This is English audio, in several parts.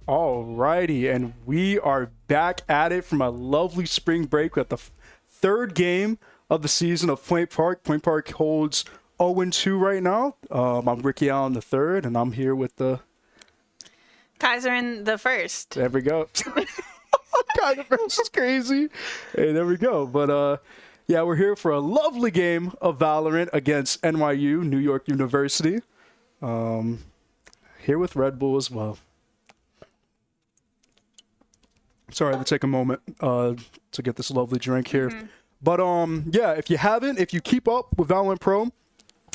Alrighty, and we are back at it from a lovely spring break with the third game of the season of Point Park. Point Park holds 0-2 right now. I'm Ricky Allen the third, and I'm here with the Kaiserin the first. There we go. God, the first is crazy. Hey, there we go. But yeah, we're here for a lovely game of Valorant against NYU, New York University. Here with Redbull as well. Sorry to take a moment to get this lovely drink here. But yeah, if you keep up with Valorant Pro,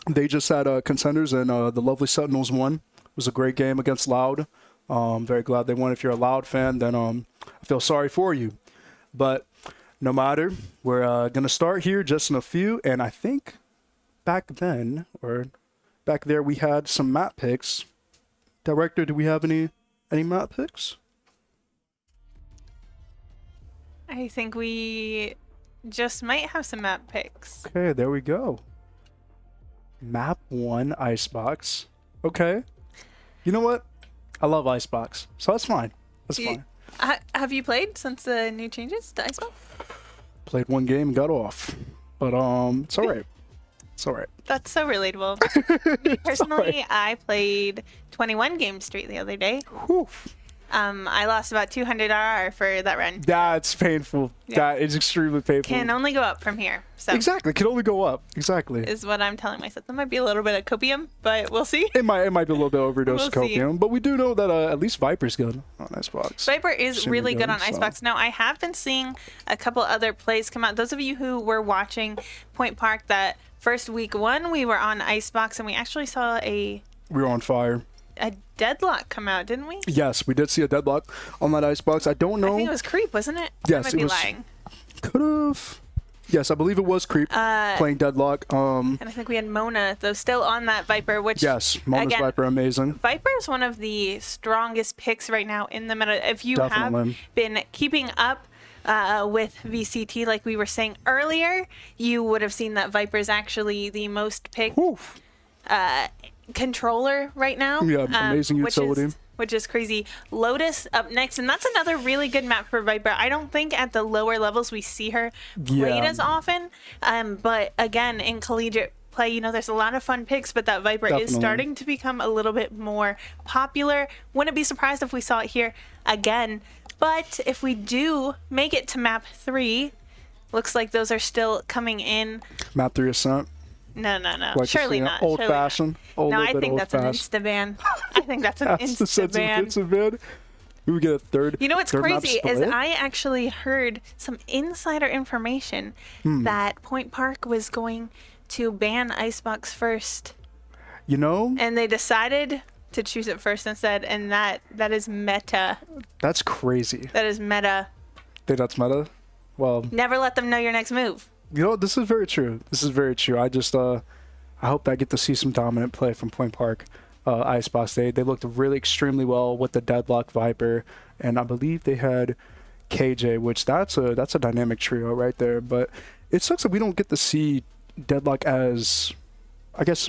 they just had contenders and the lovely Sentinels won. It was a great game against Loud. Very glad they won. If you're a Loud fan, then I feel sorry for you. But no matter, we're going to start here just in a few. And I think back there, we had some map picks. Director, do we have any map picks? I think we just might have some map picks. Okay, there we go. Map 1, Icebox. Okay. You know what? I love Icebox, so that's fine. That's fine. Have you played since the new changes to Icebox? Played one game and got off. But it's all right. It's all right. That's so relatable. Me personally, I played 21 games straight the other day. Whew. I lost about 200 RR for that run. That's painful. Yeah. That is extremely painful. Can only go up from here. So exactly. Can only go up. Exactly. Is what I'm telling myself. That might be a little bit of copium, but we'll see. It might be a little bit overdose of copium, but we do know that at least Viper's good on Icebox. Viper is really good on Icebox. Now, I have been seeing a couple other plays come out. Those of you who were watching Point Park that first week one, we were on Icebox, and we actually saw we were on fire. A deadlock come out, didn't we? Yes, we did see a deadlock on that Icebox. I don't know. I think it was Creep, wasn't it? Yes, I might be lying. Could have. Yes, I believe it was Creep playing deadlock. And I think we had Mona, though, still on that Viper, which... Yes, Mona's again, Viper, amazing. Viper is one of the strongest picks right now in the meta. If you have been keeping up with VCT, like we were saying earlier, you would have seen that Viper is actually the most picked controller right now. Yeah, amazing utility. Which is crazy. Lotus up next, and that's another really good map for Viper. I don't think at the lower levels we see her played as often, but again, in collegiate play, you know, there's a lot of fun picks, but that Viper is starting to become a little bit more popular. Wouldn't be surprised if we saw it here again, but if we do make it to map 3, looks like those are still coming in. Map 3 Ascent. No. Like Surely not. Old fashioned. No, I think that's an insta ban. I think that's an insta ban. We would get a third. You know what's crazy is I actually heard some insider information that Point Park was going to ban Icebox first. You know? And they decided to choose it first instead, and that is meta. That's crazy. That is meta. Think that's meta? Well, never let them know your next move. You know, this is very true. This is very true. I just, I hope that I get to see some dominant play from Point Park Icebox. They looked really extremely well with the Deadlock Viper, and I believe they had KJ, which that's a dynamic trio right there. But it sucks that we don't get to see Deadlock as, I guess,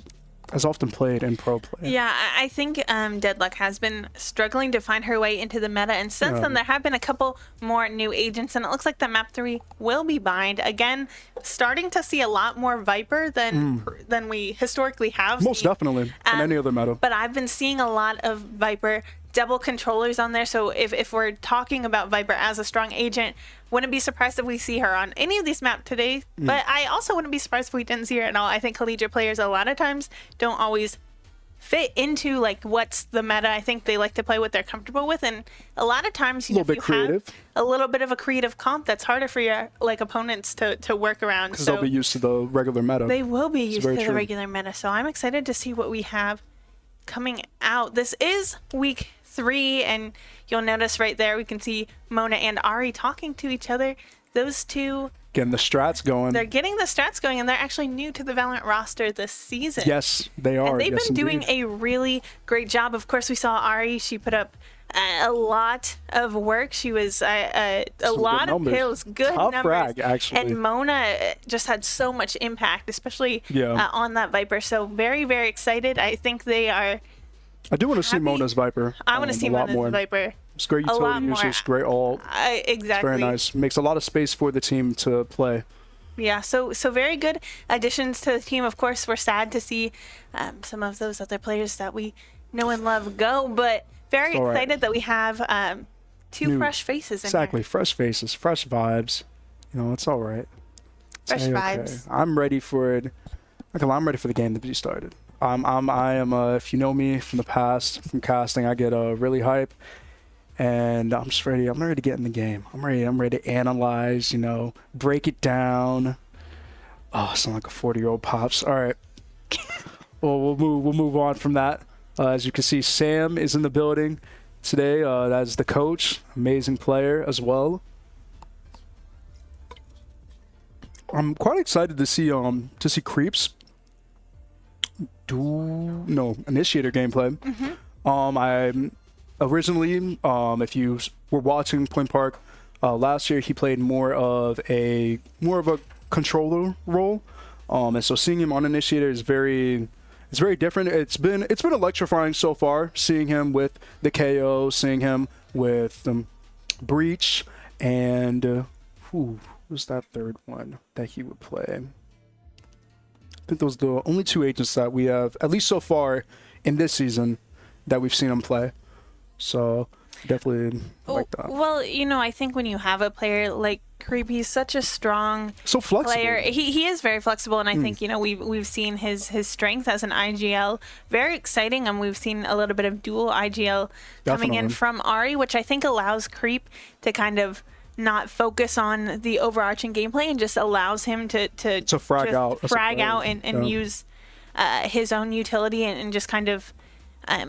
as often played in pro play. Yeah, I think Deadlock has been struggling to find her way into the meta, and since then there have been a couple more new agents, and it looks like that map 3 will be bind. Again, starting to see a lot more Viper than we historically have. Most definitely, in any other meta. But I've been seeing a lot of Viper double controllers on there, so if we're talking about Viper as a strong agent, wouldn't be surprised if we see her on any of these maps today, but I also wouldn't be surprised if we didn't see her at all. I think collegiate players a lot of times don't always fit into like what's the meta. I think they like to play what they're comfortable with, and a lot of times you have a little bit of a creative comp that's harder for your opponents to work around. Because they'll be used to the regular meta. They will be used to the regular meta, so I'm excited to see what we have coming out. This is week 3, and you'll notice right there we can see Mona and Ari talking to each other. Those two getting the strats going. They're getting the strats going, and they're actually new to the Valorant roster this season. Yes, they are. And they've been doing a really great job. Of course, we saw Ari. She put up a lot of work. She was a lot of kills, good numbers. Frag, actually. And Mona just had so much impact, especially on that Viper. So very, very excited. I think they are. I do want to see Mona's Viper. I want to see Mona's Viper. It's great a lot utility more. usage, great ult. Exactly. Very nice. Makes a lot of space for the team to play. Yeah, so very good additions to the team. Of course, we're sad to see some of those other players that we know and love go, but very excited that we have two fresh faces in Exactly, here. fresh faces, fresh vibes. You know, it's all right. Fresh vibes. I'm ready for it. Okay, I'm ready for the game to be started. I am. If you know me from the past, from casting, I get really hype, and I'm just ready. I'm ready to get in the game. I'm ready to analyze. You know, break it down. Oh, I sound like a 40-year-old pops. All right. Well, we'll move on from that. As you can see, Sam is in the building today. That is the coach, amazing player as well. I'm quite excited to see Creeps initiator gameplay. I originally, if you were watching Point Park last year, he played more of a controller role, and so seeing him on initiator is very different. It's been electrifying so far, seeing him with the KO, seeing him with Breach, and who was that third one that he would play? I think those are the only two agents that we have, at least so far in this season, that we've seen him play. So definitely like that. Well, you know, I think when you have a player like Creep, he's such a strong player. He is very flexible, and I think, you know, we've seen his strength as an IGL. Very exciting, and we've seen a little bit of dual IGL coming in from Ari, which I think allows Creep to kind of not focus on the overarching gameplay and just allows him to frag out and use his own utility and just kind of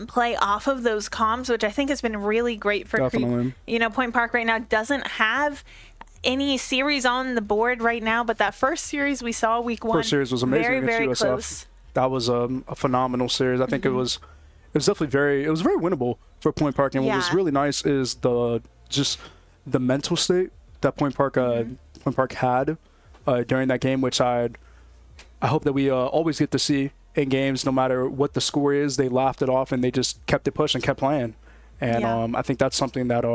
play off of those comms, which I think has been really great for Creep. You know, Point Park right now doesn't have any series on the board right now, but that first series we saw week 1, first series was amazing. Very USF. close. That was a phenomenal series. I think it was definitely very winnable for Point Park. And what was really nice is the mental state that Point Park had during that game, which I hope that we always get to see in games. No matter what the score is, they laughed it off and they just kept it pushing, kept playing. And I think that's something that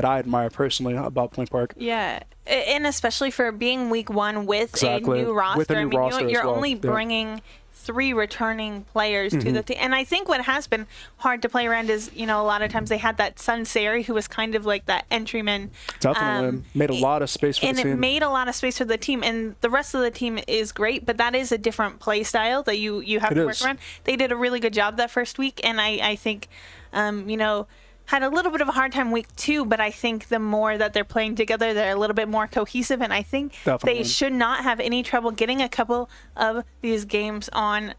I admire personally about Point Park. Yeah, and especially for being week 1 with a new roster. I mean, you're only bringing 3 returning players to the team. And I think what has been hard to play around is, you know, a lot of times they had that Sunseri who was kind of like that entryman. Definitely. Made a lot of space for the team. And it made a lot of space for the team. And the rest of the team is great, but that is a different play style that you have to work around. They did a really good job that first week. And I think, you know, had a little bit of a hard time week 2, but I think the more that they're playing together, they're a little bit more cohesive, and I think they should not have any trouble getting a couple of these games on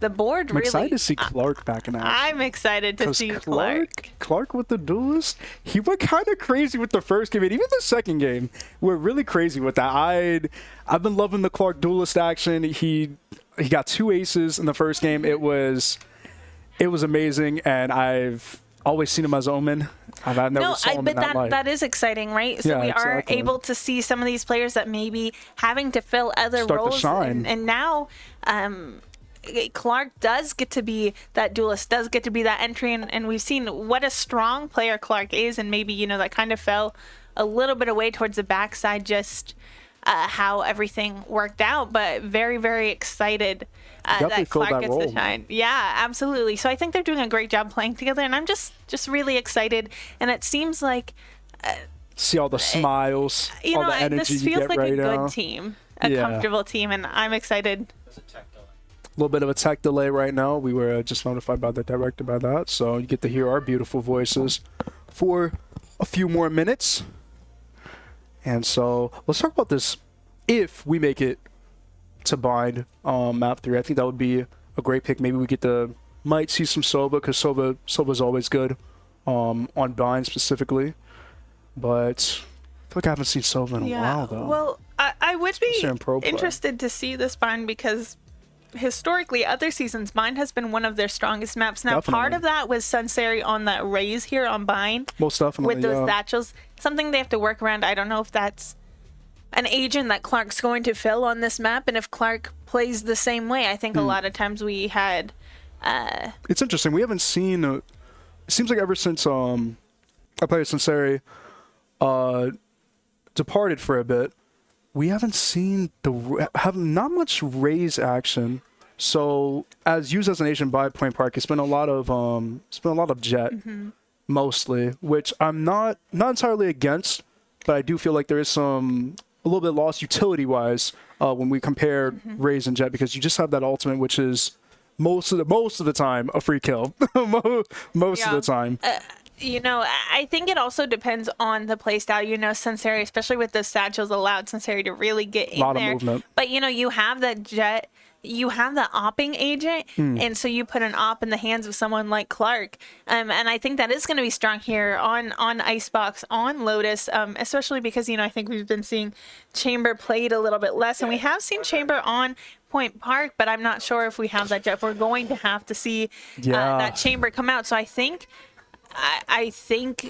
the board. I'm excited to see Clark back in action. I'm excited to see Clark. Clark with the duelist. He went kind of crazy with the first game, and even the second game went really crazy with that. I've been loving the Clark duelist action. He got 2 aces in the first game. It was amazing, and I've always seen him as Omen. I've never saw him in that light. That is exciting, right? So we are able to see some of these players that may be having to fill other roles. And now Clark does get to be that duelist, does get to be that entry, and we've seen what a strong player Clark is, and maybe, you know, that kind of fell a little bit away towards the backside, just how everything worked out, but very, very excited that Clark gets the shine. Yeah, absolutely. So I think they're doing a great job playing together, and I'm just really excited. And it seems like see all the smiles, you all know, the energy this you feels get like right a now. good team, a comfortable team, and I'm excited. A little bit of a tech delay right now. We were just notified by the director about that, so you get to hear our beautiful voices for a few more minutes. And so let's talk about this. If we make it to bind map 3, I think that would be a great pick. Maybe we might see some Sova, because Sova's always good on bind specifically. But I feel like I haven't seen Sova in a while, though. Well, I would be interested to see this bind, because historically, other seasons, bind has been one of their strongest maps. Now, part of that was Sunseri on that raise here on bind. Most definitely, with those satchels. Something they have to work around. I don't know if that's an agent that Clark's going to fill on this map, and if Clark plays the same way. I think a lot of times we had... it's interesting. We haven't seen... it seems like ever since player Sinceri departed for a bit, we haven't seen not much Raze action. So as used as an agent by Point Park, it's been a lot of Jet mostly, which I'm not entirely against, but I do feel like there is a little bit lost utility wise when we compare Raze and Jet, because you just have that ultimate, which is most of the time a free kill. most of the time. I think it also depends on the playstyle. Sinceri, especially with the satchels, allowed Sinceri to really get in there. A lot of movement. But, you have that Jet, you have the opping agent, and so you put an op in the hands of someone like Clark. And I think that is going to be strong here on Icebox, on Lotus, especially because, I think we've been seeing Chamber played a little bit less. And we have seen Chamber on Point Park, but I'm not sure if we have that Jet. We're going to have to see that Chamber come out. So I think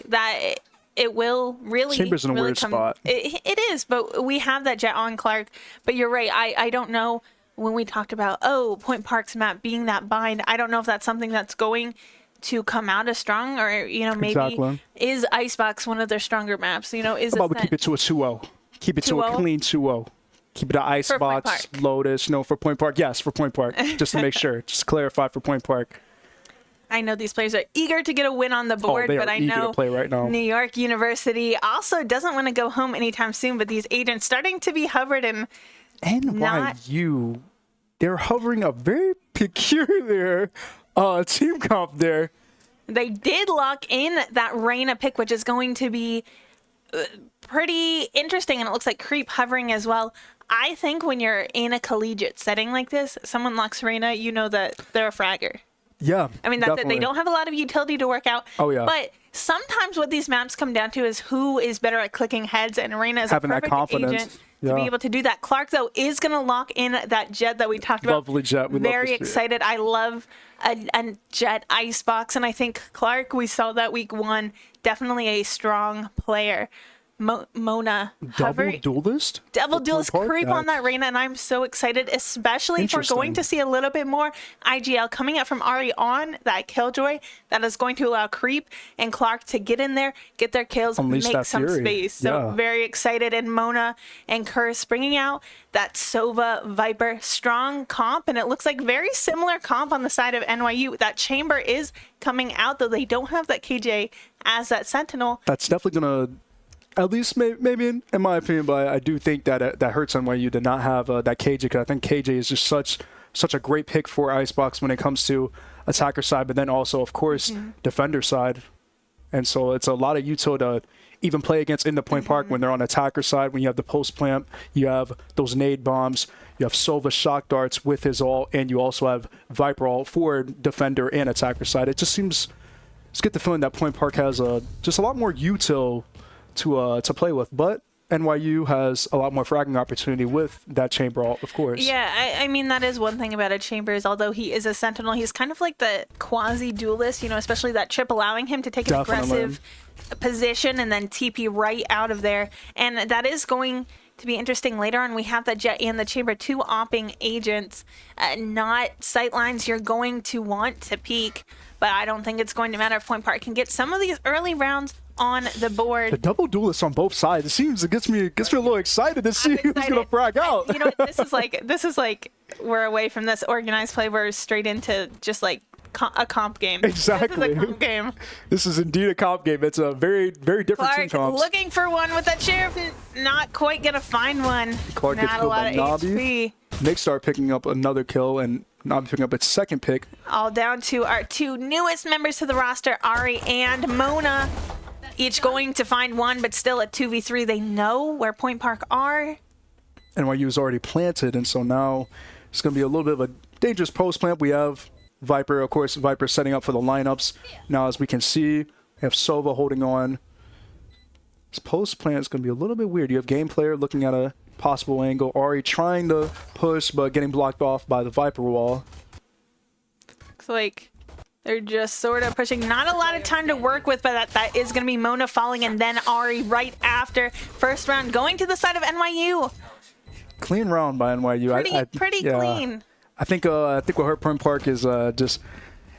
that it will really. Chamber's in a weird spot. It is, but we have that Jet on Clark. But you're right. I don't know when we talked about Point Park's map being that bind. I don't know if that's something that's going to come out as strong, or maybe Exactly. Is Icebox one of their stronger maps? Is How about we keep it to a 2-0? Keep it to a clean 2-0. Keep it to Icebox, Lotus. For Point Park. Yes, for Point Park. Just to make sure. Just clarify for Point Park. I know these players are eager to get a win on the board, they are but I eager know to play right now. New York University also doesn't want to go home anytime soon, but these agents starting to be hovered and NYU, they're hovering a very peculiar team comp there. They did lock in that Reyna pick, which is going to be pretty interesting, and it looks like Creep hovering as well. I think when you're in a collegiate setting like this, someone locks Reyna, you know that they're a fragger. Yeah, I mean, that's it. They don't have a lot of utility to work out. Oh, yeah. But sometimes what these maps come down to is who is better at clicking heads, and Reyna is having a that perfect confidence agent to be able to do that. Clark, though, is going to lock in that Jet that we talked about. Lovely Jet. Very excited. I love a Jet Icebox, and I think Clark, we saw that week 1, definitely a strong player. Mona Double duelist Creep on that Reyna, and I'm so excited, especially if we're going to see a little bit more IGL coming out from Ari on that Killjoy. That is going to allow Creep and Clark to get in there, get their kills, make some space. So very excited. And Mona and Curse bringing out that Sova Viper strong comp, and it looks like very similar comp on the side of NYU. That Chamber is coming out, though they don't have that KJ as that Sentinel. That's definitely gonna, at least maybe in my opinion, but I do think that that hurts NYU to not have that KJ, because I think KJ is just such a great pick for Icebox when it comes to attacker side, but then also, of course, defender side. And so it's a lot of util to even play against in the Point Park when they're on attacker side, when you have the post plant, you have those nade bombs, you have Sova shock darts with his ult, and you also have Viper ult for defender and attacker side. It just seems, just get the feeling that Point Park has just a lot more util to play with, but NYU has a lot more fragging opportunity with that Chamber ult, of course. Yeah, I mean, that is one thing about a Chamber, is although he is a Sentinel, he's kind of like the quasi-duelist, especially that trip allowing him to take an aggressive position and then TP right out of there. And that is going to be interesting later on. We have that Jet and the Chamber, 2 opping agents, not sightlines you're going to want to peek, but I don't think it's going to matter if Point Park can get some of these early rounds on the board. The double duelists on both sides. It gets me a little excited to see who's gonna frag out. This is like we're away from this organized play. We're straight into just like a comp game. Exactly. This is a comp game. This is indeed a comp game. It's a very, very different team Clark comps. looking for one with that sheriff, not quite gonna find one. Clark gets not a lot of HP. Nick start picking up another kill, and Nobby picking up its second pick. All down to our 2 newest members to the roster, Ari and Mona. Each going to find one, but still at 2v3. They know where Point Park are. NYU is already planted, and so now it's going to be a little bit of a dangerous post plant. We have Viper, of course, Viper setting up for the lineups. Now, as we can see, we have Sova holding on. This post plant is going to be a little bit weird. You have Game Player looking at a possible angle. Ari trying to push, but getting blocked off by the Viper wall. Looks like they're just sort of pushing. Not a lot of time to work with, but that is going to be Mona falling, and then Ari right after. First round going to the side of NYU. Clean round by NYU. Pretty clean. I think what hurt Point Park is just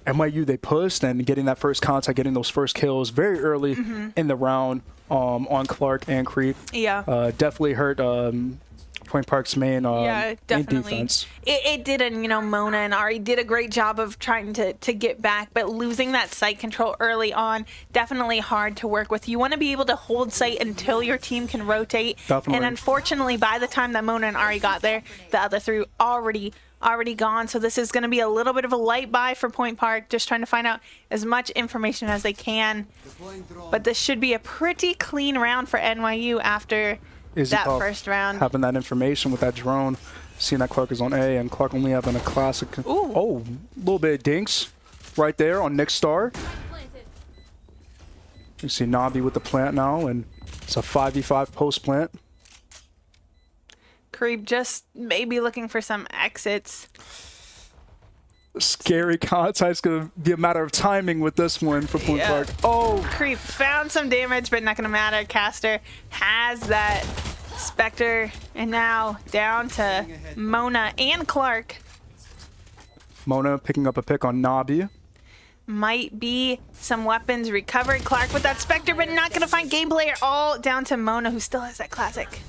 NYU, they pushed and getting that first contact, getting those first kills very early in the round on Clark and Creep. Yeah. Definitely hurt Point Park's main definitely. defense. It did, and Mona and Ari did a great job of trying to get back, but losing that site control early on, definitely hard to work with. You want to be able to hold site until your team can rotate. Definitely. And unfortunately, by the time that Mona and Ari got there, the other three already gone. So this is going to be a little bit of a light buy for Point Park, just trying to find out as much information as they can. But this should be a pretty clean round for NYU after that first round. Having that information with that drone, seeing that Clark is on A, and Clark only having a classic. Ooh. Oh, a little bit of dinks right there on Nick Star. You see Nabi with the plant now, and it's a 5v5 post plant. Creep just maybe looking for some exits. Scary contact. It's going to be a matter of timing with this one for Point Park. Oh, Creep found some damage, but not going to matter. Caster has that Spectre, and now down to Mona and Clark. Mona picking up a pick on Nabi. Might be some weapons recovered. Clark with that Spectre, but not going to find gameplay at all. Down to Mona, who still has that classic.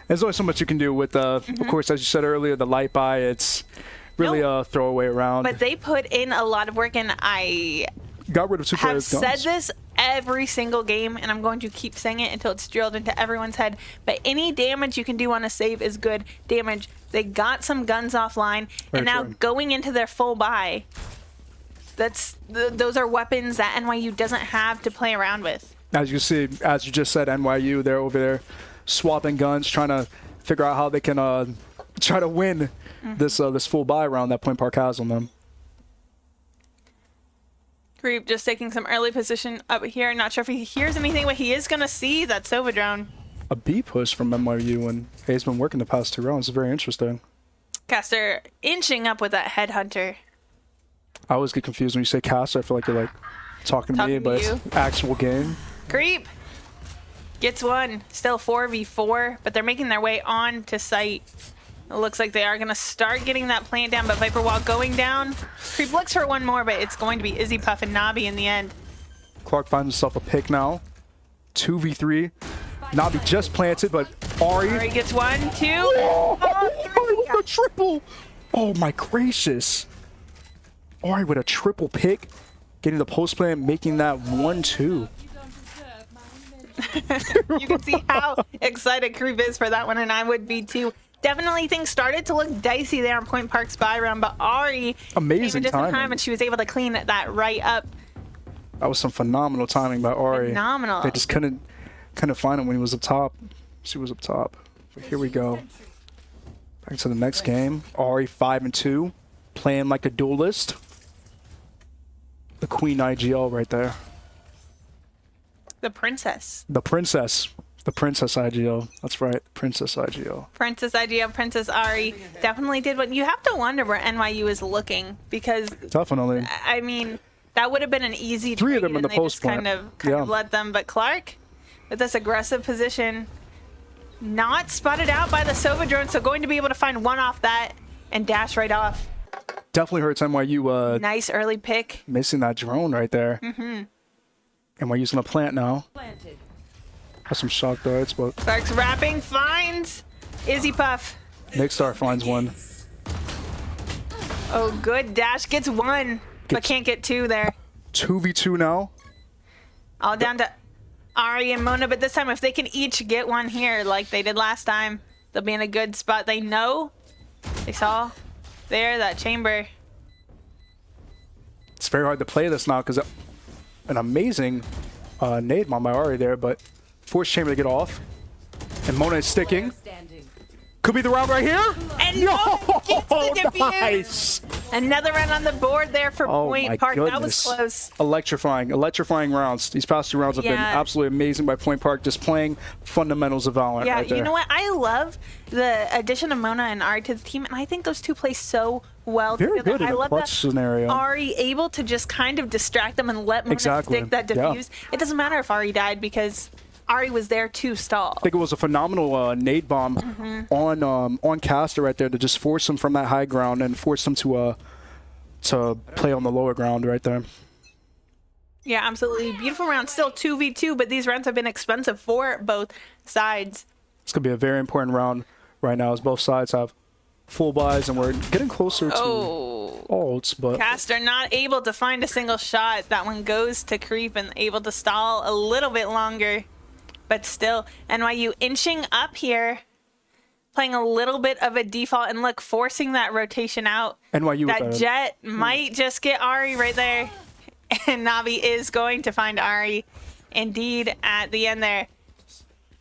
There's only so much you can do with, of course, as you said earlier, the light buy. It's really a throwaway round. But they put in a lot of work, and I got rid of two players' guns. have said this every single game, and I'm going to keep saying it until it's drilled into everyone's head. But any damage you can do on a save is good damage. They got some guns offline, and now going into their full buy, those are weapons that NYU doesn't have to play around with. As you see, as you just said, NYU, they're over there swapping guns, trying to figure out how they can try to win this full buy round that Point Park has on them. Creep just taking some early position up here. Not sure if he hears anything, but he is going to see that Sova drone. A B push from NYU, and he's been working the past 2 rounds. It's very interesting. Caster inching up with that headhunter. I always get confused when you say Caster. I feel like you're like talking to me, but it's actual game. Creep gets one. Still 4v4, but they're making their way on to site. It looks like they are going to start getting that plant down, but Viper Wall going down. Creep looks for one more, but it's going to be Izzy Puff and Nabi in the end. Clark finds himself a pick now. 2v3. Nabi just planted, but Ari gets 1, 2. Ari with a triple. Oh my gracious. Ari with a triple pick. Getting the post plant, making that 1-2. You can see how excited Creep is for that one, and I would be too. Definitely things started to look dicey there on Point Park's buy round, but Ari amazing came in timing. time, and she was able to clean that right up. That was some phenomenal timing by Ari. Phenomenal. They just couldn't find him when he was up top. She was up top. But here we go. Back to the next game. Ari 5-2, playing like a duelist. The Queen IGL right there. The princess. The princess. The Princess IGL. That's right. Princess IGL. Princess IGL, Princess Ari definitely did what you have to wonder where NYU is looking, because definitely. I mean, that would have been an easy 3 of them trade, in the and they post just plant. kind of let them. But Clark with this aggressive position, not spotted out by the Sova drone, so going to be able to find one off that and dash right off. Definitely hurts NYU. Nice early pick. Missing that drone right there. NYU's gonna plant now. Has some shock darts, but Clark's wrapping, finds Izzy Puff. Nick Star finds one. Oh, good dash, gets 1, but can't get 2 there. 2v2 now. All down to Ari and Mona, but this time if they can each get 1 here like they did last time, they'll be in a good spot. They know, they saw there that chamber. It's very hard to play this now because an amazing nade bomb by Ari there, but force chamber to get off. And Mona is sticking. Could be the round right here. And Mona gets the defuse. Nice. Another run on the board there for Point Park. Goodness. That was close. Electrifying rounds. These past 2 rounds have been absolutely amazing by Point Park, just playing fundamentals of Valorant right there. You know what? I love the addition of Mona and Ari to the team, and I think those two play so well Very together. good in I a love clutch scenario. Ari able to just kind of distract them and let Mona stick that defuse. It doesn't matter if Ari died because Ari was there to stall. I think it was a phenomenal nade bomb on Caster right there to just force him from that high ground and force him to to play on the lower ground right there. Yeah, absolutely. Beautiful round. Still 2v2, but these rounds have been expensive for both sides. It's going to be a very important round right now as both sides have full buys, and we're getting closer to ults. But Caster not able to find a single shot. That one goes to Creep and able to stall a little bit longer. But still, NYU inching up here, playing a little bit of a default, and look, forcing that rotation out. NYU That Jet might just get Ari right there. And Navi is going to find Ari, indeed, at the end there.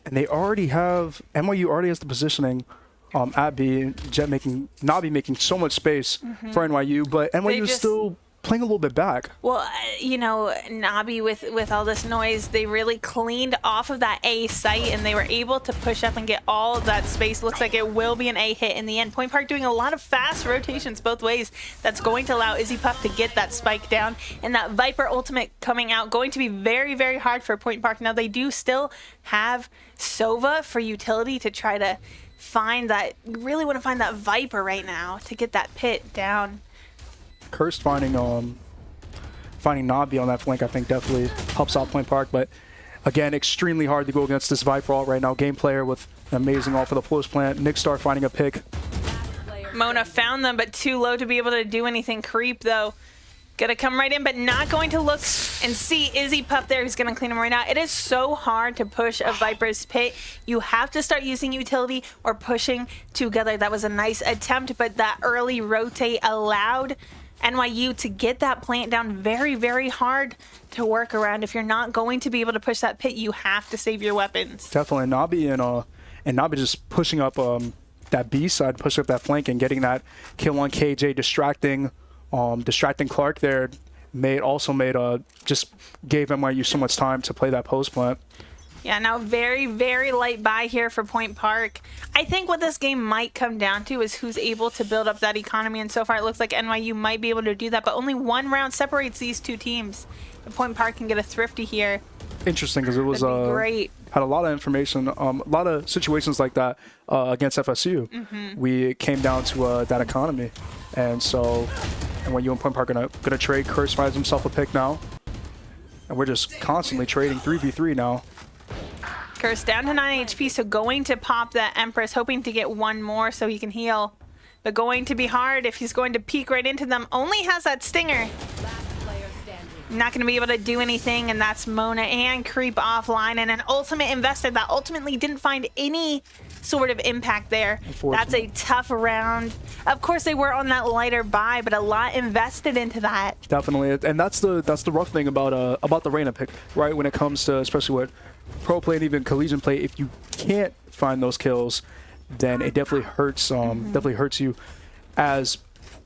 And they already have, NYU already has the positioning at B, Navi making so much space for NYU, but NYU is still playing a little bit back. Well, you know, Navi with all this noise, they really cleaned off of that A site, and they were able to push up and get all of that space. Looks like it will be an A hit in the end. Point Park doing a lot of fast rotations both ways. That's going to allow Izzy Puff to get that spike down, and that Viper ultimate coming out, going to be very, very hard for Point Park. Now, they do still have Sova for utility to try to find that, really want to find that Viper right now to get that pit down. Cursed finding Navi on that flank, I think, definitely helps out Point Park. But again, extremely hard to go against this Viper ult right now. Game player with an amazing ult for the post plant. Nickstar finding a pick. Mona found them, but too low to be able to do anything. Creep, though, gonna come right in, but not going to look and see Izzy Puff there, who's gonna clean him right now. It is so hard to push a Viper's pit. You have to start using utility or pushing together. That was a nice attempt, but that early rotate allowed NYU to get that plant down. Very, very hard to work around. If you're not going to be able to push that pit, you have to save your weapons. Definitely. And Nabi just pushing up that B side, pushing up that flank and getting that kill on KJ, distracting Clark there. Just gave NYU so much time to play that post plant. Yeah, now very, very light buy here for Point Park. I think what this game might come down to is who's able to build up that economy, and so far it looks like NYU might be able to do that, but only one round separates these two teams. If Point Park can get a thrifty here, interesting, because it was great. Had a lot of information, a lot of situations like that against FSU. We came down to that economy, and so NYU and Point Park are gonna trade. Curse finds himself a pick now, and we're just constantly trading 3v3 now. Curse down to 9 HP, so going to pop that Empress, hoping to get one more so he can heal. But going to be hard if he's going to peek right into them. Only has that Stinger. Not going to be able to do anything, and that's Mona and Creep offline. And an ultimate invested that ultimately didn't find any sort of impact there. That's a tough round. Of course, they were on that lighter buy, but a lot invested into that. Definitely, and that's the rough thing about the Reyna pick, right? When it comes to especially what pro play and even collegiate play, if you can't find those kills, then it definitely hurts. Definitely hurts you as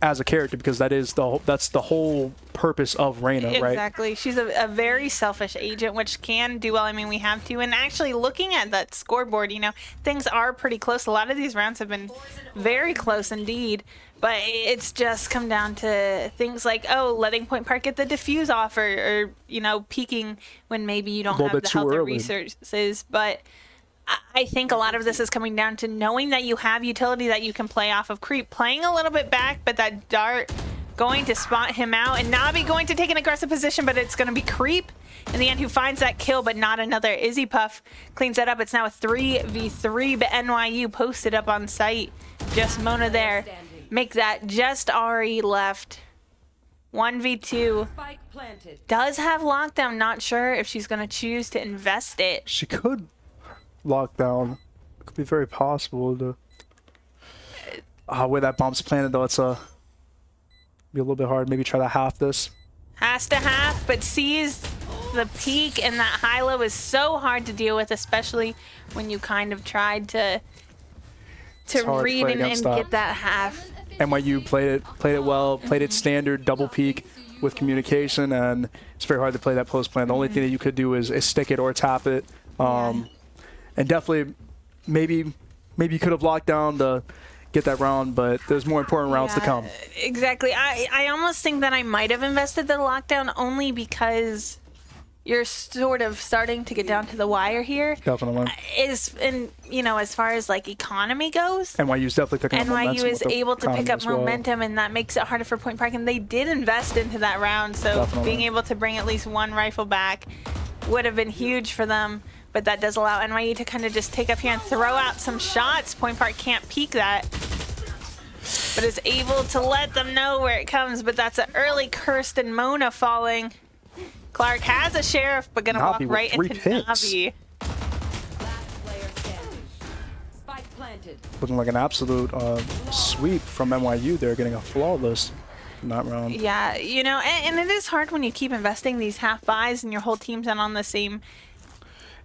a character, because that's the whole purpose of Reyna, right? Exactly. She's a very selfish agent, which can do well. I mean, we have to. And actually, looking at that scoreboard, you know, things are pretty close. A lot of these rounds have been very close indeed. But it's just come down to things like, letting Point Park get the defuse off, or you know, peeking when maybe you don't have the health or resources. But I think a lot of this is coming down to knowing that you have utility that you can play off of Creep, playing a little bit back, but that dart going to spot him out, and Navi going to take an aggressive position, but it's going to be Creep in the end who finds that kill, but not another. Izzy Puff cleans that up. It's now a 3v3, but NYU posted up on site. Just Mona there. Make that just Ari left. 1v2. Does have lockdown. Not sure if she's going to choose to invest it. She could lock down. It could be very possible to where that bomb's planted, though. It's be a little bit hard. Maybe try to half this. Has to half, but sees the peak, and that high-low is so hard to deal with, especially when you kind of tried to read and get that half. NYU played it well, played it standard, double peek with communication, and it's very hard to play that post plan. The only thing that you could do is stick it or tap it. And definitely, maybe you could have locked down to get that round, but there's more important rounds to come. Exactly. I almost think that I might have invested the lockdown, only because you're sort of starting to get down to the wire here. Definitely. And you know, as far as like economy goes, NYU's definitely picking up momentum. NYU is able to pick up well. momentum, and that makes it harder for Point Park. And they did invest into that round, so Definitely. being able to bring at least one rifle back would have been huge for them. But that does allow NYU to kind of just take up here and throw out some shots. Point Park can't peek that, but is able to let them know where it comes. But that's an early Cursed and Mona falling. Clark has a sheriff, but gonna walk right into Navi. Looking like an absolute sweep from NYU. They're getting a flawless in that round. Yeah, you know, and it is hard when you keep investing these half buys and your whole team's not on the same.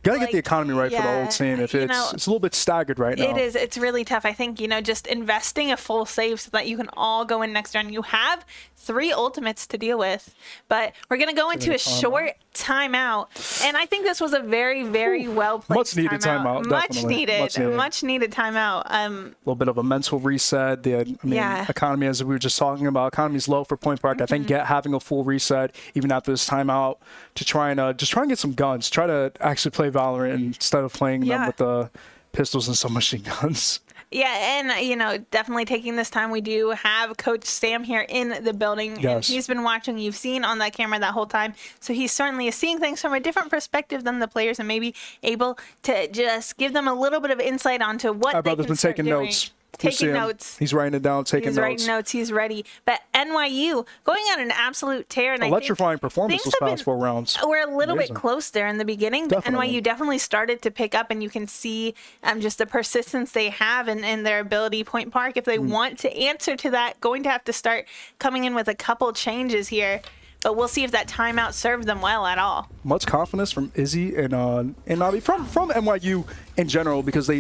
Gotta get the economy right for the whole team. If it's a little bit staggered right now. It is. It's really tough. I think, you know, just investing a full save so that you can all go in next round. You have 3 ultimates to deal with, but we're going to go into a short timeout. And I think this was a very, very well played much needed timeout. Much needed timeout. A little bit of a mental reset. Economy, as we were just talking about, economy's low for Point Park. I think having a full reset, even after this timeout, to try and get some guns. Try to actually play Valorant instead of playing them with the pistols and submachine guns. Yeah, and, you know, definitely taking this time. We do have Coach Sam here in the building. Yes. And he's been watching. You've seen on that camera that whole time. So he certainly is seeing things from a different perspective than the players and maybe able to just give them a little bit of insight onto what they can start doing. Notes. Taking notes. He's writing it down, taking notes. He's writing notes. He's ready. But NYU going on an absolute tear. And electrifying performance those past 4 rounds. We're a little bit close there in the beginning. But NYU definitely started to pick up, and you can see just the persistence they have and their ability. Point Park, if they want to answer to that, going to have to start coming in with a couple changes here. But we'll see if that timeout served them well at all. Much confidence from Izzy and Navi from NYU in general, because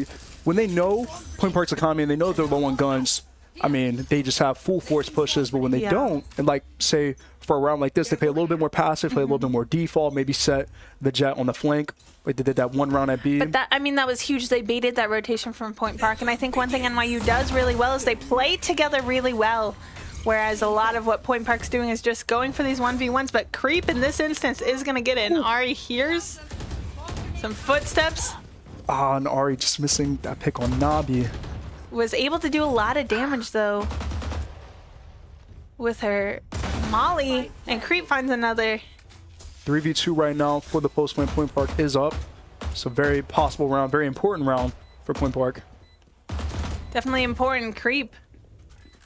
when they know Point Park's economy and they know they're low on guns, I mean, they just have full force pushes. But when they don't, and like say for a round like this, they play a little bit more passive, play a little bit more default, maybe set the jet on the flank. Like they did that one round at B. But that was huge. They baited that rotation from Point Park, and I think one thing NYU does really well is they play together really well. Whereas a lot of what Point Park's doing is just going for these 1v1s, but Creep in this instance is going to get in. Ari hears some footsteps. And Ari just missing that pick on Nabi. Was able to do a lot of damage, though, with her Molly, and Creep finds another. 3v2 right now for the post-win. Point Park is up. So very possible round, very important round for Point Park. Definitely important. Creep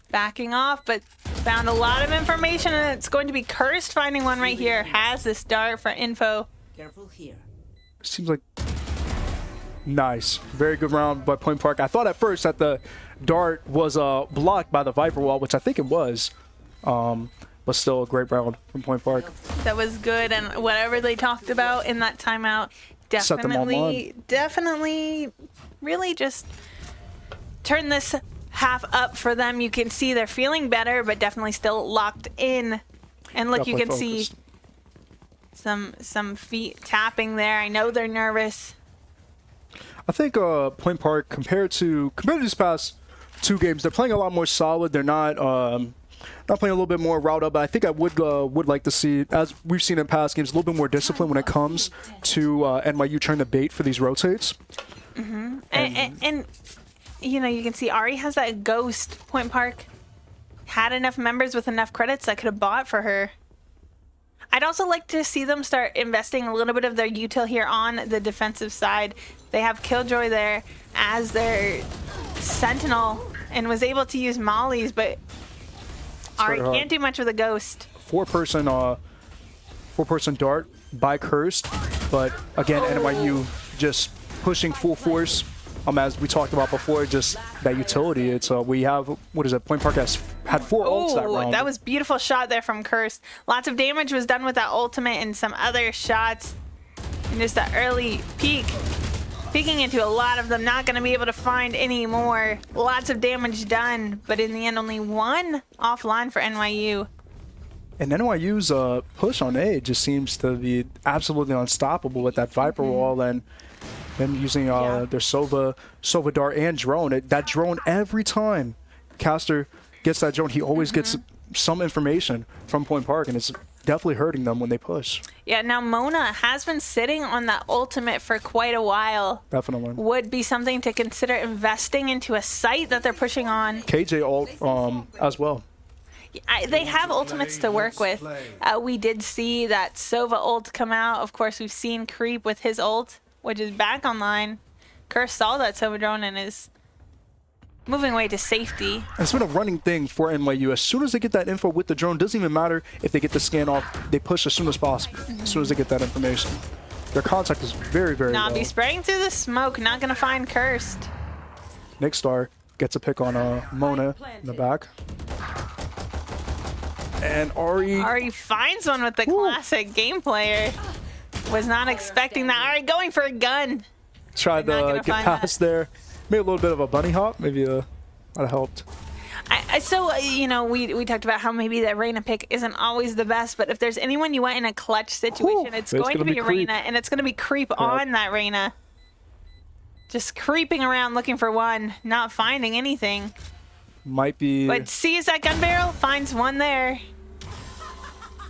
backing off, but found a lot of information, and it's going to be Cursed finding one right here. Has this dart for info. Careful here. Seems like nice. Very good round by Point Park. I thought at first that the dart was blocked by the Viper wall, which I think it was. But still a great round from Point Park. That was good, and whatever they talked about in that timeout definitely really just turn this half up for them. You can see they're feeling better, but definitely still locked in. And look, you can see some feet tapping there. I know they're nervous. I think Point Park compared to these past 2 games, they're playing a lot more solid. They're not playing a little bit more route up. But I think I would like to see, as we've seen in past games, a little bit more discipline when it comes to NYU trying to bait for these rotates. And you know, you can see Ari has that ghost. Point Park had enough members with enough credits that could have bought for her. I'd also like to see them start investing a little bit of their util here on the defensive side. They have Killjoy there as their sentinel and was able to use mollies, but Ari can't do much with a ghost. 4-person dart by Cursed, but again, NYU just pushing full force. As we talked about before, just that utility. It's we have, what is it? Point Park has had 4 ults that round. That was beautiful shot there from Cursed. Lots of damage was done with that ultimate and some other shots. And just that early peeking into a lot of them, not going to be able to find any more. Lots of damage done, but in the end, only 1 offline for NYU. And NYU's push on A just seems to be absolutely unstoppable with that Viper wall and then using their Sova dart and drone. That drone, every time Caster gets that drone, he always gets some information from Point Park, and it's definitely hurting them when they push. Yeah, now Mona has been sitting on that ultimate for quite a while. Definitely. Would be something to consider investing into a site that they're pushing on. KJ ult as well. They have ultimates to work with. We did see that Sova ult come out. Of course, we've seen Creep with his ult, which is back online. Curse saw that Sova drone and is moving away to safety. It's been a running thing for NYU. As soon as they get that info with the drone, doesn't even matter if they get the scan off, they push as soon as possible, as soon as they get that information. Their contact is very, very low. Navi spraying through the smoke, not going to find Cursed. Nick Star gets a pick on Mona in the back. And Ari finds one with the classic game player. Was not expecting that. Ari going for a gun. Tried to get past there. Made a little bit of a bunny hop. Maybe that helped. So, you know, we talked about how maybe that Reyna pick isn't always the best, but if there's anyone you want in a clutch situation, it's going to be Reyna, and it's going to be Creep on that Reyna. Just creeping around looking for one, not finding anything. Might be. But sees that gun barrel, finds one there.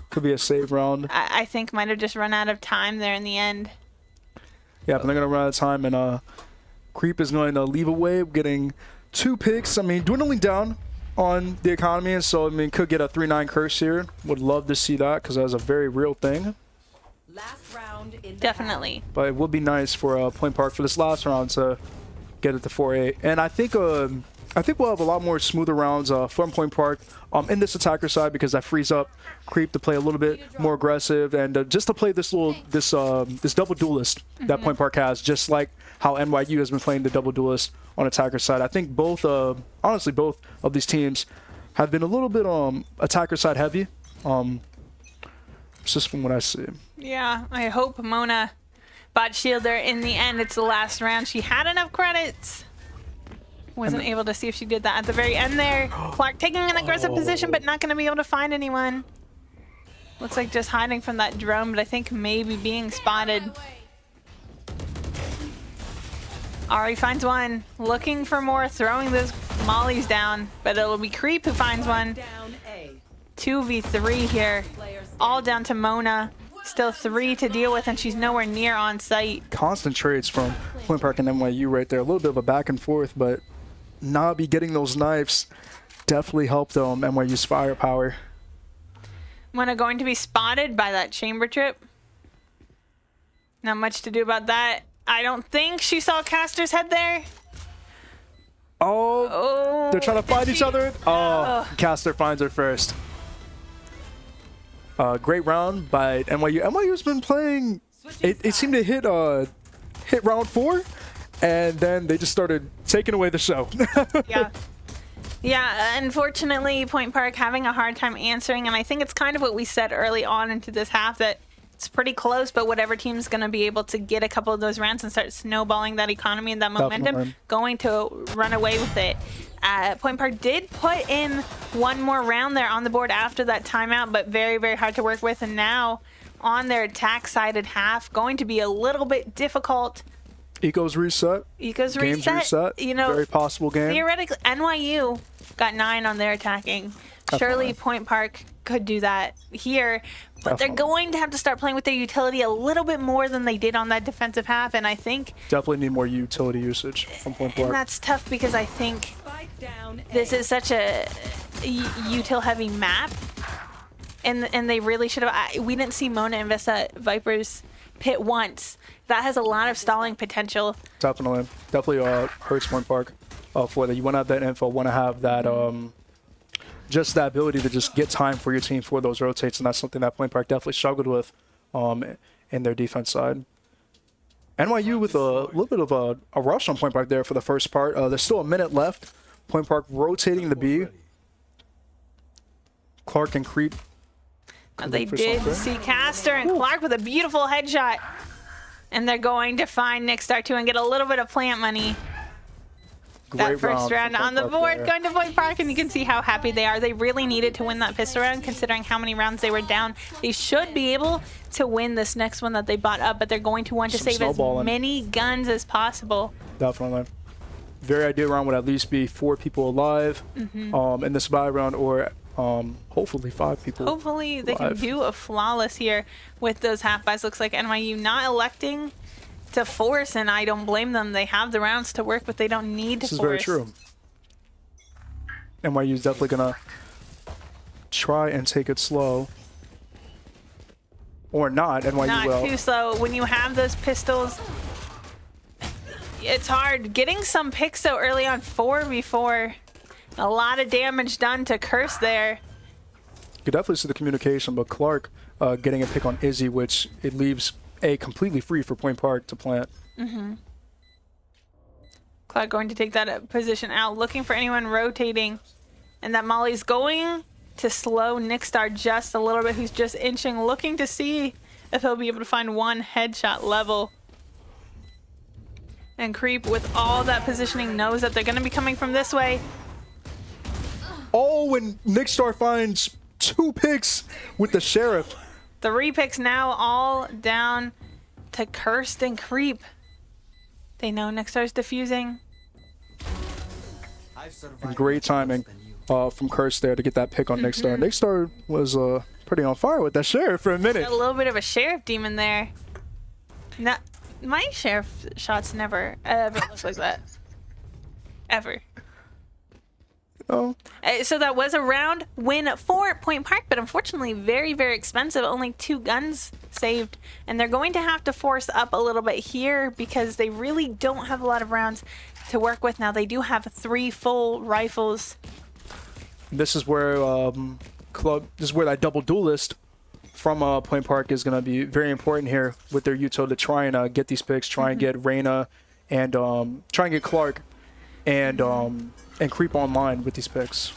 Could be a save round. I think might have just run out of time there in the end. Yeah, but they're going to run out of time, and Creep is going to leave away, getting 2 picks. I mean, dwindling down on the economy, and so, I mean, could get a 3-9 curse here. Would love to see that, because that's a very real thing. Last round in Definitely. But it would be nice for Point Park for this last round to get it to 4-8. And I think we'll have a lot more smoother rounds from Point Park in this attacker side, because that frees up Creep to play a little bit more aggressive and just to play this double duelist that Point Park has, just like how NYU has been playing the double duelist on attacker side. I think both, honestly, both of these teams have been a little bit attacker side heavy. Just from what I see. Yeah, I hope Mona bot shielder in the end. It's the last round. She had enough credits. Wasn't able to see if she did that at the very end there. Clark taking an aggressive position, but not going to be able to find anyone. Looks like just hiding from that drone, but I think maybe being spotted. Ari finds one, looking for more, throwing those mollies down, but it'll be Creep who finds one. 2v3 here, all down to Mona. Still 3 to deal with, and she's nowhere near on site. Constant trades from Point Park and NYU right there. A little bit of a back and forth, but Nabi getting those knives definitely helped NYU's firepower. Mona going to be spotted by that chamber trip. Not much to do about that. I don't think she saw Caster's head there. Oh, they're trying to find each other. Oh, Caster finds her first. Great round by NYU. NYU's been playing. It seemed to hit round 4, and then they just started taking away the show. Yeah, unfortunately, Point Park having a hard time answering, and I think it's kind of what we said early on into this half, that it's pretty close, but whatever team's going to be able to get a couple of those rounds and start snowballing that economy and that momentum, going to run away with it. Point Park did put in one more round there on the board after that timeout, but very, very hard to work with, and now on their attack-sided half, going to be a little bit difficult. Eco's reset. Game's reset. You know, very possible game. Theoretically, NYU got 9 on their attacking. Surely Point Park could do that here, but they're going to have to start playing with their utility a little bit more than they did on that defensive half, and I think definitely need more utility usage from Point Park. And that's tough because I think this is such a util-heavy map, and they really should have. We didn't see Mona invest that Viper's pit once. That has a lot of stalling potential. Definitely hurts Point Park for that. You want to have that info, want to have that just that ability to just get time for your team for those rotates, and that's something that Point Park definitely struggled with in their defense side. NYU with a little bit of a rush on Point Park there for the first part. There's still a minute left. Point Park rotating the B. Clark and Creep. They did see Caster and Clark with a beautiful headshot. And they're going to find Nick Star 2 and get a little bit of plant money. That first round on the board going to Point Park, and you can see how happy they are. They really needed to win that pistol round, considering how many rounds they were down. They should be able to win this next one that they bought up, but they're going to want to save as many guns as possible. Definitely. Very ideal round would at least be 4 people alive in this buy round, or Hopefully 5 people. Hopefully they can live. do a flawless here with those half buys. Looks like NYU not electing to force, and I don't blame them. They have the rounds to work, but they don't need to This is force. very true. NYU is definitely gonna try and take it slow, or not. NYU Not will. too slow. When you have those pistols, it's hard. Getting some picks so early on 4v4. A lot of damage done to Curse there. You could definitely see the communication, but Clark getting a pick on Izzy, which it leaves A completely free for Point Park to plant. Clark going to take that position out, looking for anyone rotating. And that Molly's going to slow Nickstar just a little bit, who's just inching, looking to see if he'll be able to find one headshot level. And Creep, with all that positioning, knows that they're going to be coming from this way. Oh, and Nickstar finds 2 picks with the Sheriff. 3 picks now, all down to Cursed and Creep. They know Nickstar's defusing. And great timing from Curse there to get that pick on Nickstar. Nickstar was pretty on fire with that Sheriff for a minute. A little bit of a Sheriff demon there. Now, my Sheriff shots never, ever look like that. Ever. Oh, So that was a round win for Point Park, but unfortunately very, very expensive. Only 2 guns saved. And they're going to have to force up a little bit here because they really don't have a lot of rounds to work with. Now they do have 3 full rifles. this is where that double duelist from Point Park is going to be very important here with their util to try and get these picks, try and get Reyna and try and get Clark and Creep online with these picks.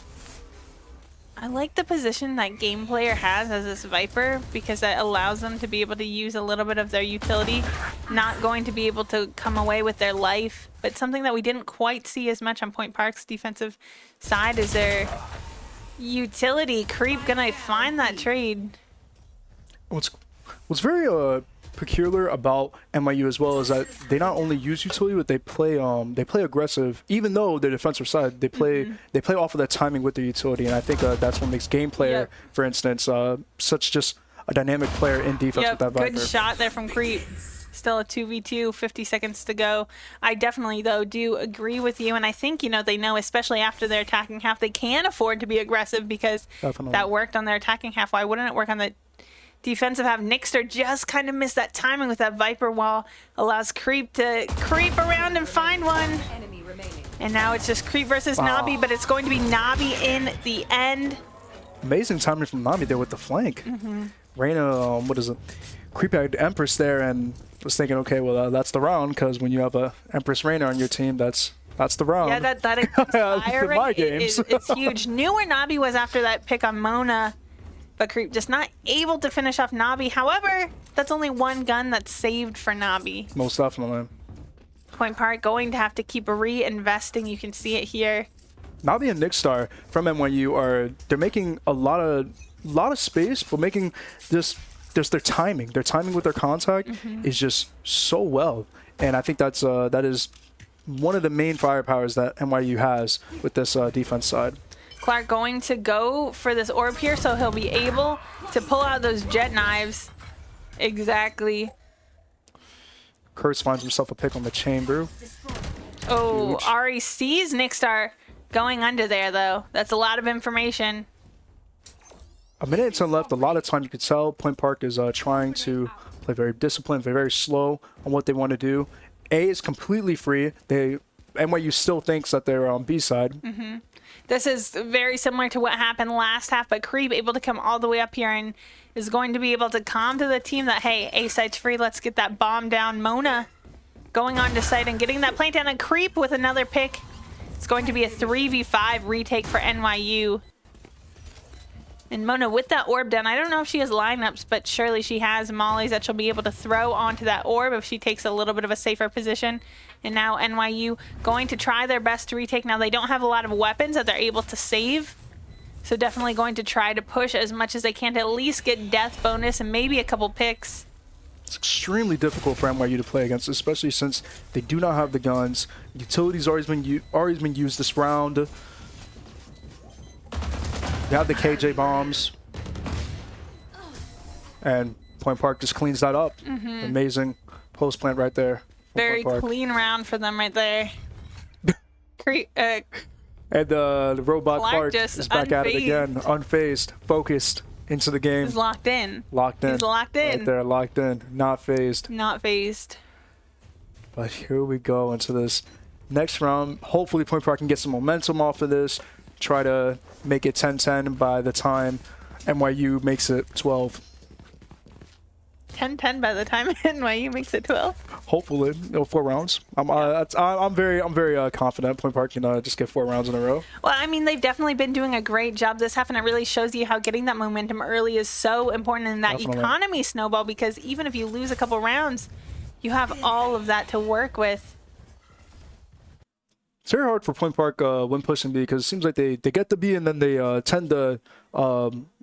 I like the position that Game Player has as this Viper because that allows them to be able to use a little bit of their utility. Not going to be able to come away with their life, but something that we didn't quite see as much on Point Park's defensive side is their utility. Creep gonna find that trade. What's very peculiar about NYU as well is that they not only use utility, but they play aggressive. Even though their defensive side, they play off of that timing with their utility, and I think that's what makes Game Player, for instance, such just a dynamic player in defense with that Viper. Good shot there from Creep. Still a 2v2, 50 seconds to go. I definitely, though, do agree with you, and I think, they know, especially after their attacking half, they can afford to be aggressive because that worked on their attacking half. Why wouldn't it work on the defensive half? Nickster just kind of missed that timing with that Viper wall. Allows Creep to creep around and find one. Enemy remaining. And now it's just Creep versus Nabi, but it's going to be Nabi in the end. Amazing timing from Nabi there with the flank. Reyna, what is it? Creep had Empress there and was thinking, okay, well, that's the round, because when you have a Empress Reyna on your team, that's the round. Yeah, that fire In my rate games. it's huge. Knew where Nabi was after that pick on Mona, but Creep just not able to finish off Nabi. However, that's only 1 gun that's saved for Nabi. Most definitely. Point Park going to have to keep reinvesting. You can see it here. Nabi and Nickstar from NYU they're making a lot of space, but making just their timing. Their timing with their contact is just so well, and I think that is one of the main firepowers that NYU has with this defense side. Clark going to go for this orb here, so he'll be able to pull out those jet knives. Exactly. Kurtz finds himself a pick on the chamber. Oh, Huge. Ari sees Nickstar going under there, though. That's a lot of information. A minute and 10 left. A lot of time you could tell Point Park is trying to play very disciplined, very slow on what they want to do. A is completely free. NYU still thinks that they're on B side. This is very similar to what happened last half, but Creep able to come all the way up here and is going to be able to calm to the team that, hey, A site's free. Let's get that bomb down. Mona going on to site and getting that plant down, and Creep with another pick. It's going to be a 3v5 retake for NYU. And Mona with that orb down, I don't know if she has lineups, but surely she has mollies that she'll be able to throw onto that orb if she takes a little bit of a safer position. And now NYU going to try their best to retake. Now they don't have a lot of weapons that they're able to save, so definitely going to try to push as much as they can to at least get death bonus and maybe a couple picks. It's extremely difficult for NYU to play against, especially since they do not have the guns. Utility's always been used this round. You have the KJ bombs. And Point Park just cleans that up. Amazing post plant right there. from Very Point Park. clean round for them right there. And the robot Clark just is back at it again. Unfazed, focused into the game. He's locked in. Locked in. He's locked in. Right there, locked in. Not phased. Not phased. But here we go into this next round. Hopefully Point Park can get some momentum off of this. Try to make it 10-10 by the time NYU makes it 12. 10-10 by the time NYU makes it 12. Hopefully, 4 rounds. I'm very confident Point Park can just get 4 rounds in a row. Well, I mean, they've definitely been doing a great job this half, and it really shows you how getting that momentum early is so important in that Definitely. economy snowball, because even if you lose a couple rounds, you have all of that to work with. It's very hard for Point Park when pushing B because it seems like they get the B and then they tend to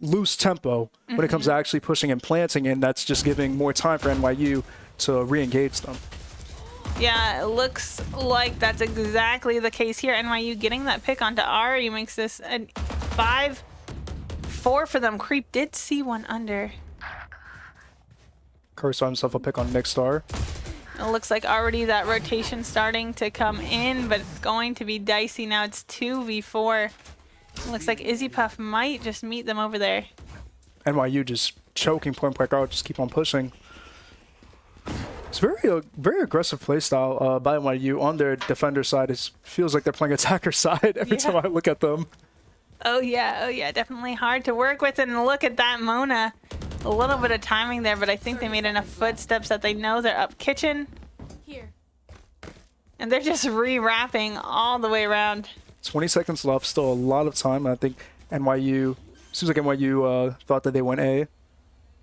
lose tempo when it comes to actually pushing and planting, and that's just giving more time for NYU to re-engage them. Yeah, it looks like that's exactly the case here. NYU getting that pick onto Ari makes this a 5-4 for them. Creep did see one under. Curry saw himself a pick on Nick Star. It looks like already that rotation starting to come in, but it's going to be dicey now. It's 2v4. It looks like Izzy Puff might just meet them over there. NYU just choking Point Park out, just keep on pushing. It's very aggressive play style by NYU on their defender side. It feels like they're playing attacker side every time I look at them. Oh yeah, definitely hard to work with. And look at that Mona. A little bit of timing there, but I think they made enough footsteps that they know they're up kitchen. Here. And they're just re-wrapping all the way around. 20 seconds left, still a lot of time. I think NYU, seems like NYU thought that they went A,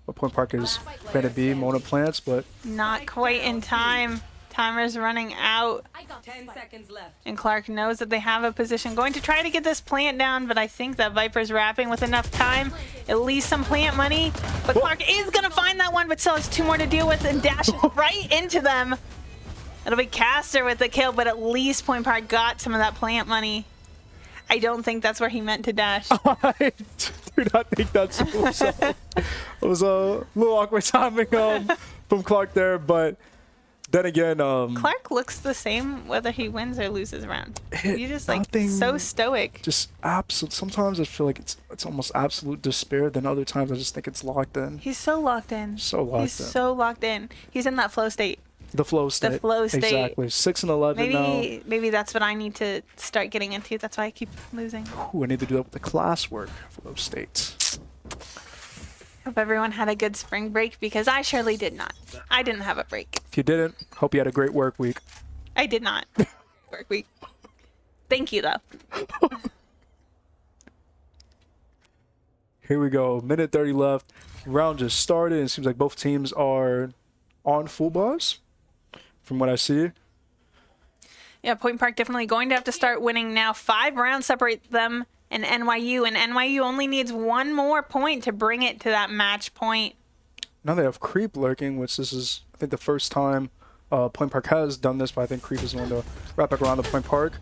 but Point Park is going to B, Mona plants, but Not quite in time. Timer's running out. I got 10 seconds left. And Clark knows that they have a position. Going to try to get this plant down, but I think that Viper's wrapping with enough time. At least some plant money. But Clark is going to find that one, but still has 2 more to deal with and dashes right into them. It'll be Caster with the kill, but at least Point Park got some of that plant money. I don't think that's where he meant to dash. I do not think that's so. It was a little awkward timing from Clark there, but then again, Clark looks the same whether he wins or loses a round. You're just like nothing- so stoic. just absolute. Sometimes I feel like it's almost absolute despair. Then other times I just think it's locked in. He's so locked in. So locked He's in. so locked in. He's in that flow state. The flow state. flow state. Exactly. 6 and 11 now. Maybe that's what I need to start getting into. That's why I keep losing. Ooh, I need to do that with the classwork flow states. Hope everyone had a good spring break, because I surely did not. I didn't have a break. If you didn't, hope you had a great work week. I did not. Work week. Thank you, though. Here we go. Minute 30 left. Round just started. It seems like both teams are on full bars, from what I see. Yeah, Point Park definitely going to have to start winning now. 5 rounds separate them and NYU only needs 1 more point to bring it to that match point. Now they have Creep lurking, which this is, I think, the first time Point Park has done this, but I think Creep is going to wrap back around the Point Park.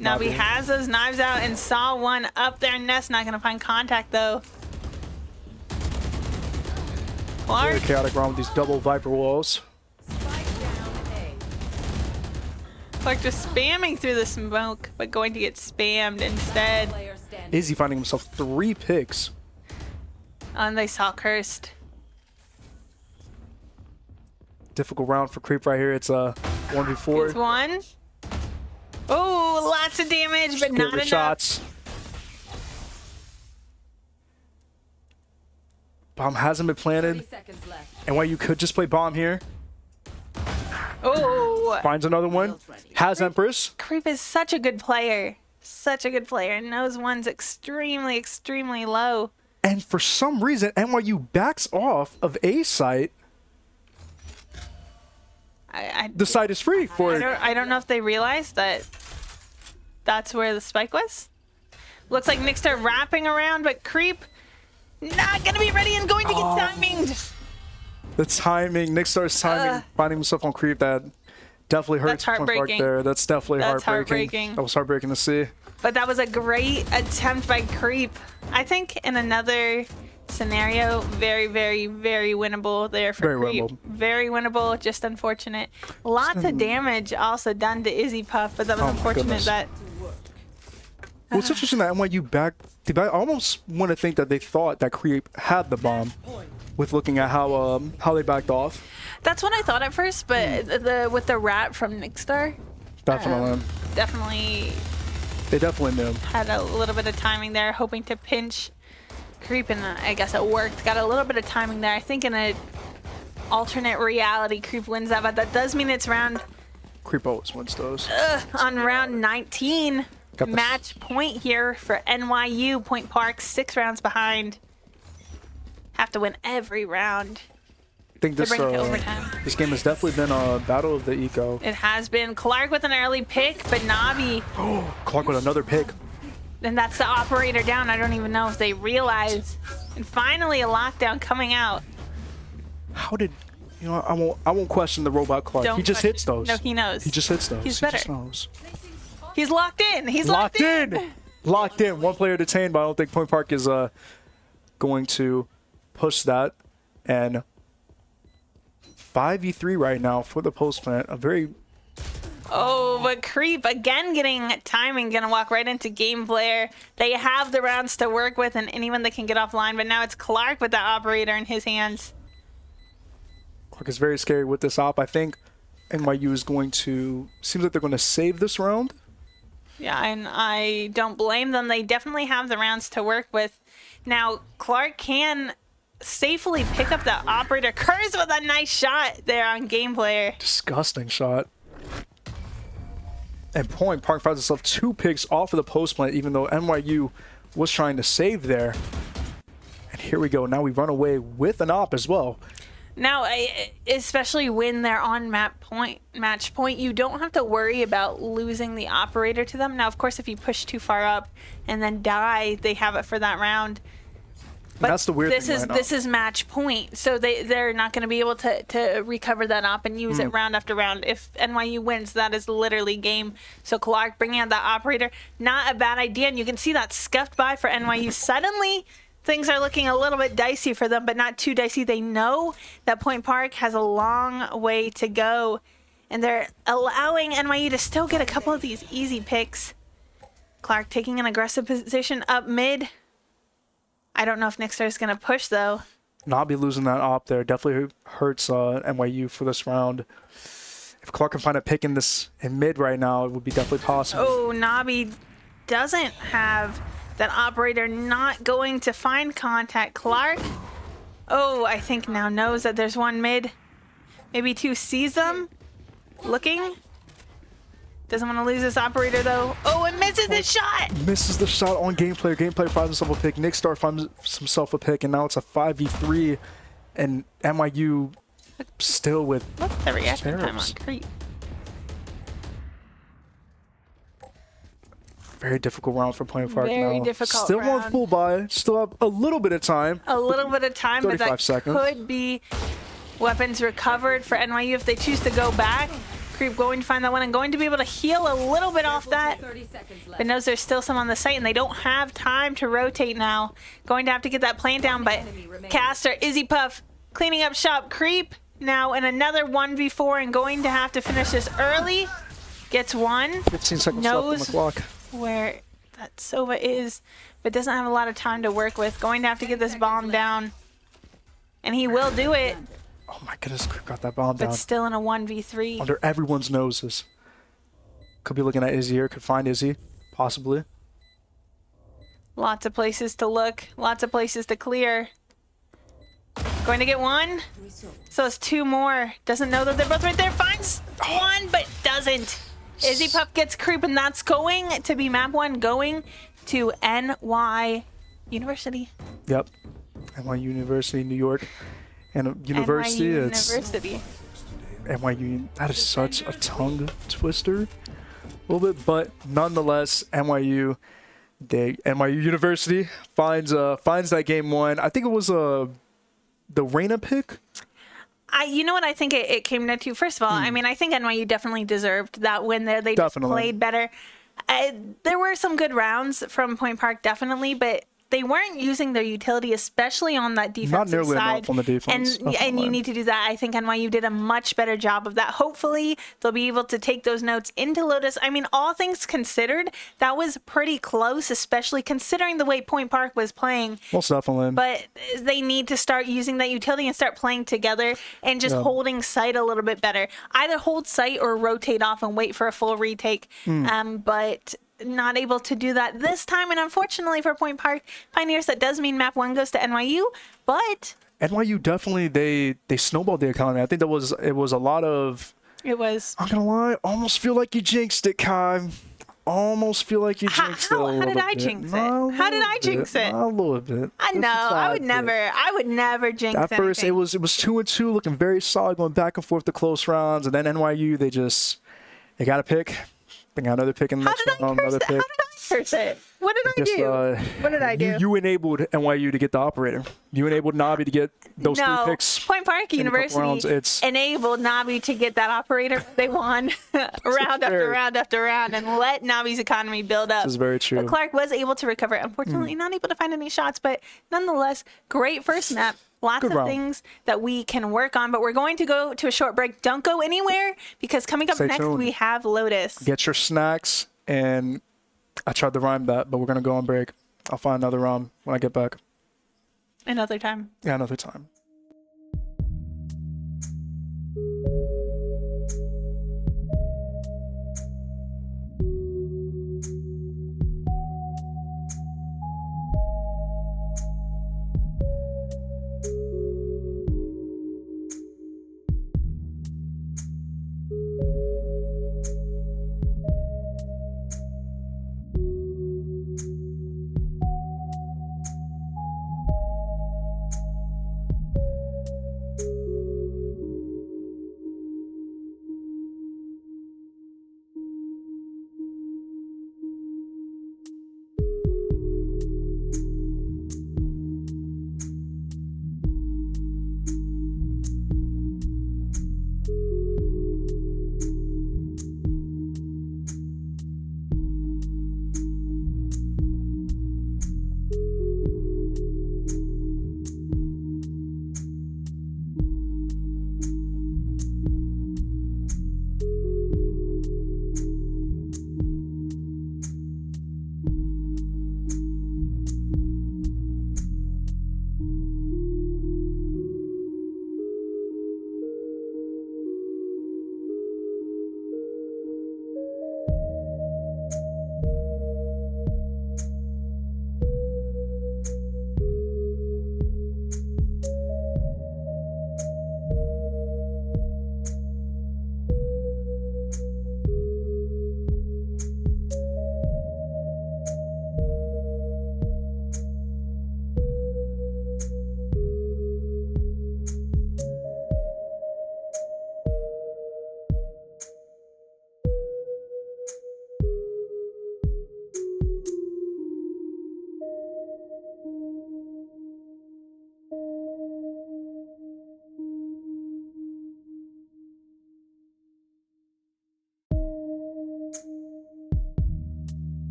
Navi has those knives out and saw one up there. Ness not going to find contact, though. Clark. Very chaotic round with these double Viper walls. Spike down A. Clark just spamming through the smoke, but going to get spammed instead. Player standing. Izzy finding himself 3 picks. And they saw Cursed. Difficult round for Creep right here. It's a 1v4. Gets one. Oh, lots of damage, but not Favorite enough. shots. Bomb hasn't been 30 planted. seconds left. And while you could just play bomb here, Oh, finds another one. Has Empress. Creep is such a good player. Such a good player. And knows one's extremely, extremely low. And for some reason, NYU backs off of A site. The site is free for it. I don't know if they realized that that's where the spike was. Looks like Nixter wrapping around, but Creep not going to be ready and going to get timinged. The timing, Nick starts timing, finding himself on Creep. That definitely hurts That's Point Park heartbreaking. there. That's definitely That's heartbreaking. heartbreaking. That was heartbreaking to see. But that was a great attempt by Creep. I think in another scenario, very, very, very winnable there for Very Creep. winnable. Very winnable, just unfortunate. Lots of damage also done to Izzy Puff, but that was Oh my unfortunate goodness. that Well, it's interesting that NYU I almost want to think that they thought that Creep had the bomb with looking at how they backed off. that's what I thought at first, but with the rat from Nickstar, Definitely. definitely They definitely knew. had a little bit of timing there, hoping to pinch Creep, and I guess it worked. Got a little bit of timing there. I think in a alternate reality, Creep wins that, but that does mean it's Creep always wins those. on round 19. Got the- Match point here for NYU. Point Park 6 rounds behind. Have to win every round I think to this bring it to overtime. this game has definitely been a battle of the eco. It has been Clark with an early pick, but Navi, Clark with another pick. and that's the operator down. I don't even know if they realize. And finally a lockdown coming out. How did I won't question the robot Clark. Don't He just question- hits those. No, he knows. He just hits those. He's He just better. knows. He's locked in. He's Locked in. Locked in. One player detained, but I don't think Point Park is going to push that. And 5v3 right now for the post plant. A very Oh, but Creep again getting timing, gonna walk right into game player. They have the rounds to work with and anyone that can get offline, but now it's Clark with the operator in his hands. Clark is very scary with this op. I think NYU is going to seems like they're going to save this round. Yeah, and I don't blame them. They definitely have the rounds to work with. Now, Clark can safely pick up the operator. Kurz with a nice shot there on game player. Disgusting shot. And Point Park finds himself 2 picks off of the post plant, even though NYU was trying to save there. And here we go. Now we run away with an op as well. Now, especially when they're on match point, you don't have to worry about losing the operator to them. Now, of course, if you push too far up and then die, they have it for that round. But That's the weird this thing is right now. this is match point, so they're not going to be able to recover that op and use it round after round. If NYU wins, that is literally game. So Clark bringing out the operator, not a bad idea, and you can see that scuffed by for NYU. Suddenly, things are looking a little bit dicey for them, but not too dicey. They know that Point Park has a long way to go, and they're allowing NYU to still get a couple of these easy picks. Clark taking an aggressive position up mid. I don't know if Nickstar is going to push, though. Not be losing that op there definitely hurts NYU for this round. If Clark can find a pick in mid right now, it would be definitely possible. Oh, Nabi doesn't have that operator, not going to find contact. Clark, oh, I think now knows that there's one mid. Maybe 2 sees them. Looking. Doesn't want to lose this operator, though. Oh, and misses the shot. Misses the shot on gameplay. Gameplay finds himself a pick. Nickstar finds himself a pick, and now it's a 5v3. And NYU still with What's the reaction time on Sheriffs. Creep? very difficult round for Point Park Very now. difficult Still on round. full buy. Still have a little bit of time. A little bit of time, but 35 that seconds. could be weapons recovered for NYU if they choose to go back. Creep going to find that one and going to be able to heal a little bit off that. 30 seconds left. But knows there's still some on the site and they don't have time to rotate now. Going to have to get that plant down, but Caster, Izzy Puff cleaning up shop. Creep now in another 1v4 and going to have to finish this early. Gets one. 15 seconds left on Knows the clock. where that Sova is, but doesn't have a lot of time to work with. Going to have to get this bomb down. And he will do it, Oh my goodness, Creep got that bomb but down. still in a 1v3. Under everyone's noses. Could be looking at Izzy here. Could find Izzy. Possibly. Lots of places to look, lots of places to clear. Going to get one. So it's 2 more. Doesn't know that they're both right there. Finds one, but doesn't. Izzy Puff gets Creep, and that's going to be map 1, going to NY University. Yep. NYU University, New York. And University, NYU it's University. NYU. That is such a tongue twister. A little bit, but nonetheless, NYU University finds that game 1. I think it was the Reina pick. You know what I think it came down to? First of all, I mean, I think NYU definitely deserved that win there. They just Definitely. played better. There were some good rounds from Point Park, definitely, but they weren't using their utility, especially on that defensive nearly side. enough on the defense. And you need to do that. I think NYU did a much better job of that. Hopefully, they'll be able to take those notes into Lotus. I mean, all things considered, that was pretty close, especially considering the way Point Park was playing. Most definitely. But they need to start using that utility and start playing together and just holding sight a little bit better. Either hold sight or rotate off and wait for a full retake. But not able to do that this time. And unfortunately for Point Park Pioneers, that does mean map 1 goes to NYU. But NYU definitely, they snowballed the economy. I think it was a lot of... it was... I'm going to lie, almost feel like you jinxed it, Kai. Almost feel like you jinxed it a little bit. How did I jinx it? How did I jinx it? A little bit. I know. I would never jinx At first, anything. it was 2-2, looking very solid, going back and forth to close rounds, and then NYU, they got a pick. They got another pick in the How next did I round, curse another it? How pick. did I curse it? What did I do? What did I do? You enabled NYU to get the operator. You enabled Navi to get those 3 picks. Point Park in a couple rounds. University enabled Navi to get that operator. They won round after round after round and let Navi's economy build up. This is very true. But Clark was able to recover. Unfortunately, not able to find any shots, but nonetheless, great first map. Lots Good of round. things that we can work on, but we're going to go to a short break. Don't go anywhere because coming up Stay next, tuned. we have Lotus. Get your snacks, and I tried to rhyme that, but we're going to go on break. I'll find another rhyme when I get back. Another time. Yeah, another time.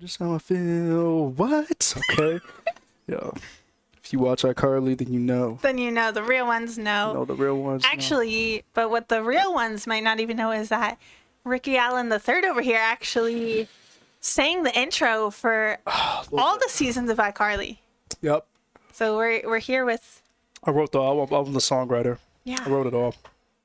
Just how I feel. What? Okay. Yeah. If you watch iCarly, then you know. Then you know the real ones know. No, the real ones. Actually, but what the real ones might not even know is that Ricky Allen III over here actually sang the intro for all the seasons of iCarly. Yep. So we're here with. I wrote the album. I'm the songwriter. Yeah. I wrote it all.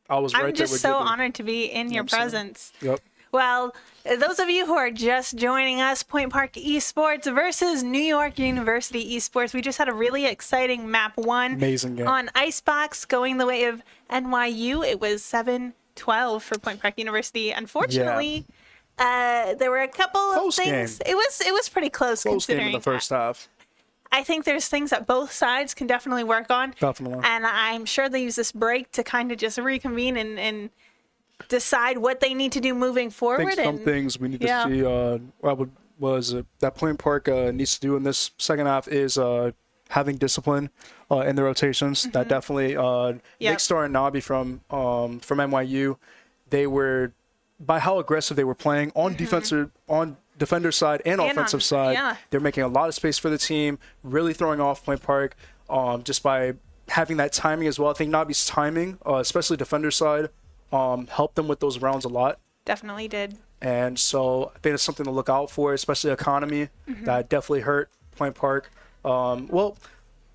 I was right I'm there just with so you. honored to be in your I'm sorry. presence. Yep. Well, those of you who are just joining us, Point Park Esports versus New York University Esports. We just had a really exciting map 1 Amazing game. on Icebox going the way of NYU. It was 7-12 for Point Park University. Unfortunately, there were a couple Close of things. game. It was pretty close Close game considering in the first half. I think there's things that both sides can definitely work on. Definitely. And I'm sure they use this break to kind of just reconvene and decide what they need to do moving I forward. think some things we need to see. That Point Park needs to do in this second half is having discipline in the rotations. That definitely. Nick Star and Nabi from NYU, they were, by how aggressive they were playing on defender side and offensive side. Yeah. They're making a lot of space for the team, really throwing off Point Park just by having that timing as well. I think Nabi's timing, especially defender side, helped them with those rounds a lot. Definitely did. And so I think it's something to look out for, especially economy. That definitely hurt Point Park. Well,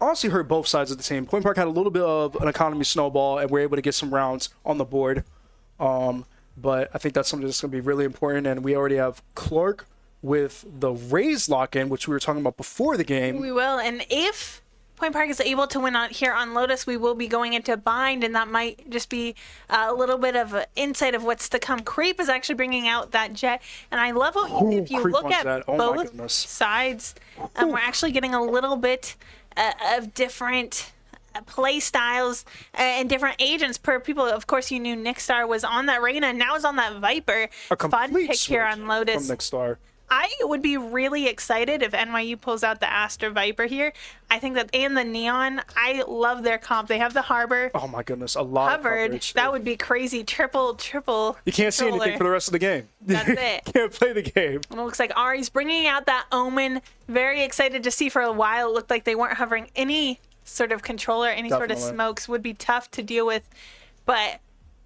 honestly hurt both sides of the team. Point Park had a little bit of an economy snowball and we're able to get some rounds on the board. But I think that's something that's going to be really important. And we already have Clark with the Rays lock-in, which we were talking about before the game. We will. And if Point Park is able to win out here on Lotus, we will be going into bind, and that might just be a little bit of an insight of what's to come. Creep is actually bringing out that jet, and I love how if you Creep look on at Jet. Oh my both goodness. sides, we're actually getting a little bit of different play styles and different agents per people. Of course, you knew Nick Star was on that Reyna, and now is on that Viper. A Fun complete pick here switch on Lotus. from Nick Star. I would be really excited if NYU pulls out the Astra Viper here. I think that, and the Neon, I love their comp. They have the Harbor Oh my goodness, a lot of covered. coverage. That would be crazy. Triple. You can't see anything controller. for the rest of the game. That's it. Can't play the game. And it looks like Ari's bringing out that Omen. Very excited to see. For a while, it looked like they weren't hovering any sort of controller, any sort of Definitely. smokes. Would be tough to deal with. But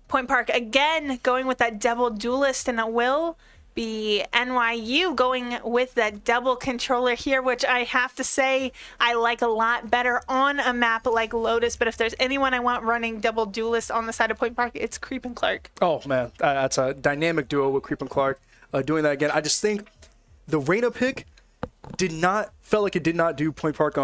Point Park, again, going with that double duelist, and it will be NYU going with that double controller here, which I have to say I like a lot better on a map like Lotus. But if there's anyone I want running double duelist on the side of Point Park, it's Creep and Clark. Oh man, that's a dynamic duo with Creep and Clark doing that again. I just think the Reyna pick felt like it did not do Point Park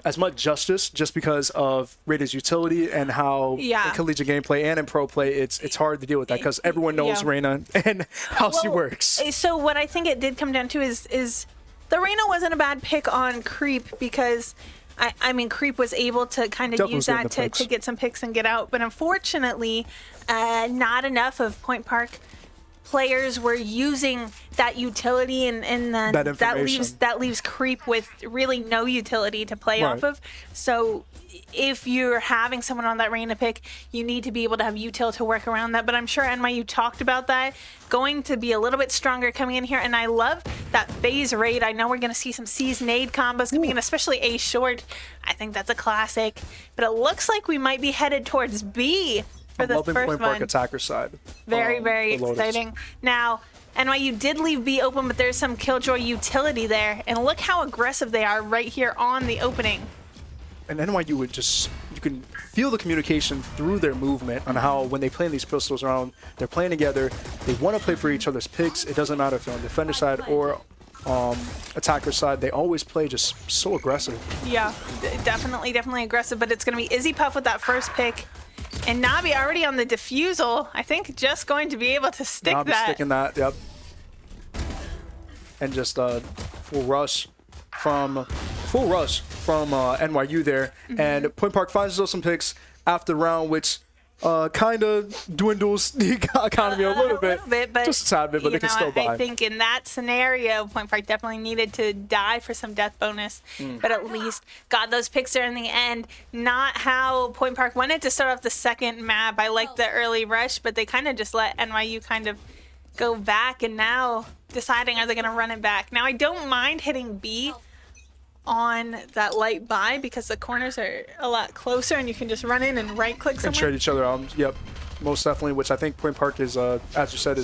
as much justice, just because of Reyna's utility and how in collegiate gameplay and in pro play it's hard to deal with that because everyone knows Reyna and how she works. So what I think it did come down to is the Reyna wasn't a bad pick on Creep, because I mean, Creep was able to kind of Definitely use was getting that the picks. to get some picks and get out. But unfortunately, not enough of Point Park players were using that utility, and then That that information. leaves Creep with really no utility to play Right. off of. So if you're having someone on that Reyna pick, you need to be able to have util to work around that. But I'm sure NYU talked about that, going to be a little bit stronger coming in here. And I love that phase raid. I know we're going to see some C's nade combos coming in, especially A short. I think that's a classic. But it looks like we might be headed towards B for I'm the loving first Point Park one. attacker side. Very, very for Lotus. exciting. Now, NYU did leave B open, but there's some Killjoy utility there. And look how aggressive they are right here on the opening. And NYU would you can feel the communication through their movement on how when they play in these pistols around, they're playing together. They want to play for each other's picks. It doesn't matter if they're on defender side or attacker side. They always play just so aggressive. Yeah, definitely aggressive. But it's going to be Izzy Puff with that first pick. And Nabi already on the defusal. I think just going to be able to stick Now that. sticking that, yep. And just full rush from NYU there. And Point Park finds those some picks after the round, which kind of dwindles the economy a little bit, but just a tad bit, but you they can know, still buy. I think in that scenario, Point Park definitely needed to die for some death bonus, but at least got those picks there in the end. Not how Point Park wanted to start off the second map. I liked the early rush, but they kind of just let NYU kind of go back, and now deciding are they going to run it back. Now, I don't mind hitting B on that light buy because the corners are a lot closer and you can just run in and right-click And somewhere. trade each other out. Yep, most definitely. Which I think Point Park is, as you said,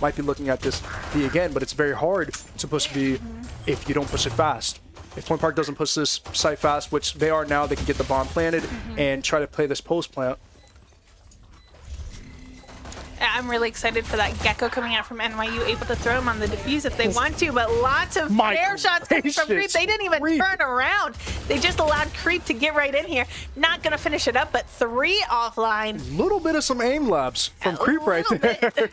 might be looking at this B again. But it's very hard to push B if you don't push it fast. If Point Park doesn't push this site fast, which they are now, they can get the bomb planted and try to play this post plant. I'm really excited for that Gecko coming out from NYU, able to throw him on the defuse if they want to, but lots of My fair shots coming from Creep. gracious, They didn't even Creep. turn around. They just allowed Creep to get right in here. Not going to finish it up, but 3 offline. Little bit of some aim labs from A Creep right little there. bit.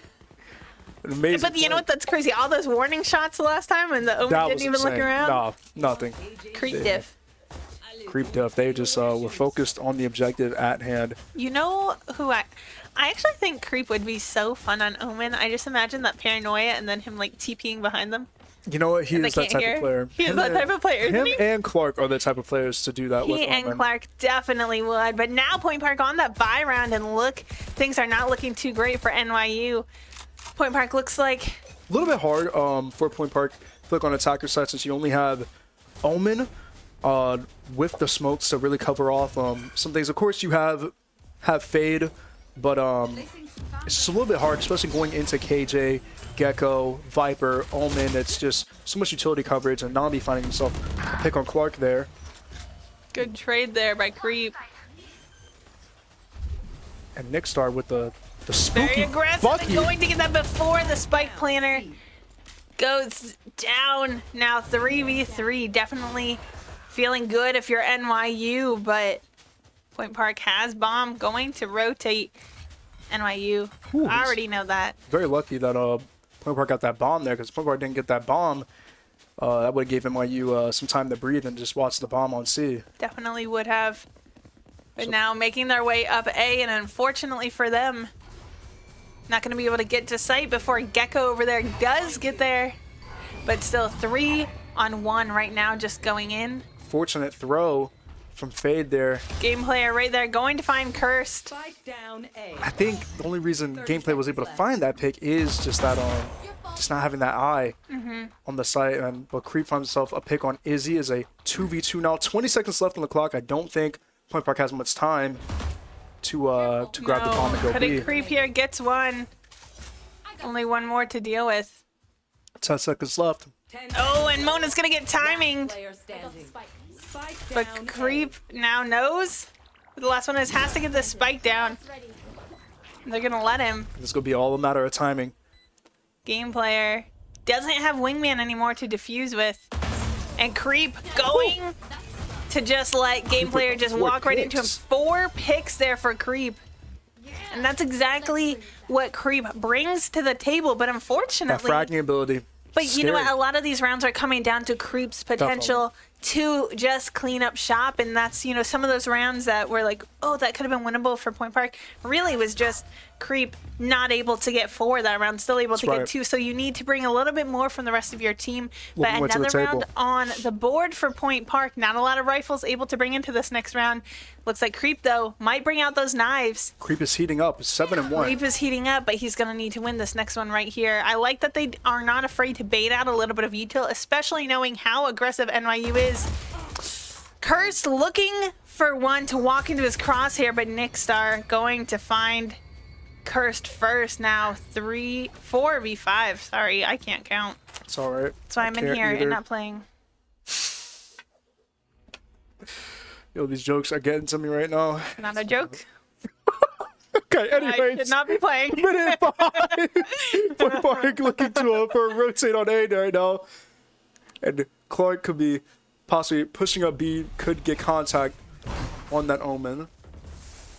Amazing. But you know what? That's crazy. All those warning shots the last time, and the Omen That didn't was even insane. look around. Nah, nothing. Creep diff. Creep Duff. They just were focused on the objective at hand. You know who I actually think Creep would be so fun on Omen. I just imagine that paranoia and then him like TPing behind them. You know what? He And they is that can't type hear. of player. He is that type of player, isn't Him he? and Clark are the type of players to do that with. He and Omen. Clark definitely would. But now Point Park on that buy round, and look, things are not looking too great for NYU. Point Park looks like A little bit hard for Point Park. Click on attacker side since you only have Omen with the smokes to really cover off some things. Of course, you have Fade, but it's just a little bit hard, especially going into KJ, Gecko, Viper, Omen. It's just so much utility coverage, and Nabi finding himself a pick on Clark there. good trade there by Creep. And Nickstar with the Very spooky aggressive Bucky. and going to get that before the spike planner goes down. Now 3v3, definitely feeling good if you're NYU, but Point Park has bomb going to rotate NYU. Ooh, I already know that. Very lucky that Point Park got that bomb there, because Point Park didn't get that bomb. That would have gave NYU some time to breathe and just watch the bomb on C. Definitely would have. But So- now making their way up A, and unfortunately for them, not going to be able to get to site before Gecko over there does get there. But still 3-on-1 right now, just going in. Fortunate throw from Fade there. Game player right there going to find Cursed. Spike down A. I think the only reason Gameplay was able to find that pick is just that just not having that eye on the site. But Creep finds himself a pick on Izzy is a 2v2 now. 20 seconds left on the clock. I don't think Point Park has much time to grab the bomb and go But B. Creep here gets one. Only one more to deal with. 10 seconds left. 10 Oh, and Mona's going to get timing. player standing. Spike But down Creep now knows. The last one has to get the spike down. They're going to let him. This is gonna be all a matter of timing. Game player doesn't have Wingman anymore to defuse with. And Creep going to just let Game player just 4 walk right into him. picks. 4 picks there for Creep. And that's exactly what Creep brings to the table. But That unfortunately, fragging ability. but you know what? Scary. A lot of these rounds are coming down to Creep's potential to just clean up shop. And that's, you know, some of those rounds that were like, oh, that could have been winnable for Point Park. Really was just Creep not able to get 4 that round, still able to right. get 2. So you need to bring a little bit more from the rest of your team. But Little more to the another round table. on the board for Point Park. Not a lot of rifles able to bring into this next round. Looks like Creep, though, might bring out those knives. Creep is heating up. 7-1. Creep is heating up, but he's going to need to win this next one right here. I like that they are not afraid to bait out a little bit of util, especially knowing how aggressive NYU is. Cursed looking for one to walk into his crosshair, but Nickstar going to find Cursed first now. 4v5. Sorry, I can't count. It's all right. That's why I'm in Can't here either. and not playing. Yo, these jokes are getting to me right now. Not a joke. Okay, I anyways. should not be playing. Minute 5. Point Park looking to for a rotate on A right now. And Clark could be possibly pushing up B, could get contact on that Omen.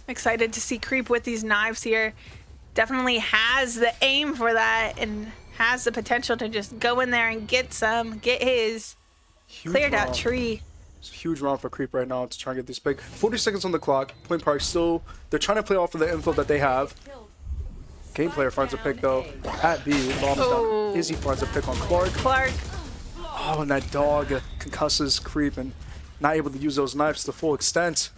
Excited to see Creep with these knives here. Definitely has the aim for that and has the potential to just go in there and get his Huge cleared out round. tree. It's a huge round for Creep right now to try and get this pick. 40 seconds on the clock. Point Park still, they're trying to play off of the info that they have. Game player finds a pick though at B. Bombs Oh. down. Izzy finds a pick on Clark. Clark, Oh, and that dog concusses Creep and not able to use those knives to the full extent.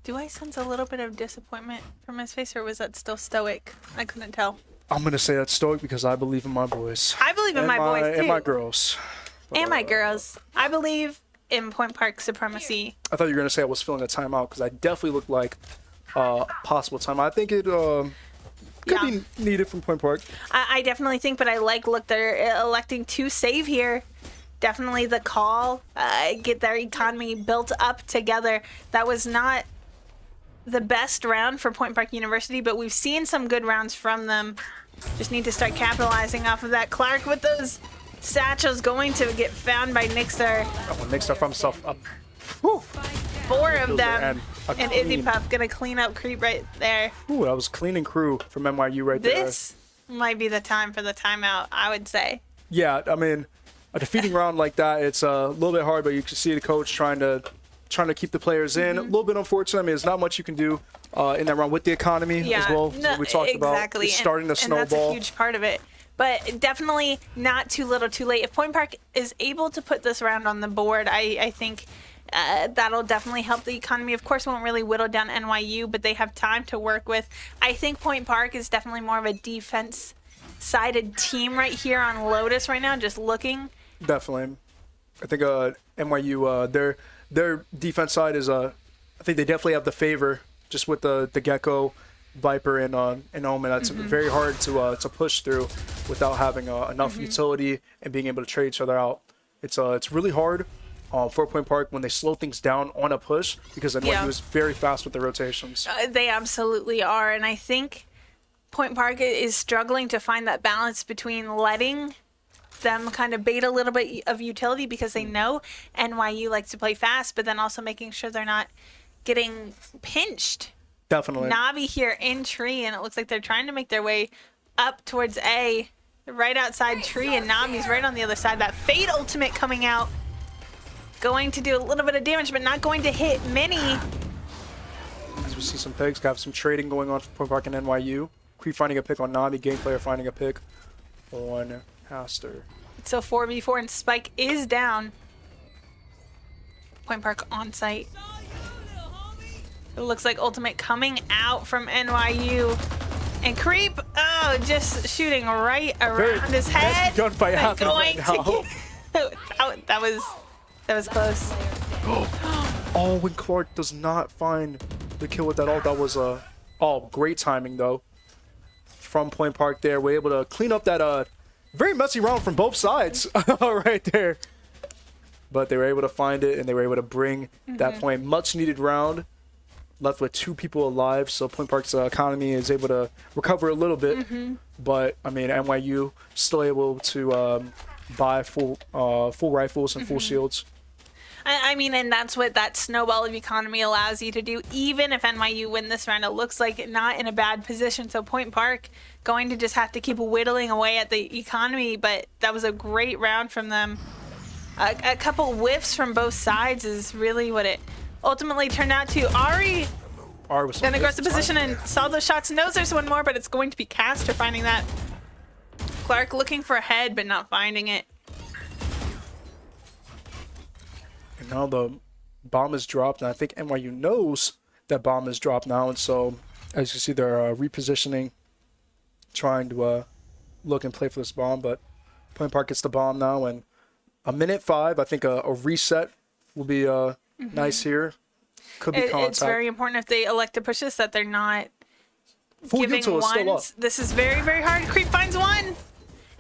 Do I sense a little bit of disappointment from his face, or was that still stoic? I couldn't tell. I'm gonna say that's stoic because I believe in my boys. I believe in my boys too. And my girls. And my girls. I believe in Point Park supremacy. I thought you were gonna say I was feeling a timeout because I definitely looked like possible time. I think it could be needed from Point Park. I definitely think, but look, they're electing to save here. Definitely the call, get their economy built up together. That was not the best round for Point Park University, but we've seen some good rounds from them. Just need to start capitalizing off of that. Clark with those satchels going to get found by Nixter. Oh, Nixter from himself up. 4 of them. And Izzy Puff gonna clean up creep right there. Ooh, that was cleaning crew from NYU right there. This might be the time for the timeout, I would say. Yeah, I mean, a defeating round like that, it's a little bit hard, but you can see the coach trying to keep the players in. A little bit unfortunate. I mean, there's not much you can do in that round with the economy as well. No, we talked about it's starting to snowball. And that's a huge part of it. But definitely not too little too late. If Point Park is able to put this round on the board, I think that'll definitely help the economy. Of course, won't really whittle down NYU, but they have time to work with. I think Point Park is definitely more of a defense-sided team right here on Lotus right now, just looking. Definitely. I think NYU, their defense side is, I think they definitely have the favor just with the Gecko, Viper, and Omen. That's very hard to push through without having enough utility and being able to trade each other out. It's really hard for Point Park when they slow things down on a push because NYU is very fast with their rotations. They absolutely are, and I think Point Park is struggling to find that balance between letting them kind of bait a little bit of utility because they know NYU likes to play fast, but then also making sure they're not getting pinched. Definitely. Navi here in tree, and it looks like they're trying to make their way up towards A, right outside tree, and Navi's right on the other side. That Fade ultimate coming out, going to do a little bit of damage, but not going to hit many. As we see some picks, got some trading going on for Point Park and NYU. Creep finding a pick on Navi, Game Player finding a pick on Haster. So 4v4 and Spike is down. Point Park on site. It looks like ultimate coming out from NYU. And Creep, just shooting right around his head. Gunfight happening right now. That was close. Oh, when Clark does not find the kill with that ult, that was great timing though from Point Park there. We're able to clean up that very messy round from both sides right there. But they were able to find it, and they were able to bring that point. Much needed round. Left with 2 people alive, so Point Park's economy is able to recover a little bit. But, I mean, NYU still able to buy full rifles and full shields. I mean, and that's what that snowball of economy allows you to do. Even if NYU win this round, it looks like not in a bad position. So Point Park going to just have to keep whittling away at the economy, but that was a great round from them. A couple whiffs from both sides is really what it ultimately turned out to. Ari was in aggressive position and saw those shots. Knows there's one more, but it's going to be Caster finding that. Clark looking for a head, but not finding it. And now the bomb is dropped, and I think NYU knows that bomb is dropped now, and so as you see, they're repositioning, trying to look and play for this bomb, but Point Park gets the bomb now, and a minute 5, I think a reset will be nice here. Could be contact. It's very important if they elect to push this that they're not Full giving util is still up. ones. This is very, very hard. Creep finds one.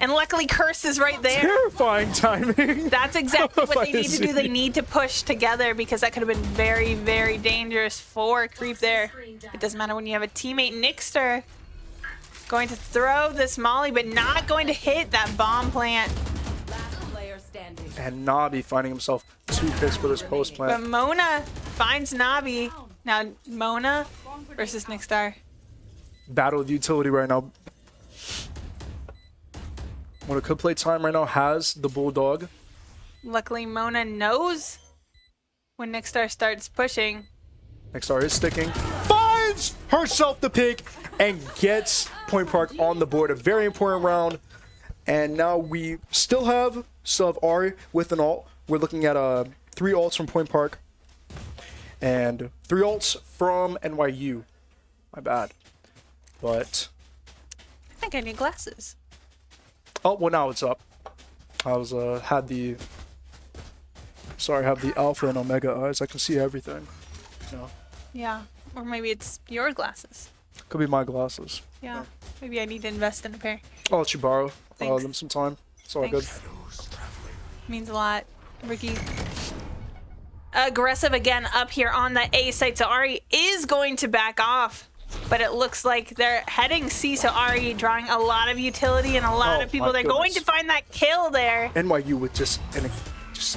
And luckily, Curse is right there. Terrifying timing. That's exactly what they need to do. They need to push together because that could have been very, very dangerous for Creep there. It doesn't matter when you have a teammate. Nixter going to throw this molly, but not going to hit that bomb plant. And Nabi finding himself 2 picks for this post plant. But Mona finds Nabi. Now, Mona versus Nixter. Battle of utility right now. Mona could play time right now, has the Bulldog. Luckily, Mona knows when Nixter starts pushing. Nixter is sticking. Finds herself the pick and gets Point Park on the board. A very important round. And now we still have Ari with an ult. We're looking at 3 ults from Point Park. and 3 ults from NYU. My bad. But I think I need glasses. oh well, now it's up. I was have the alpha and omega eyes. I can see everything. You know, Yeah. Or maybe it's your glasses. could be my glasses. Yeah. Maybe I need to invest in a pair. I'll let you borrow Thanks. them sometime. It's all good. Thanks. Means a lot, Ricky. Aggressive again up here on the A site. So Ari is going to back off, but it looks like they're heading C. So Ari drawing a lot of utility and a lot Oh, of people. my They're going to goodness. find that kill there. NYU with just an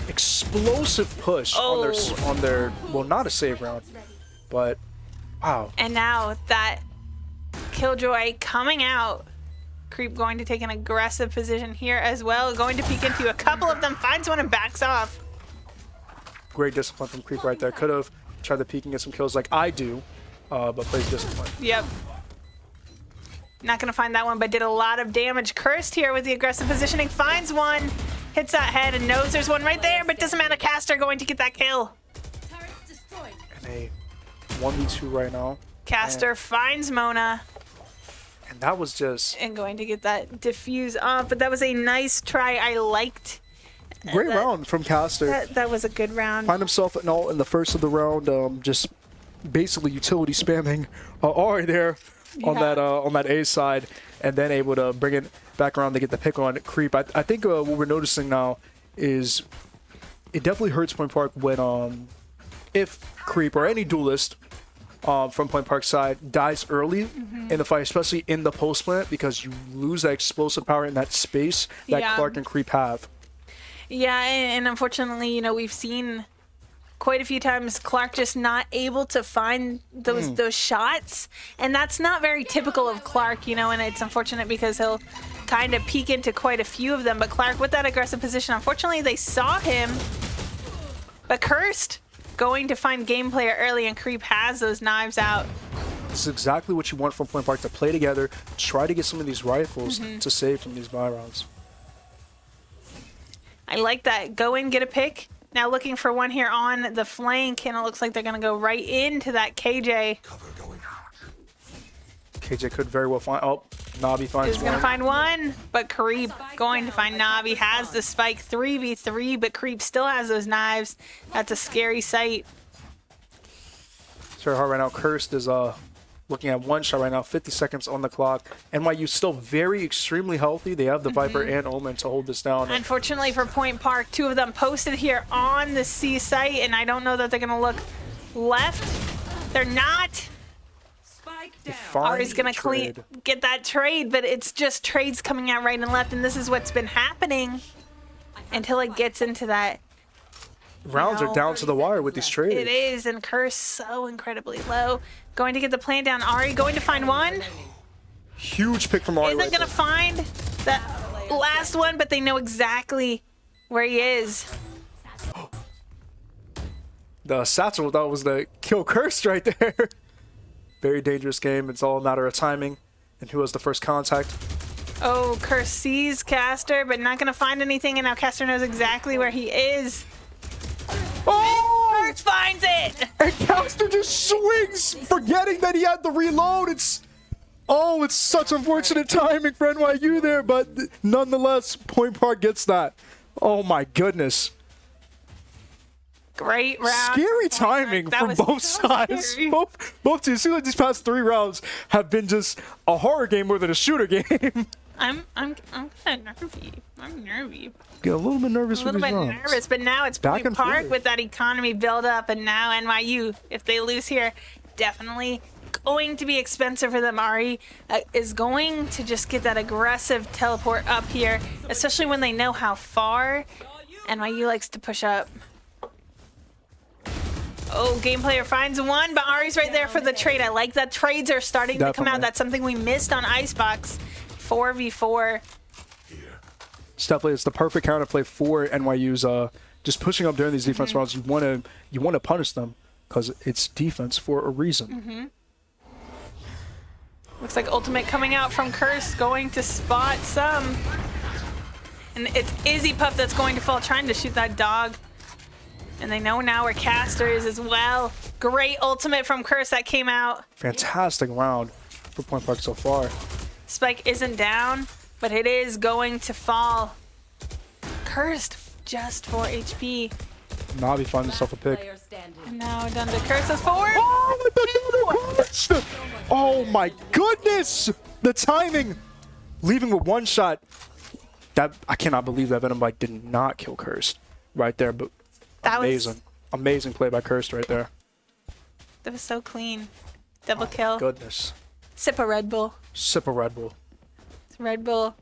explosive push on their well, not a save round, but wow. And now that Killjoy coming out. Creep going to take an aggressive position here as well. Going to peek into a couple of them. Finds one and backs off. Great discipline from Creep right there. Could have tried to peek and get some kills like I do, but plays discipline. Yep. Not going to find that one, but did a lot of damage. Cursed here with the aggressive positioning. Finds one. Hits that head and knows there's one right there, but doesn't matter. Caster going to get that kill. And a 1v2 right now. Caster finds Mona. And that was just And going to get that diffuse off, but that was a nice try. I liked. great round from Caster. That was a good round. Find himself an ult in the first of the round, just basically utility spamming Ari there on that A side, and then able to bring it back around to get the pick on Creep. I think what we're noticing now is it definitely hurts Point Park when if Creep or any duelist from Point Park side dies early in the fight, especially in the post plant, because you lose that explosive power in that space that Yeah. Clark and Creep have. Yeah, and unfortunately, you know, we've seen quite a few times Clark just not able to find those shots, and that's not very typical of Clark, you know, and it's unfortunate because he'll kind of peek into quite a few of them. But Clark with that aggressive position, unfortunately they saw him, but Cursed going to find game player early, and Creep has those knives out. This is exactly what you want from Point Park, to play together, try to get some of these rifles to save from these buy rounds. I like that. Go in, get a pick. Now looking for one here on the flank, and it looks like they're going to go right into that KJ. KJ could very well find. Oh, Navi finds Is going to one. find one, but Creep going to find Navi. Has the spike 3v3, but Creep still has those knives. That's a scary sight. It's very hard right now. Cursed is looking at one shot right now. 50 seconds on the clock. NYU still very extremely healthy. They have the Viper and Omen to hold this down. Unfortunately for Point Park, 2 of them posted here on the C site, and I don't know that they're going to look left. They're not. Spike down. Ari's going to get that trade, but it's just trades coming out right and left, and this is what's been happening until it gets into that. Rounds are down to the wire with these trades. It is, and Curse so incredibly low. Going to get the plant down. Ari going to find one. Huge pick from Ari. Isn't right going to find that last one, but they know exactly where he is. The Satchel, that was the kill Cursed right there. Very dangerous game. It's all a matter of timing and who has the first contact. Oh, Curse sees Caster, but not going to find anything, and now Caster knows exactly where he is. Oh! Curse finds it! And Caster just swings, forgetting that he had the reload. It's such unfortunate timing for NYU there, but nonetheless, Point Park gets that. Oh my goodness. Great round. Scary timing That from was both so sides. scary. Both teams. It seems like these past 3 rounds have been just a horror game more than a shooter game. I'm kind of nervy. I'm nervy. Get a little bit nervous A with little these bit rounds. nervous, but now it's Back Point and Park forth. with that economy build up, and now NYU, if they lose here, definitely going to be expensive for them. Ari is going to just get that aggressive teleport up here, especially when they know how far NYU likes to push up. Oh, game player finds one, but Ari's right there for the trade. I like that trades are starting to come out. Definitely. That's something we missed on Icebox. 4v4. It's the perfect counterplay for NYU's just pushing up during these defense rounds. You want to punish them because it's defense for a reason. Looks like ultimate coming out from Curse, going to spot some. And it's Izzy Puff that's going to fall, trying to shoot that dog. And they know now where Caster is as well. Great ultimate from Curse that came out. Fantastic round for Point Park so far. Spike isn't down, but it is going to fall. Cursed just 4 HP. Navi finds himself a pick. Player standing. And now down to Curse's forward. Oh my goodness! The timing! Leaving with one shot. That I cannot believe that Venom Bite did not kill Cursed right there, but That amazing. Amazing play by Cursed right there. That was so clean. Double kill. Goodness. Sip of Red Bull. Sip of Red Bull. Red Bull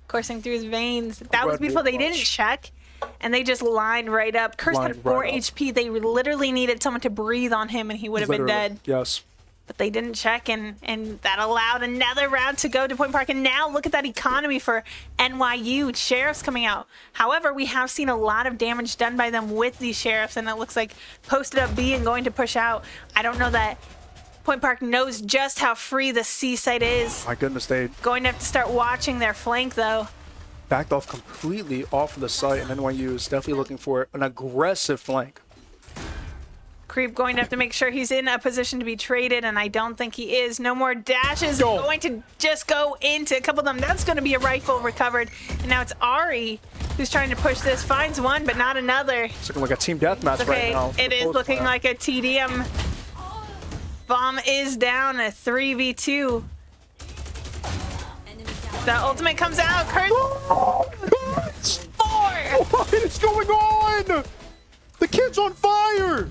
coursing through his veins. That was Red beautiful. Bull They didn't rush. check, and they just lined right up. Curse had Lined 4 right up. HP. They literally needed someone to breathe on him, and he would have been Literally. dead. Yes. But they didn't check, and that allowed another round to go to Point Park. And now look at that economy for NYU. Sheriffs coming out. However, we have seen a lot of damage done by them with these Sheriffs, and it looks like posted up B and going to push out. I don't know that Point Park knows just how free the C site is. My goodness, they Going to have to start watching their flank, though. backed off completely off of the site, and NYU is definitely looking for an aggressive flank. Creep going to have to make sure he's in a position to be traded, and I don't think he is. No more dashes. Go. Going to just go into a couple of them. That's going to be a rifle recovered. And now it's Ari who's trying to push this. Finds one, but not another. It's looking like a team deathmatch Okay, right now. for it the is post looking plan. like a TDM. Bomb is down, a 3v2. The ultimate comes out. Curse Oh, 4. what is going on? The kid's on fire!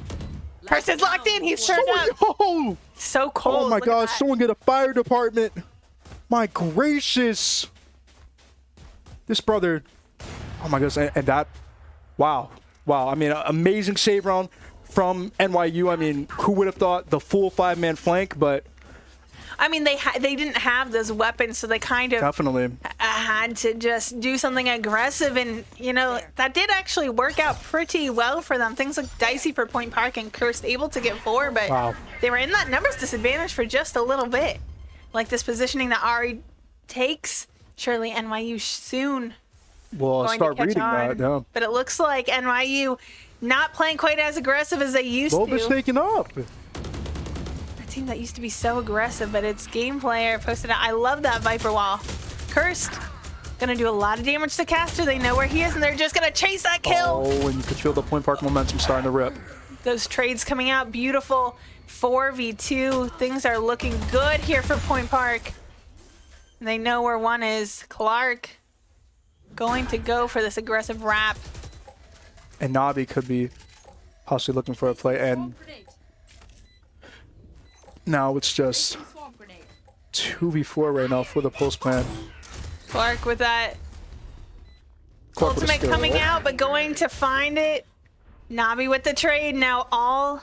Curse is locked in. He's turned up. Oh, So cold. oh my Look at gosh, that. someone get a fire department. My gracious. This brother, oh my goodness, and that, wow. I mean, amazing save round from NYU. I mean, who would have thought the full 5-man flank, but I mean, they didn't have those weapons, so they kind of definitely. had to just do something aggressive, and that did actually work out pretty well for them. Things look dicey for Point Park, and Cursed able to get 4, but Wow. they were in that numbers disadvantage for just a little bit. Like this positioning that Ari takes, surely NYU soon We'll going start to catch reading on. that. Yeah. But it looks like NYU not playing quite as aggressive as they used Well, to. they're shaking up. A team that used to be so aggressive, but its game player posted out. I love that Viper wall. Cursed, gonna do a lot of damage to Caster. They know where he is, and they're just gonna chase that kill. Oh, and you could feel the Point Park momentum starting to rip. Those trades coming out, beautiful. 4v2. Things are looking good here for Point Park. And they know where one is. Clark going to go for this aggressive wrap. And Navi could be possibly looking for a play, and now it's just 2v4 right now for the post plan. Clark with that Clark with a ultimate skill. coming out, but going to find it. Navi with the trade. Now all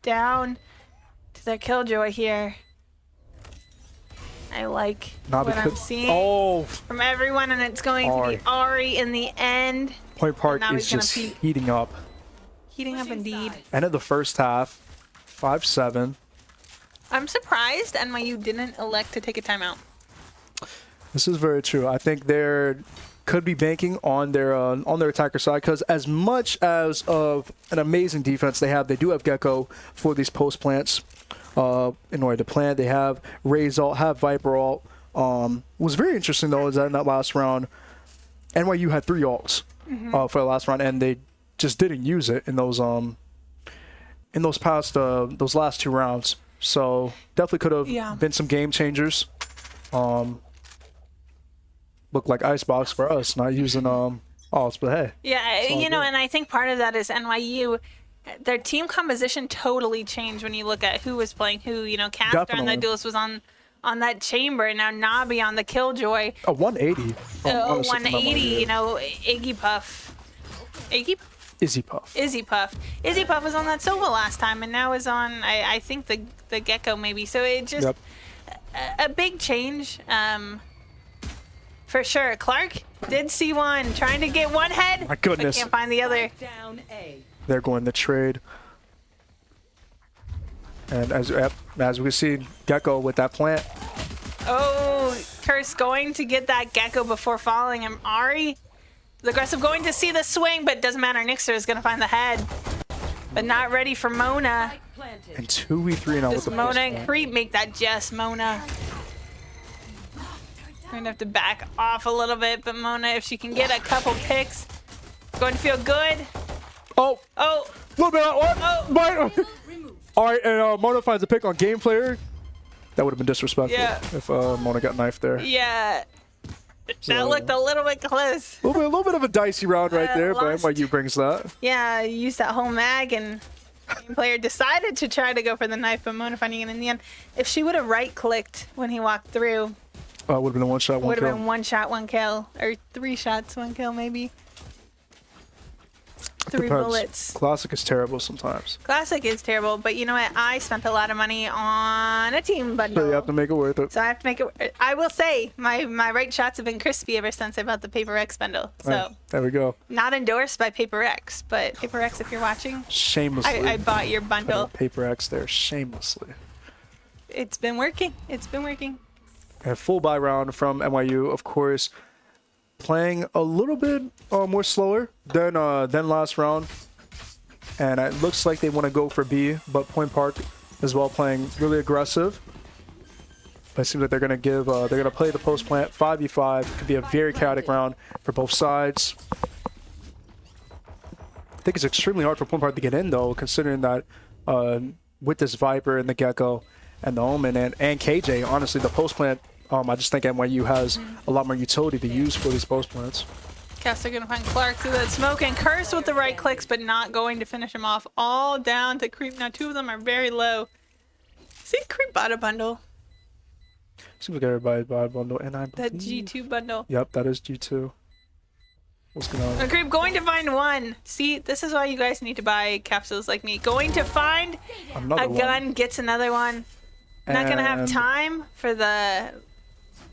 down to their Killjoy here. I like Navi what I'm could. seeing Oh, from everyone, and it's going to Ari. be Ari in the end. Point Park Navi's is gonna just be- heating up. Heating up indeed. End of the first half, 5-7. I'm surprised NYU didn't elect to take a timeout. This is very true. I think they're could be banking on their attacker side, because as much as of an amazing defense they do have Gecko for these post plants. In order to plant, they have Raze ult, have Viper ult. Was very interesting though is that in that last round, NYU had 3 ults for the last round, and they just didn't use it in those past those last 2 rounds. So definitely could have been some game changers. Looked like Icebox for us, not using ults, but hey. Yeah, all good. and I think part of that is NYU. Their team composition totally changed when you look at who was playing who. Castor on Definitely. that duelist was on that chamber, and now Nabi on the Killjoy. A 180. Oh, honestly, from 180, NYU. Iggy Puff. Izzy Puff. Izzy Puff was on that Sova last time, and now is on, I think, the Gecko maybe. So it just, Yep. a big change. For sure. Clark did see one, trying to get one head, My goodness. but can't find the other. Down A. They're going to trade. And as we see, Gecko with that plant. Oh, Curse going to get that Gecko before falling. And Ari, the aggressive, going to see the swing, but doesn't matter. Nixer is going to find the head. but not ready for Mona. Spike planted. And 2v3 now with Does the Mona post and plant. Creep make that just Mona? We're gonna have to back off a little bit, but Mona, if she can get a couple picks, going to feel good. Oh, Oh, a little bit. What? Oh. Right. Removed. All right, and Mona finds a pick on game player. That would have been disrespectful Yeah. if Mona got knifed there. yeah. So- That looked a little bit close. A little bit of a dicey round right there, but Lost. NYU brings that. Yeah, used that whole mag, and game player decided to try to go for the knife, but Mona finding it in the end. If she would have right-clicked when he walked through, Would have been a one shot, one would have kill. been 1 shot, 1 kill, or 3 shots, 1 kill maybe. 3 Depends. bullets. Classic is terrible sometimes. Classic is terrible, but you know what? I spent a lot of money on a team bundle. So you have to make it worth it. So I have to make it. I will say my right shots have been crispy ever since I bought the Paper X bundle. So Right, there we go. not endorsed by Paper X, but Paper X, if you're watching, Shamelessly. I bought your bundle. Paper X there, shamelessly. It's been working. It's been working. And full buy round from NYU, of course, playing a little bit more slower than last round. And it looks like they want to go for B, but Point Park as well playing really aggressive. But it seems like they're gonna play the post plant 5v5. Could be a very chaotic round for both sides. I think it's extremely hard for Point Park to get in though, considering that with this Viper and the Gecko and the Omen and KJ, honestly, the post plant. I just think NYU has a lot more utility to use for these post plants. Caster gonna find Clark through that smoke and Curse with the right clicks, but not going to finish him off. All down to Creep. Now 2 of them are very low. See, Creep bought a bundle. Seems like everybody bought a bundle, and I That believe... G2 bundle. Yep, that is G2. What's going on? And Creep going to find 1. See, this is why you guys need to buy capsules like me. Going to find Another a one. gun, gets another one. Not gonna have And- time for the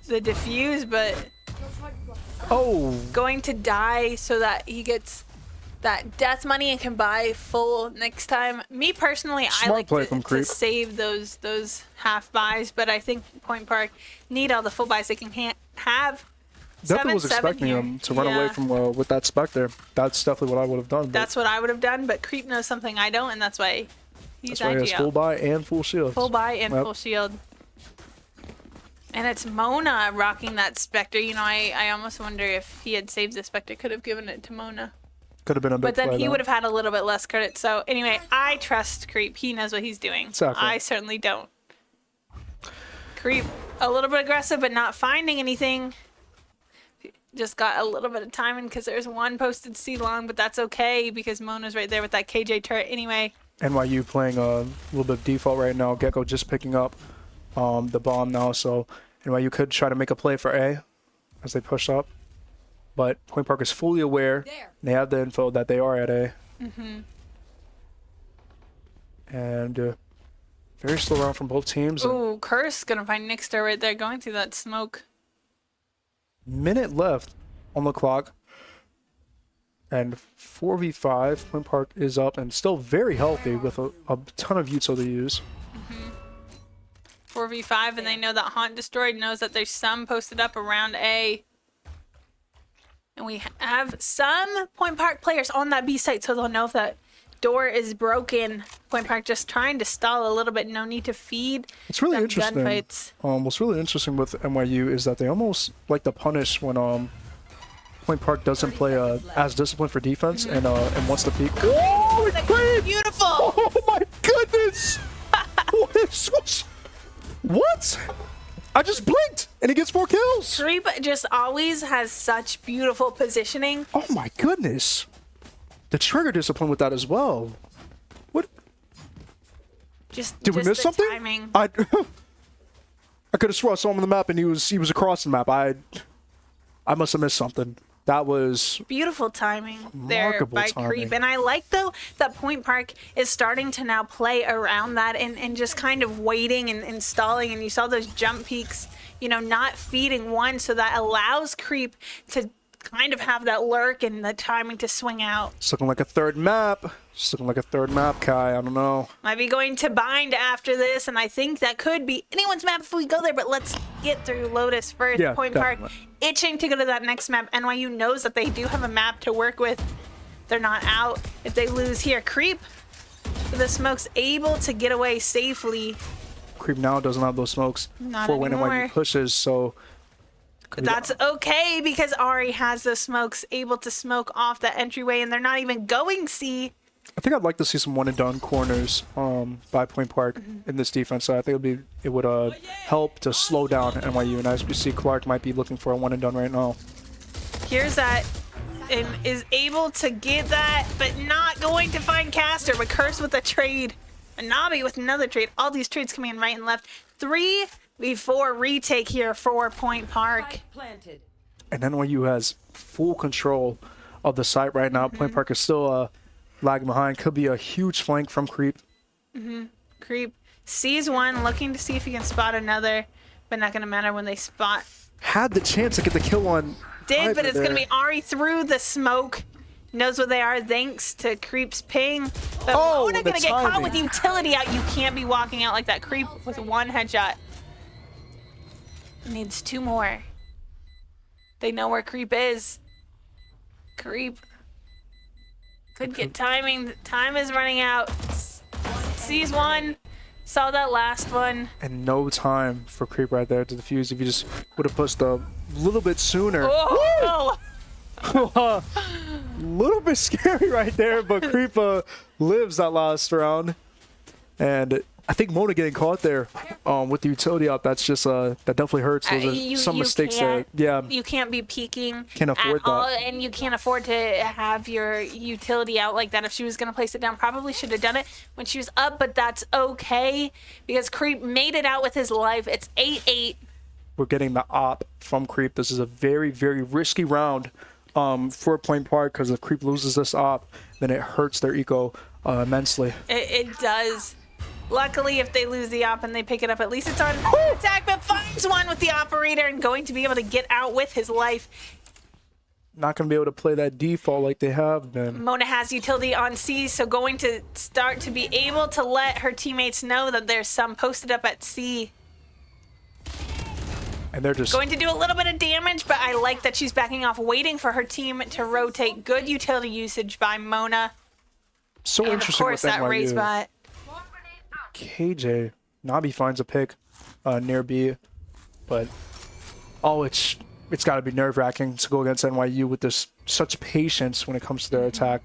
defuse, but Oh, going to die so that he gets that death money and can buy full next time. Me personally, I Smart like play to, from to Creep. save those half buys, but I think Point Park need all the full buys they can have. definitely was 7-7 expecting here. him to run away Yeah. from with that Spectre. That's definitely what I would have done. but That's what I would have done, but Creep knows something I don't, and that's why he's that's why he has full IGL. buy and full shield. Full buy and Yep. full shield. And it's Mona rocking that Spectre. You know, I almost wonder if he had saved the Spectre, could have given it to Mona. Could have been a big But then play, he though. would have had a little bit less credit. So anyway, I trust Creep. He knows what he's doing. Exactly. I certainly don't. Creep, a little bit aggressive, but not finding anything. Just got a little bit of timing because there's 1 posted C long, but that's okay because Mona's right there with that KJ turret anyway. NYU playing a little bit of default right now. Gecko just picking up the bomb now, so NYU could try to make a play for A as they push up. But Point Park is fully aware. There. They have the info that they are at A. Mm-hmm. And very slow round from both teams. And Ooh, Curse gonna find Nixter right there going through that smoke. minute left on the clock. And 4v5. Point Park is up and still very healthy with a ton of util to use. 4v5, and they know that Haunt Destroyed knows that there's some posted up around A. And we have some Point Park players on that B site, so they'll know if that door is broken. Point Park just trying to stall a little bit. No need to feed It's really them interesting. gunfights. What's really interesting with NYU is that they almost like to punish when Point Park doesn't play as disciplined for defense and wants to peek. Oh, it's great! Beautiful! Oh my goodness! What? I just blinked and he gets 4 kills. Creep just always has such beautiful positioning. Oh my goodness! The trigger discipline with that as well. What? Just Did we just miss the something? Timing. I could have sworn I saw him on the map and he was across the map. I must have missed something. That was Beautiful timing there Remarkable by timing. Creep. And I like, though, that Point Park is starting to now play around that and just kind of waiting and stalling. And you saw those jump peaks, you know, not feeding one. So that allows Creep to kind of have that lurk and the timing to swing out. it's looking like a third map. It's looking like a third map, Kai. I don't know. Might be going to Bind after this. And I think that could be anyone's map if we go there. But let's get through Lotus first. Yeah, Point Park definitely. itching to go to that next map. NYU knows that they do have a map to work with. They're not out if they lose here. Creep The Smoke's able to get away safely. Creep now doesn't have those smokes Not for when anymore. NYU pushes, so That's okay because Ari has the smokes able to smoke off that entryway and they're not even going C. I think I'd like to see some one and done corners by Point Park in this defense. So I think it would help to slow down NYU. And as we see, Clark might be looking for a one and done right now. Here's that and is able to get that, but not going to find Caster, but Curse with a trade. And Nabi with another trade. All these trades coming in right and left. 3v4 retake here for Point Park. Spike planted. And NYU has full control of the site right now. Point Park is still lagging behind. Could be a huge flank from Creep. Creep sees one, looking to see if he can spot another, but not going to matter when they spot. Had the chance to get the kill on. Did, but it's there. going to be Ari through the smoke. Knows what they are thanks to Creep's ping. But Oh, Mona the going to get caught timing. with utility out. You can't be walking out like that. Creep with one headshot. Needs two more. They know where Creep is. Creep could get timing. Time is running out. Sees one. Saw that last one. And no time for Creep right there to defuse. If you just would have pushed a little bit sooner. Oh! Little bit scary right there, but Creep lives that last round. And I think Mona getting caught there with the utility out, that's just, that definitely hurts. Those are some mistakes there. Yeah, You can't be peeking Can't afford at all, that. and you can't afford to have your utility out like that. If she was going to place it down, probably should have done it when she was up, but that's okay because Creep made it out with his life. It's 8-8. we're getting the op from Creep. This is a very, very risky round for Point Park because if Creep loses this op, then it hurts their eco immensely. It does. Luckily, if they lose the op and they pick it up, at least it's on attack, but finds one with the operator and going to be able to get out with his life. Not going to be able to play that default like they have been. Mona has utility on C, so going to start to be able to let her teammates know that there's some posted up at C. And they're just Going to do a little bit of damage, but I like that she's backing off, waiting for her team to rotate. Good utility usage by Mona. so And of interesting course, with that NYU. raise bot. KJ, Nabi finds a pick near B, but it's got to be nerve-wracking to go against NYU with this such patience when it comes to their attack.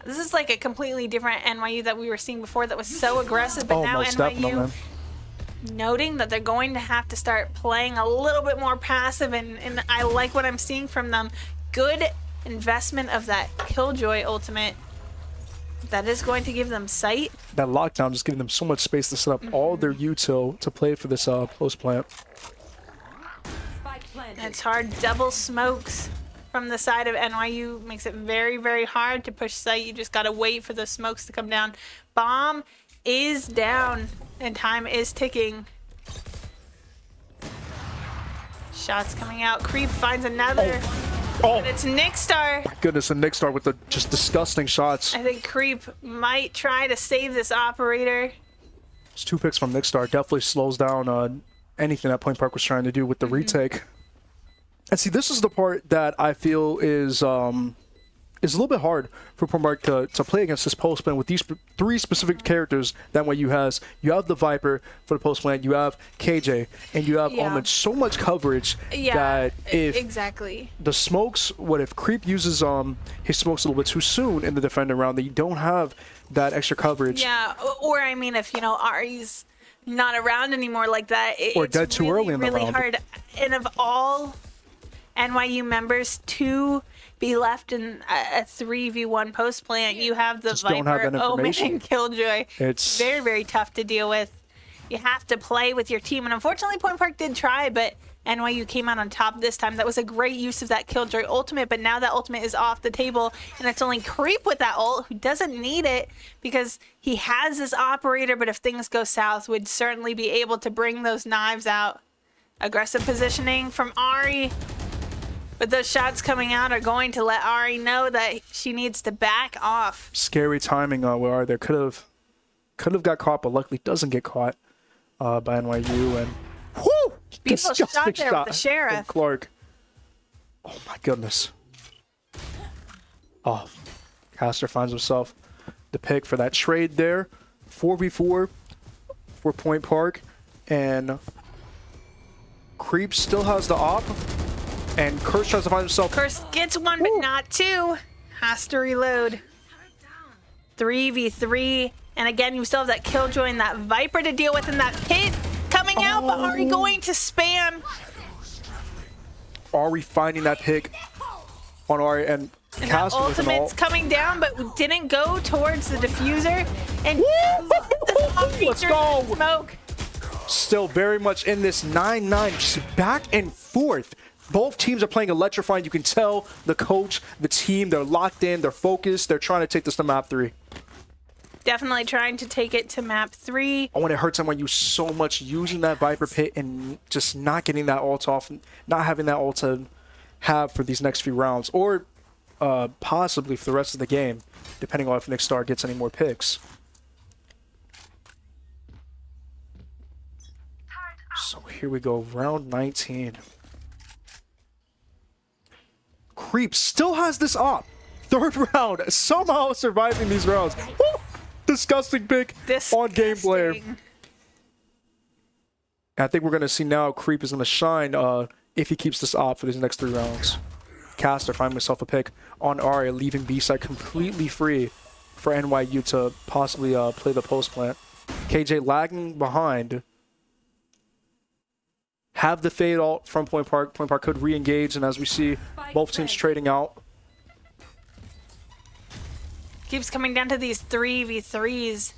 This is like a completely different NYU that we were seeing before that was so aggressive, but Oh, now most NYU definitely. noting that they're going to have to start playing a little bit more passive, and I like what I'm seeing from them. Good investment of that Killjoy ultimate. That is going to give them sight. That lockdown is giving them so much space to set up all their util to play for this post plant. Spike planted. And it's hard. Double smokes from the side of NYU makes it very, very hard to push sight. You just got to wait for the smokes to come down. Bomb is down, and time is ticking. Shots coming out. Creep finds another. Oh, But it's Nickstar. goodness, and Nickstar with the just disgusting shots. I think Creep might try to save this operator. It's 2 picks from Nickstar. Definitely slows down anything that Point Park was trying to do with the retake. And see, this is the part that I feel is a little bit hard for Point Park to play against this post plan with these 3 specific characters that NYU has. You have the Viper for the post plan, you have KJ, and you have Yeah. Omen. So much coverage that if exactly. the smokes, what if Creep uses his smokes a little bit too soon in the defender round, that you don't have that extra coverage. Yeah, or I mean, if Ari's not around anymore like that, Or it's dead too really, early in the really round. hard. And of all NYU members to be left in a 3v1 post plant, you have the Just don't have Viper, that Omen, information. and Killjoy. It's Very, very tough to deal with. You have to play with your team, and unfortunately, Point Park did try, but NYU came out on top this time. That was a great use of that Killjoy ultimate, but now that ultimate is off the table, and it's only Creep with that ult who doesn't need it because he has this operator, but if things go south, would certainly be able to bring those knives out. Aggressive positioning from Ari, but those shots coming out are going to let Ari know that she needs to back off. scary timing where there could have got caught, but luckily doesn't get caught by NYU. And whoo, Beautiful shot disgusting there with the from Sheriff. Clark. Oh my goodness. Oh, Caster finds himself the pick for that trade there. 4v4 for Point Park, and Creep still has the op, and Curse tries to find himself. Curse gets one, but not two. Has to reload. 3v3, and again, you still have that Killjoy and that Viper to deal with in that pit coming out, but are we going to spam? Ari finding that pick on Ari, and And that Castor with an ultimate's ult. coming down, but didn't go towards the diffuser. And Let's go. Smoke. Still very much in this 9-9, just back and forth. Both teams are playing electrifying. You can tell the coach, the team, they're locked in, they're focused, they're trying to take this to map 3. Definitely trying to take it to map 3. Oh, and it hurts someone you so much using that Viper pit and just not getting that ult off, not having that ult to have for these next few rounds, or possibly for the rest of the game, depending on if Nick Star gets any more picks. So here we go, round 19. Creep still has this op. 3rd round, somehow surviving these rounds. Woo! Disgusting pick on gameplay. Disgusting. I think we're going to see now Creep is going to shine if he keeps this op for these next 3 rounds. Caster finding himself a pick on Arya, leaving B-side completely free for NYU to possibly play the post plant. KJ lagging behind. Have the fade ult from Point Park. Point Park could re-engage, and as we see, both teams trading out. Keeps coming down to these 3v3s,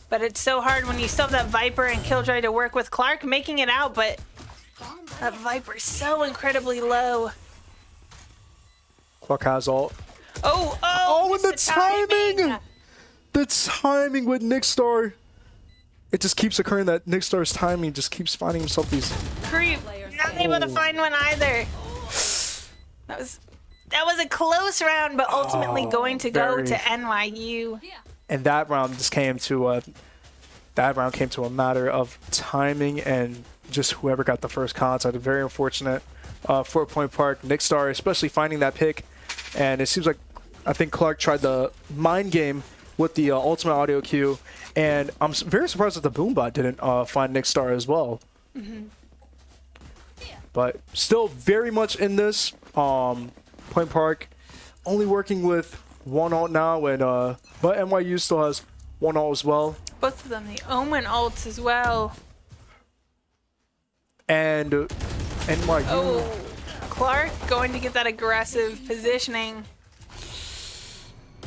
but it's so hard when you still have that Viper and Killjoy to work with. Clark making it out, but that Viper's so incredibly low. Clark has ult. Oh, and the timing! The timing with Nick Star. It just keeps occurring that Nick Star's timing just keeps finding himself these. Creep, not able to find one either. That was a close round, but ultimately going to go very. to NYU. And that round just came to a matter of timing and just whoever got the first contact. Very unfortunate for Point Park. Nick Star, especially finding that pick, and it seems like I think Clark tried the mind game with the ultimate audio cue, and I'm very surprised that the Boombot didn't find Nick Star as well. But still very much in this. Point Park only working with 1 ult now, and but NYU still has 1 ult as well. Both of them, the Omen ults as well. And NYU. Oh, Clark going to get that aggressive positioning.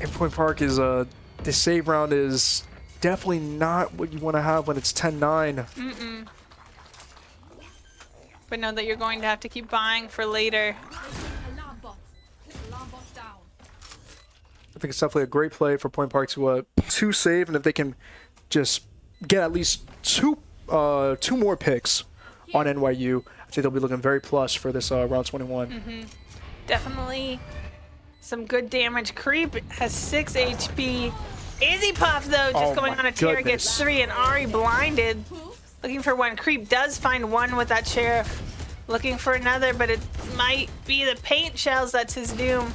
And Point Park is the save round is definitely not what you want to have when it's 10-9. But know that you're going to have to keep buying for later. Alarm bot. Alarm bot down. I think it's definitely a great play for Point Park to save, and if they can just get at least two more picks on NYU, I think they'll be looking very plush for this round 21. Definitely some good damage. Creep has 6 HP. Izzy Puff, though, just going on a tear, gets 3, and Ari blinded. Looking for one. Creep does find one with that Sheriff. Looking for another, but it might be the paint shells that's his doom.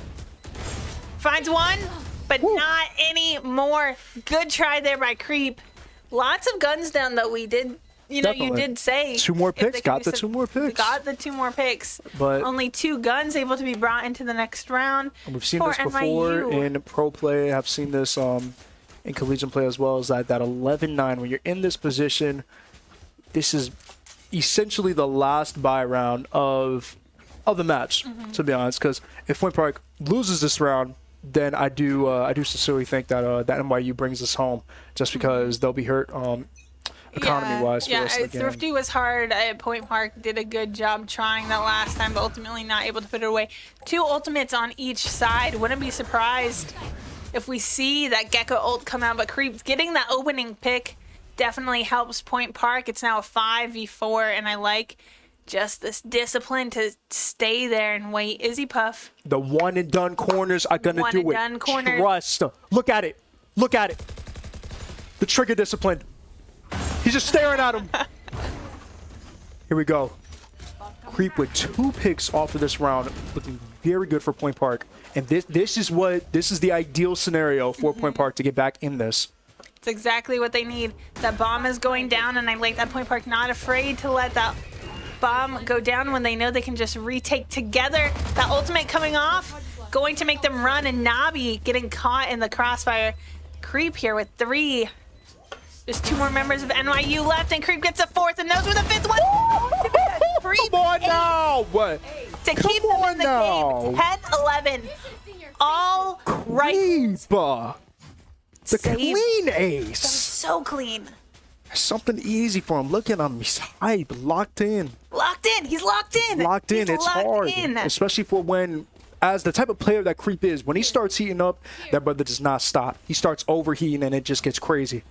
Finds one, but not any more. Good try there by Creep. Lots of guns down, though. We did, you know, Definitely. you did say. 2 more if they picks. could Got do the some- 2 more picks. Got the 2 more picks. But Only 2 guns able to be brought into the next round. we've seen for this before NYU. in pro play. I've seen this in collegiate play as well. As that 11-9 when you're in this position, this is essentially the last buy round of the match, to be honest. Because if Point Park loses this round, then I do sincerely think that that NYU brings us home, just because they'll be hurt economy-wise for the rest of the game. Thrifty was hard at Point Park. Did a good job trying that last time, but ultimately not able to put it away. 2 ultimates on each side. Wouldn't be surprised if we see that Gecko ult come out, but Creep's getting that opening pick definitely helps Point Park. It's now a 5v4, and I like just this discipline to stay there and wait. Izzy Puff. The one and done corners are gonna One do and it. done corner. Trust. Look at it. Look at it. The trigger discipline. He's just staring at him. Here we go. Creep with 2 picks off of this round, looking very good for Point Park. And this is the ideal scenario for Point Park to get back in this. It's exactly what they need. That bomb is going down, and I like that Point Park not afraid to let that bomb go down when they know they can just retake together. That ultimate coming off, going to make them run, and Nabi getting caught in the crossfire. Creep here with 3. There's 2 more members of NYU left, and Creep gets a 4th, and those were the 5th one. Creep Come on now! What? to keep them in the game. 10-11. All right. Creep! The Save. clean ace! So clean. Something easy for him. Look at him. He's hype, locked in. Locked in. He's locked in. Locked in. He's It's locked hard. in. Especially for when, as the type of player that Creep is, when he starts heating up, that brother does not stop. He starts overheating and it just gets crazy.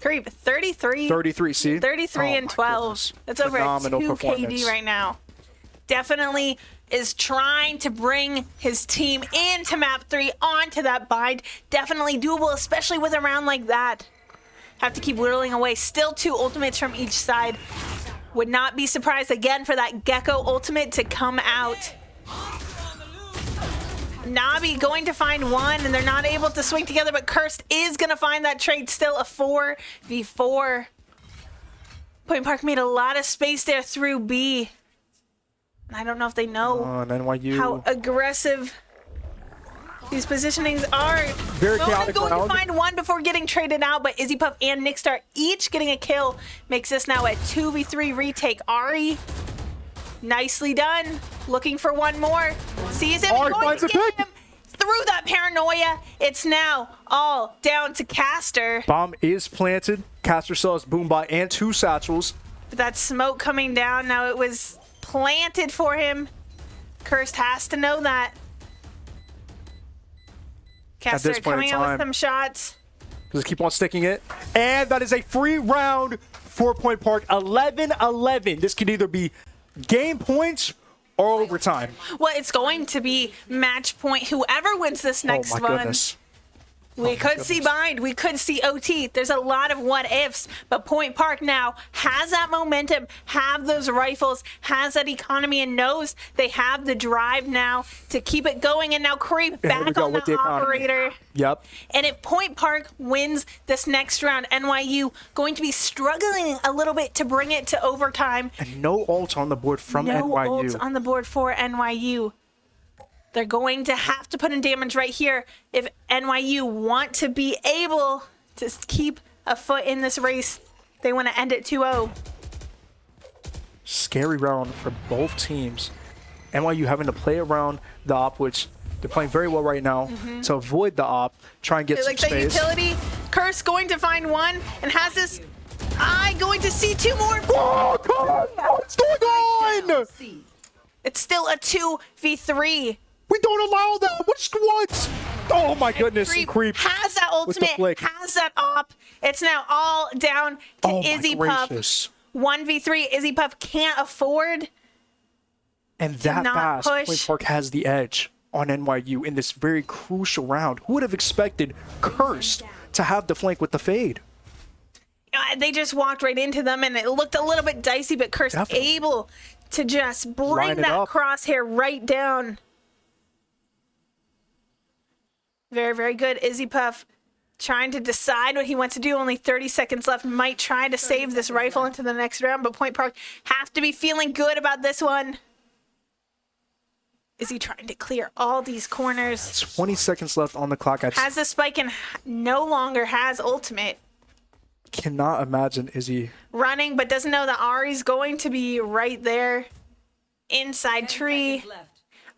Creep, 33. 33, see? 33 Oh and my 12. goodness. That's over Phenomenal 2 performance. KD right now. Definitely is trying to bring his team into map 3 onto that bind. Definitely doable, especially with a round like that. Have to keep whittling away. Still 2 ultimates from each side. Would not be surprised again for that Gecko ultimate to come out. Nabi going to find 1, and they're not able to swing together, but Cursed is going to find that trade. Still a 4v4. Point Park made a lot of space there through B. I don't know if they know On NYU. how aggressive these positionings are. Very Ronan chaotic going round. to find 1 before getting traded out, but Izzy Puff and Nickstar each getting a kill. Makes this now a 2v3 retake. Ari, nicely done. Looking for 1 more. Sees him, Ari going finds to a get pick. him. Through that paranoia, it's now all down to Caster. Bomb is planted. Caster sells boom by and 2 satchels. But that smoke coming down, now it was planted for him. Cursed has to know that. Caster this point in coming out with time. some shots. Just keep on sticking it. And that is a free round for Point Park. 11-11. This could either be game points or overtime. Well, it's going to be match point. Whoever wins this next Oh my one. goodness. We could see bind. We could see OT. There's a lot of what ifs, but Point Park now has that momentum, have those rifles, has that economy, and knows they have the drive now to keep it going. And now Creep Here we back go on with the the economy. operator. Yep. And if Point Park wins this next round, NYU going to be struggling a little bit to bring it to overtime. And no ult on the board from No NYU. ults on the board for NYU. They're going to have to put in damage right here if NYU want to be able to keep a foot in this race. They want to end it 2-0. Scary round for both teams. NYU having to play around the op, which they're playing very well right now, to avoid the op, try and get They some like that space. utility. Curse going to find 1 and has this eye going to see 2 more. Oh, come on! What's going on? It's still a 2v3. We don't allow that. What? Oh my goodness! Creep. Has that with the ultimate, flick. has that op. It's now all down to Oh my Izzy Puff. gracious. 1v3. Izzy Puff can't afford. And that not fast, push. Point Park has the edge on NYU in this very crucial round. Who would have expected Cursed to have the flank with the fade? They just walked right into them, and it looked a little bit dicey, but Curse Definitely. able to just bring Line it that up. crosshair right down. Very, very good. Izzy Puff trying to decide what he wants to do. Only 30 seconds left. Might try to save this rifle into the next round, but Point Park have to be feeling good about this one. Is he trying to clear all these corners? 20 seconds left on the clock. I just Has the spike and no longer has ultimate. cannot imagine Izzy. Running, but doesn't know that Ari's going to be right there inside tree.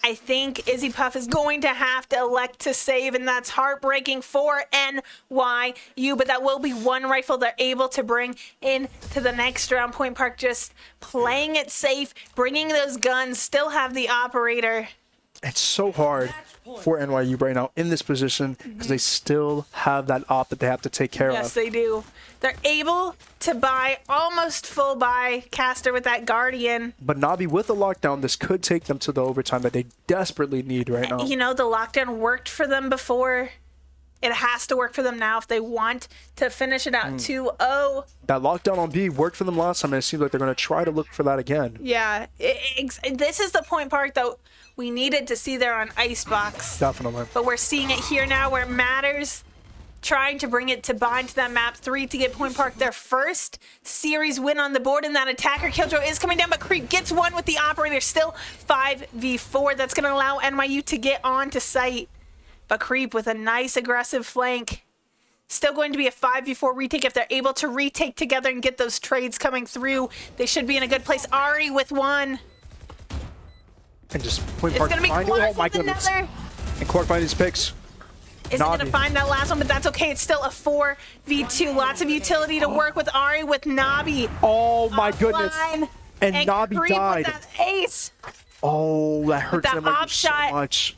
I think Izzy Puff is going to have to elect to save, and that's heartbreaking for NYU, but that will be 1 rifle they're able to bring into the next round. Point Park just playing it safe, bringing those guns, still have the operator. It's so hard for NYU right now in this position because they still have that op that they have to take care Yes, of. they do. They're able to buy almost full buy Caster with that Guardian. But Nabi with the lockdown, this could take them to the overtime that they desperately need right now. You know, the lockdown worked for them before. It has to work for them now if they want to finish it out 2-0. That lockdown on B worked for them last time, and it seems like they're going to try to look for that again. Yeah, this is the point park that we needed to see there on Icebox. Definitely. But we're seeing it here now where it matters. Trying to bring it to bind to that map 3 to get Point Park their first series win on the board, and that attacker killjoy is coming down, but Creep gets one with the operator. Still 5v4. That's going to allow NYU to get on to site. But Creep with a nice aggressive flank. Still going to be a 5v4 retake if they're able to retake together and get those trades coming through. They should be in a good place. Ari with one. And just Point It's Park going to be find Clark it. Oh my with goodness. another. And Clark finding his picks. Isn't going to Navi. find that last one, but that's okay. It's still a 4v2. Lots of utility to work with Ari with Navi. Oh my goodness. Offline. And Navi Creep died. with that ace. Oh, that hurts that them op so shot. much.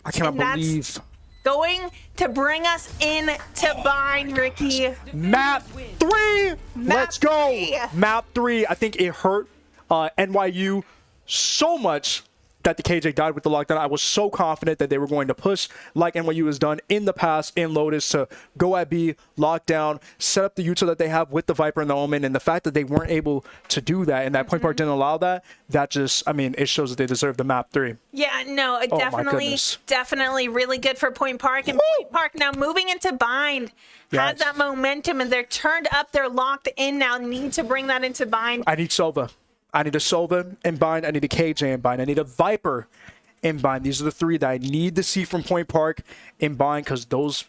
I cannot And that's- believe. Going to bring us in to bind, Ricky. Map 3. Let's go. 3. Map 3. I think it hurt NYU so much that the KJ died with the lockdown. I was so confident that they were going to push like NYU has done in the past in Lotus to go at B, lockdown, set up the util that they have with the Viper and the Omen. And the fact that they weren't able to do that and that Point Park didn't allow that, that just, I mean, it shows that they deserve the map 3. Yeah, no, Oh, my definitely, goodness. definitely really good for Point Park. And Point Park now moving into bind. Yes. Has that momentum, and they're turned up. They're locked in now. Need to bring that into bind. I need Sova. I need a Sova in bind. I need a KJ in bind. I need a Viper in bind. These are the 3 that I need to see from Point Park in bind because those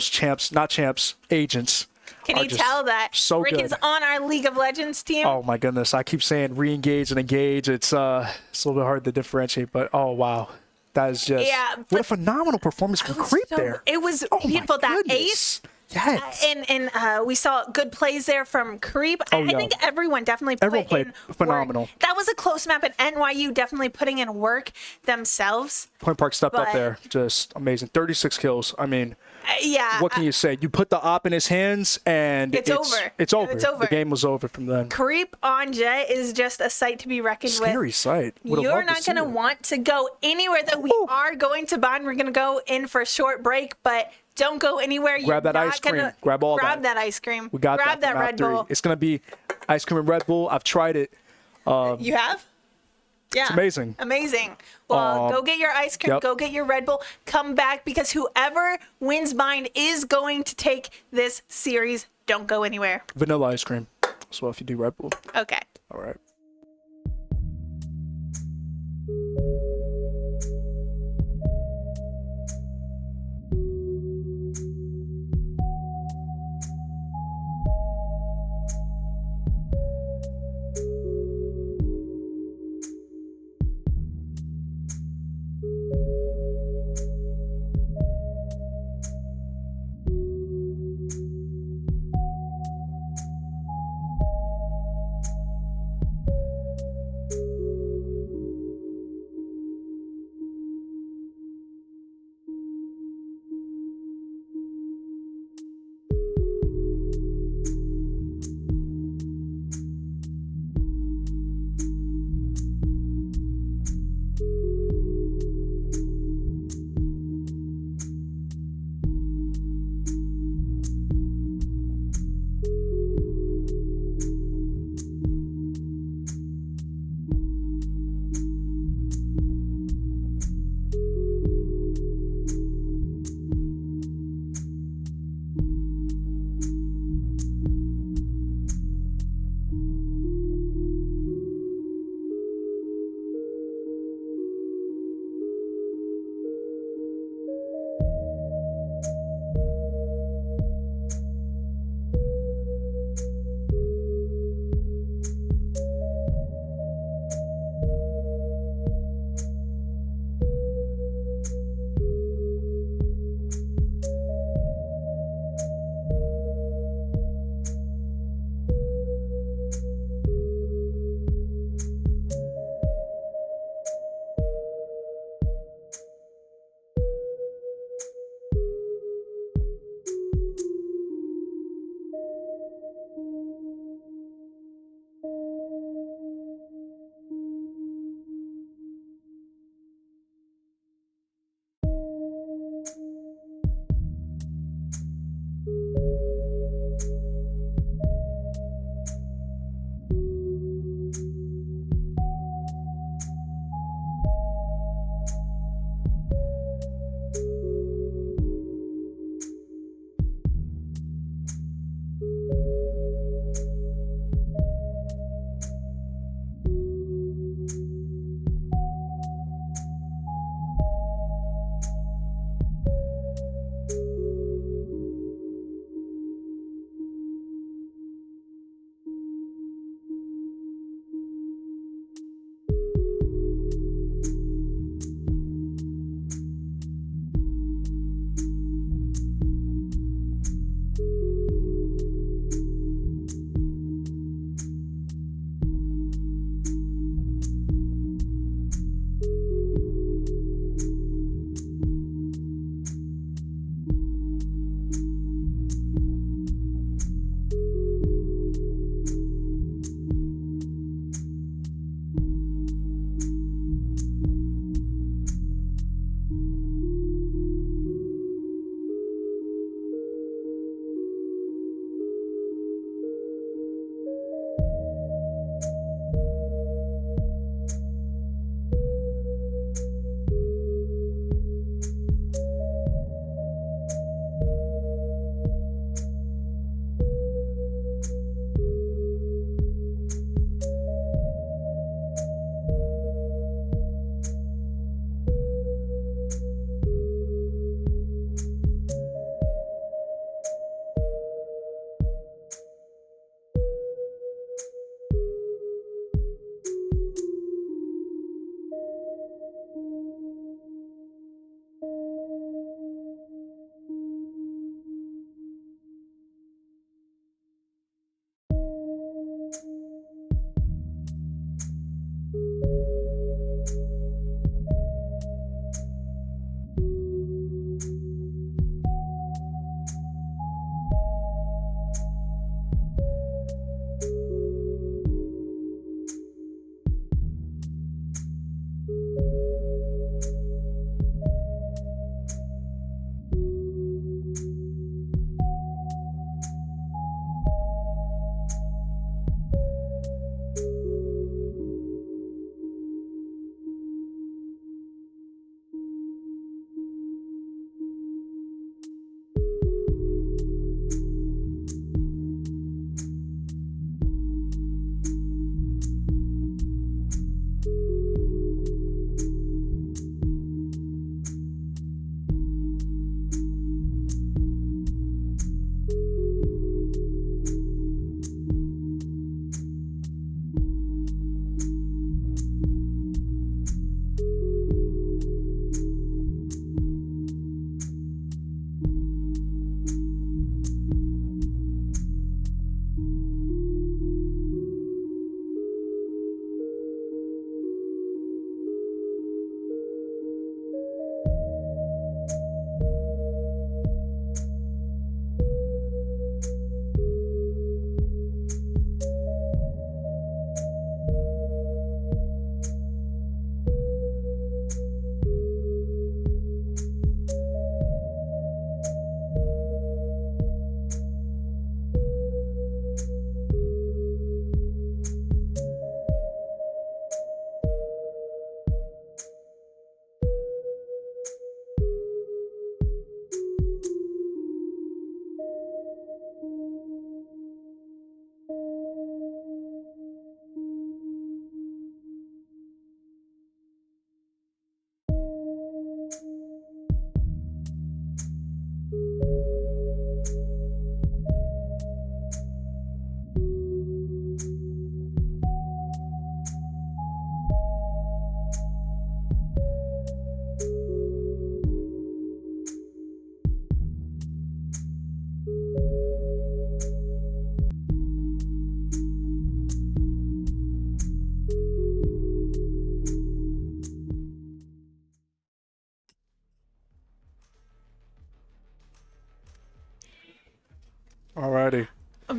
champs, not champs, agents. Can are you just tell that so Rick good. is on our League of Legends team? Oh my goodness. I keep saying re-engage and engage. It's a little bit hard to differentiate, but oh wow. That is just what a but- phenomenal performance from Creep So- there. It was Oh my beautiful. That goodness. ace. Yes. And we saw good plays there from Creep. Oh, I yeah. think everyone definitely Everyone put in played phenomenal. work. That was a close map, and NYU definitely putting in work themselves. Point Park stepped up but- there. Just amazing. 36 kills. I mean, Yeah. what can you say? You put the op in his hands and It's over. It's over. It's over. The game was over from then. Creep on Jet is just a sight to be reckoned Scary with. sight. Would've You're loved not see going to it. want to go anywhere that we are going to bind. We're going to go in for a short break, but don't go anywhere. Grab that ice cream. Grab all Grab that. that ice cream. We got Grab that that for Red map 3. Bull. It's gonna be ice cream and Red Bull. I've tried it. You have? Yeah. It's amazing. Amazing. Well, go get your ice cream. Yep. Go get your Red Bull. Come back because whoever wins bind is going to take this series. Don't go anywhere. Vanilla ice cream. So if you do Red Bull. Okay. All right.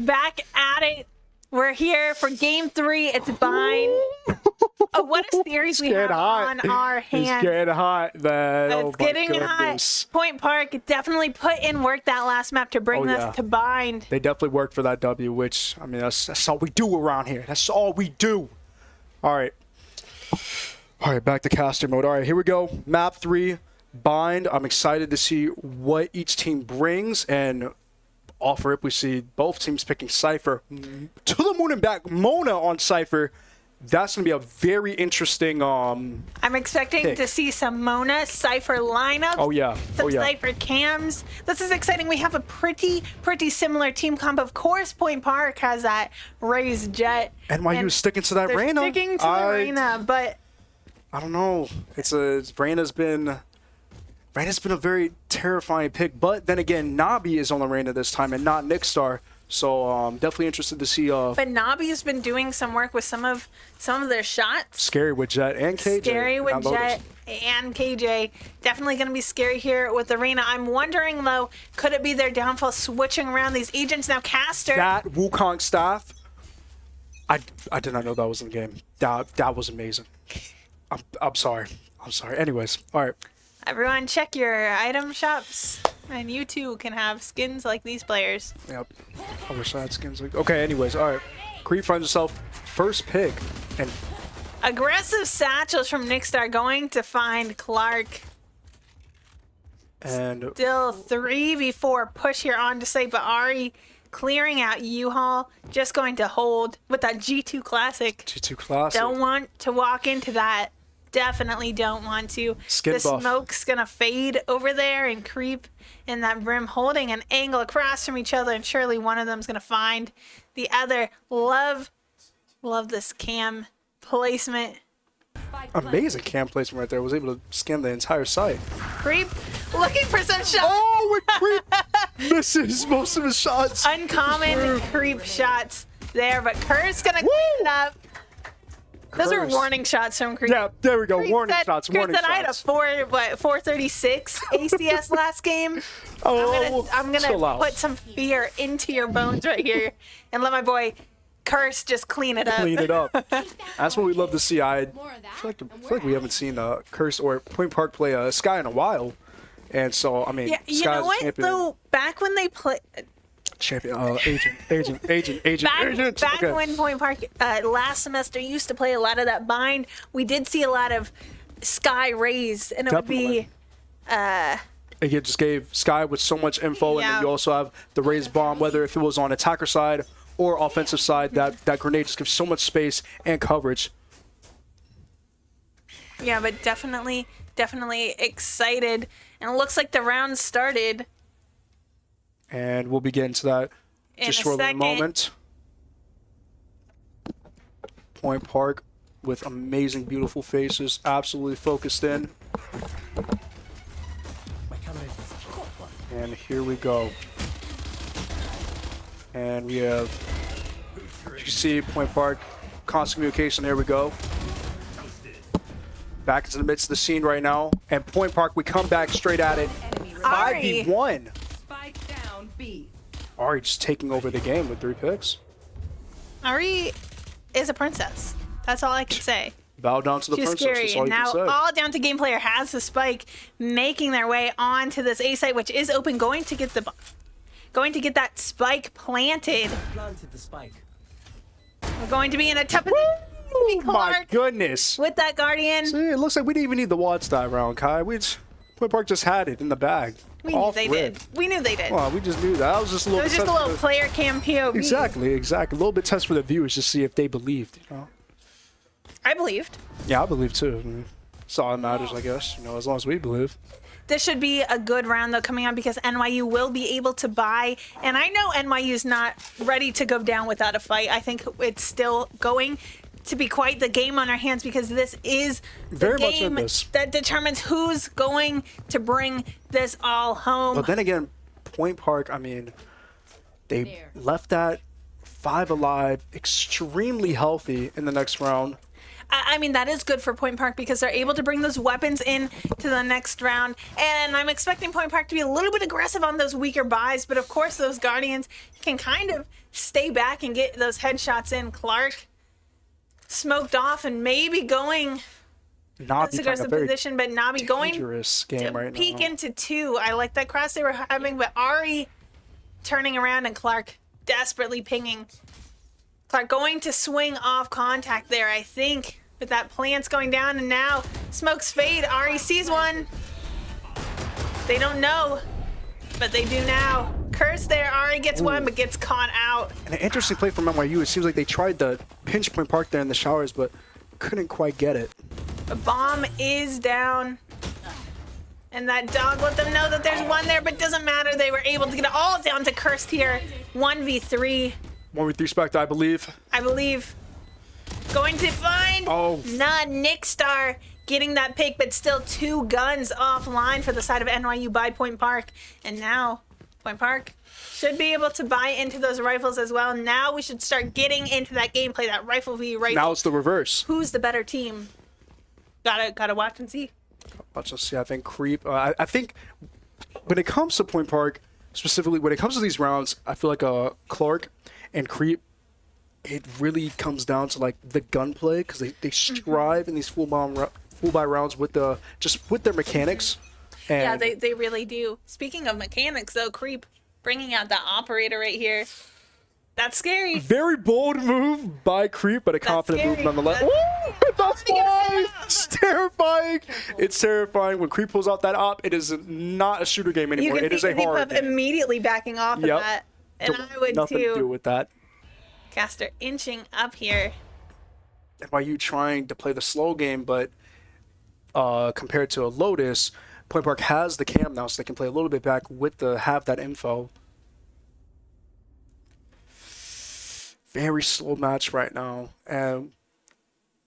back at it. We're here for game 3. It's Bind. Oh, what a series we have on our hands. It's getting hot, man. It's getting hot. Point Park definitely put in work that last map to bring this to Bind. They definitely worked for that W, which, I mean, that's all we do around here. That's all we do. All right. All right, back to caster mode. All right, here we go. Map 3, Bind. I'm excited to see what each team brings, and off rip, we see both teams picking Cypher. To the moon and back, Mona on Cypher. That's going to be a very interesting I'm expecting to see some Mona Cypher lineups. Oh, yeah. Some Cypher cams. This is exciting. We have a pretty similar team comp. Of course, Point Park has that Raze Jet. NYU is sticking to that Reyna. Sticking to the Reyna, but I don't know. Reyna's been a very terrifying pick, but then again, Nabi is on the Reyna this time and not Nickstar. So definitely interested to see. But Nabi has been doing some work with some of their shots. Scary with Jet and KJ. Scary with Jet and KJ. Definitely going to be scary here with the Reyna. I'm wondering though, could it be their downfall switching around these agents now? Caster. That Wukong staff. I did not know that was in the game. That was amazing. I'm sorry. Anyways, all right. Everyone, check your item shops, and you too can have skins like these players. Yep. I wish I had skins like. Okay. Anyways, all right. Creep finds himself first pick, and aggressive satchels from Nickstar going to find Clark. And still 3v4 push here on to say, but Ari clearing out U-Haul, just going to hold with that G2 Classic. G2 Classic. Don't want to walk into that. Definitely don't want to. Skin the buff. Smoke's gonna fade over there and creep in that brim, holding an angle across from each other, and surely one of them's gonna find the other. Love this cam placement. Amazing cam placement right there. Was able to scan the entire site. Creep looking for some shots. Oh, and Creep misses most of his shots. Uncommon Creep shots there, but Kurt's gonna clean it up. Those are warning shots from Creep. Yeah, there we go. Creep warning said, shots. Creep Warning said shots. I had a 436 ACS last game. I'm gonna put some fear into your bones right here and let my boy Curse just clean it up. Clean it up. That's what we love to see. I feel like we haven't seen Curse or Point Park play Sky in a while, and so I mean, yeah, you Sky's know what champion. though? Back when they play. Champion, agent. Back when Point Park last semester used to play a lot of that Bind, we did see a lot of Sky Raze, and it would be. It just gave Sky with so much info, and then you also have the Raze bomb, whether if it was on attacker side or offensive side, that grenade just gives so much space and coverage. Yeah, but definitely excited, and it looks like the round started. And we'll be getting to that just shortly in a moment. Point Park with amazing, beautiful faces, absolutely focused in. And here we go. And we have, you see, Point Park, constant communication. There we go. Back into the midst of the scene right now. And Point Park, we come back straight at it. 5v1. Ari just taking over the game with 3 picks. Ari is a princess. That's all I can say. Bow down to the princess. Scary. That's all you Now, can say. all down to game player has the spike, making their way onto this A site, which is open, going to get that spike planted. Planted the spike. We're going to be in a tough position. Oh my goodness. With that Guardian. See, it looks like we didn't even need the Wads that round, Kai. Point Park just had it in the bag. We knew they did. We knew they did. Well, we just knew that. That was just a little. It was just a little player cam POV. Exactly. A little bit test for the viewers to see if they believed. You know. I believed. Yeah, I believe too. I mean, that's all that matters, I guess. You know, as long as we believe. This should be a good round though coming on because NYU will be able to buy, and I know NYU's not ready to go down without a fight. I think it's still going to be quite the game on our hands because this is the game that determines who's going to bring this all home. But then again, Point Park, I mean, they left that 5 alive, extremely healthy in the next round. I mean, that is good for Point Park because they're able to bring those weapons in to the next round. And I'm expecting Point Park to be a little bit aggressive on those weaker buys. But of course, those Guardians can kind of stay back and get those headshots in. Clark smoked off and maybe going Nabi aggressive position, but Nabi going dangerous to game right peek now. into 2. I like that cross they were having, but Ari turning around and Clark desperately pinging. Clark going to swing off contact there, I think, with that plant's going down, and now smokes fade. Ari sees one. They don't know, but they do now. Curse there. Ari gets one, but gets caught out. And an interesting play from NYU. It seems like they tried to pinch Point Park there in the showers, but couldn't quite get it. The bomb is down. And that dog let them know that there's one there, but doesn't matter. They were able to get it all down to Cursed here. 1v3. 1v3 Spectre, I believe. I believe. Going to find Nick Star getting that pick, but still 2 guns offline for the side of NYU by Point Park. And now Point Park should be able to buy into those rifles as well. Now we should start getting into that gameplay, that rifle v rifle. Now it's the reverse. Who's the better team? Gotta watch and see. Watch us see. I think Creep. I think when it comes to Point Park, specifically when it comes to these rounds, I feel like Clark and Creep, it really comes down to like the gunplay because they strive in these full buy rounds with with their mechanics. And Yeah, they really do. Speaking of mechanics, though, Creep bringing out the operator right here. That's scary. very bold move by Creep, but a confident move scary. nonetheless. That's why! It's terrifying. It's terrifying when Creep pulls out that op. It is not a shooter game anymore. It is a horror game. Immediately backing off of that. And I would Nothing to do too. with that. Caster inching up here. NYU trying to play the slow game, but compared to a Lotus, Point Park has the cam now, so they can play a little bit back with have that info. Very slow match right now, and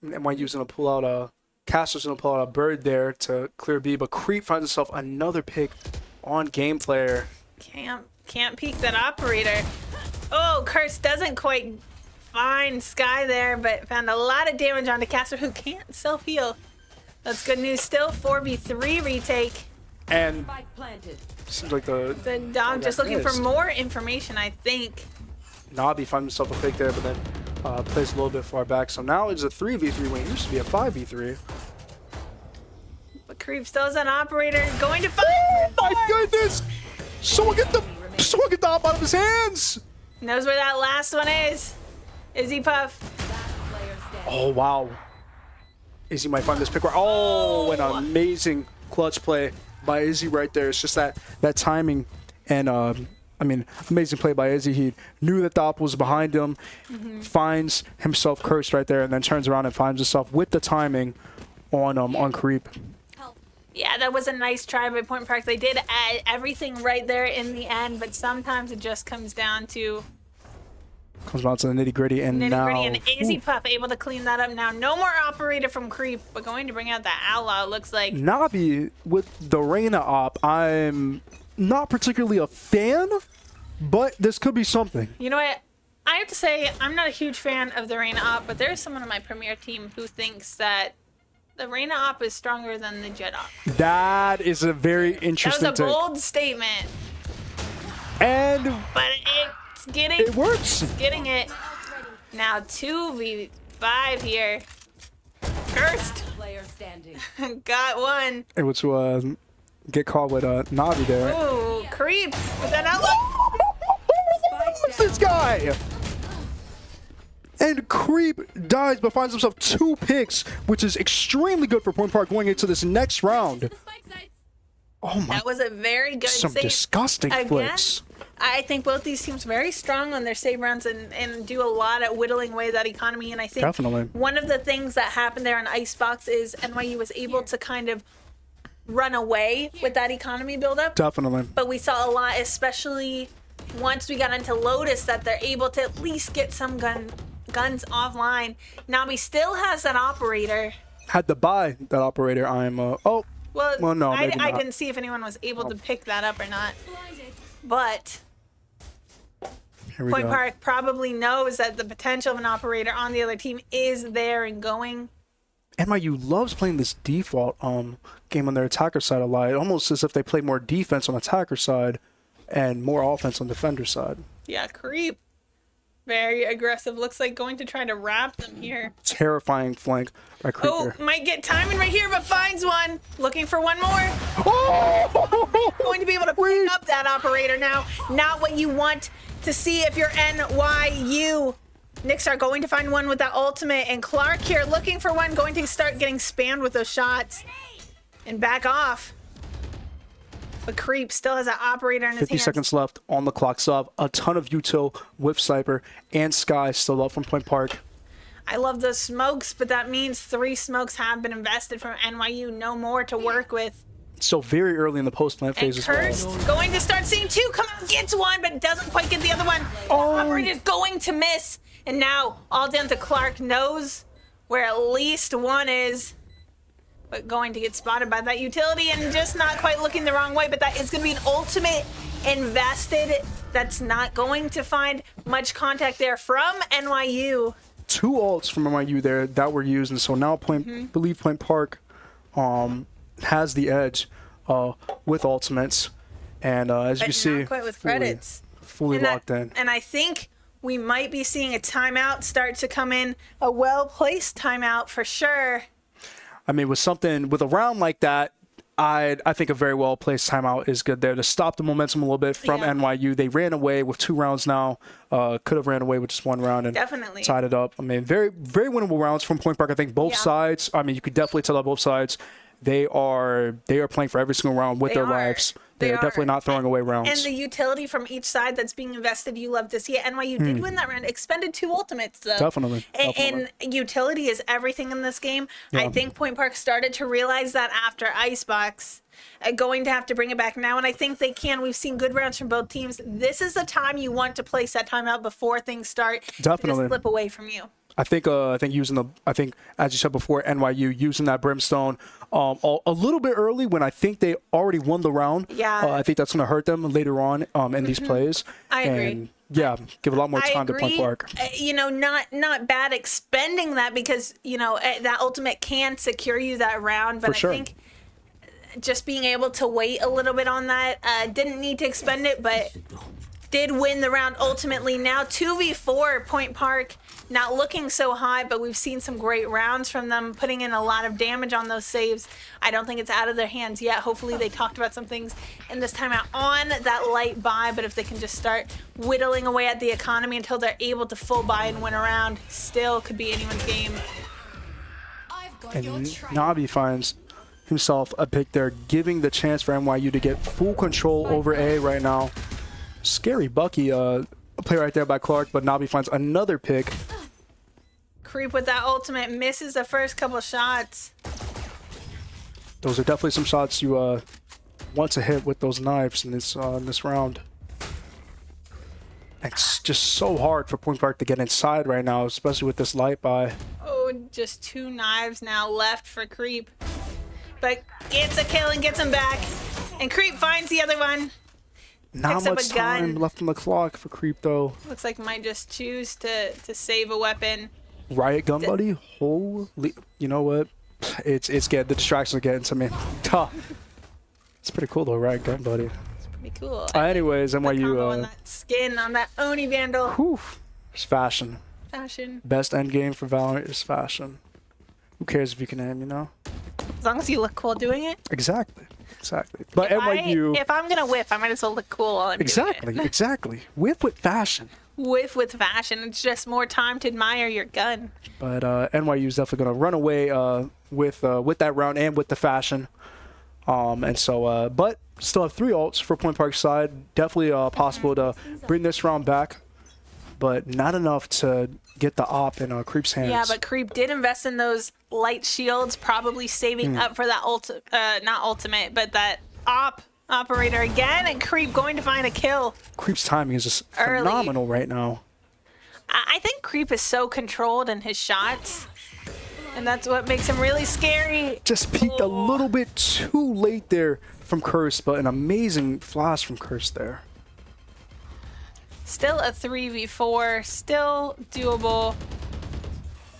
NYU's gonna pull out Caster's gonna pull out a bird there to clear B, but Creep finds himself another pick on game player. Can't peek that operator. Oh, Curse doesn't quite find Sky there, but found a lot of damage onto Caster, who can't self-heal. That's good news. Still 4v3 retake. And Spike planted. seems like the Dog just looking for missed. more information, I think. Nabi finds himself a pick there, but then plays a little bit far back. So now it's a 3v3 when it used to be a 5v3. But Creep still has an operator going to find. My goodness! Someone get the op out of his hands! Knows where that last one is. Izzy Puff. Oh wow! Izzy might find this pick. Oh, an amazing clutch play by Izzy right there. It's just that timing and I mean, amazing play by Izzy. He knew that the op was behind him, finds himself cursed right there, and then turns around and finds himself with the timing on Creep. Yeah, that was a nice try by Point Park. They did everything right there in the end, but sometimes it just comes down to Comes down to the nitty gritty, and now and Izzy Puff able to clean that up now. No more operator from Creep, but going to bring out the Outlaw, it looks like. Nabi with the Reyna op. I'm not particularly a fan, but this could be something. You know what? I have to say, I'm not a huge fan of the Reyna op, but there's someone on my premier team who thinks that the Reyna op is stronger than the Jet op. That is a very That interesting was a take. bold statement, And but it's getting it works. getting it. Now 2v5 here. Cursed. Player standing. Got one. Able to get caught with Navi there. Ooh, Creep with that Outlaw. What's this guy? And Creep dies but finds himself 2 picks, which is extremely good for Point Park going into this next round. The spike sites. Oh my, That was a very good some save. disgusting Again, flicks. I think both these teams very strong on their save rounds and do a lot at whittling away that economy. And I think Definitely. one of the things that happened there on Icebox is NYU was able to kind of run away with that economy buildup. Definitely. But we saw a lot, especially once we got into Lotus, that they're able to at least get some guns offline. Nabi still has that operator. Had to buy that operator. Well, no, I maybe not. didn't see if anyone was able to pick that up or not. Blinded. But Here we Point go. Park probably knows that the potential of an operator on the other team is there and going NYU loves playing this default game on their attacker side a lot. Almost as if they play more defense on attacker side and more offense on defender side. Yeah, Creep. Very aggressive. Looks like going to try to wrap them here. Terrifying flank by Creep Oh, there. might get timing right here, but finds one. Looking for one more. Oh! Going to be able to pick up that operator now. Not what you want to see if you're NYU. Knicks are going to find one with that ultimate, and Clark here looking for one, going to start getting spammed with those shots and back off. But Creep still has an operator in his 50 hands. seconds left on the clock. Still have a ton of util with Sniper and Sky still up from Point Park. I love those smokes, but that means 3 smokes have been invested from NYU. No more to work with. Still very early in the post-plant phase as well. Cursed going to start seeing 2 come out, gets one, but doesn't quite get the other one. Oh. Operator's going to miss. And now all down to Clark, knows where at least one is. But going to get spotted by that utility and just not quite looking the wrong way. But that is going to be an ultimate invested. That's not going to find much contact there from NYU. 2 ults from NYU there that were used, and so now believe Point Park has the edge with ultimates, and as you But see, not quite with credits. fully And locked in. And I think we might be seeing a timeout start to come in, a well-placed timeout for sure. I mean, with a round like that, I think a very well placed timeout is good there to stop the momentum a little bit from Yeah. NYU. They ran away with 2 rounds now. Could have ran away with just 1 round and Definitely. tied it up. I mean, very very winnable rounds from Point Park. I think both Yeah. sides. I mean, you could definitely tell that both sides they are playing for every single round with They their are. lives. They They're are. definitely not throwing away rounds. And the utility from each side that's being invested, you love to see it. NYU did win that round, expended 2 ultimates though. Definitely, And utility is everything in this game. I Yeah. think Point Park started to realize that after Icebox. Going to have to bring it back now, and I think they can. We've seen good rounds from both teams. This is the time you want to place that timeout before things start to Definitely. just slip away from you. I think as you said before, NYU using that brimstone a little bit early when I think they already won the round. Yeah. I think that's going to hurt them later on in these plays. I agree. And yeah, give a lot more time to Point Park. Not bad expending that because that ultimate can secure you that round, but For sure. I think just being able to wait a little bit on that, didn't need to expend it, but did win the round ultimately. Now 2v4, Point Park not looking so high, but we've seen some great rounds from them, putting in a lot of damage on those saves. I don't think it's out of their hands yet. Hopefully they talked about some things in this timeout on that light buy, but if they can just start whittling away at the economy until they're able to full buy and win a round, still could be anyone's game. I've got And your trail. Nabi finds himself a pick there, giving the chance for NYU to get full control over A right now. Scary Bucky play right there by Clark, but Nabi finds another pick. Creep with that ultimate, misses the first couple shots. Those are definitely some shots you want to hit with those knives in this round. It's just so hard for Point Park to get inside right now, especially with this light buy. Oh, just 2 knives now left for Creep. But gets a kill and gets him back. And Creep finds the other one. Not Picks up much a gun. time left on the clock for Creep though. Looks like might just choose to save a weapon. Riot gun buddy, holy! You know what? It's getting the distractions are getting to me. It's pretty cool though, Riot gun buddy. Pretty cool. Anyways, The combo NYU. on that skin on that Oni Vandal. Whew, it's fashion. Fashion. Best end game for Valorant is fashion. Who cares if you can aim? You know. As long as you look cool doing it. Exactly. But NYU. If I'm gonna whiff, I might as well look cool while I'm doing it. Exactly. Whip with fashion. Whiff with fashion. It's just more time to admire your gun. But NYU is definitely going to run away with that round and with the fashion. And so, but still have 3 ults for Point Park side. Definitely possible to bring this round back, but not enough to get the op in Creep's hands. Yeah, but Creep did invest in those light shields, probably saving up for that not ultimate, but that operator again, and Creep going to find a kill. Creep's timing is just Early. phenomenal right now. I think Creep is so controlled in his shots, and that's what makes him really scary. Just peeked a little bit too late there from Curse, but an amazing flash from Curse there. Still a 3v4, still doable.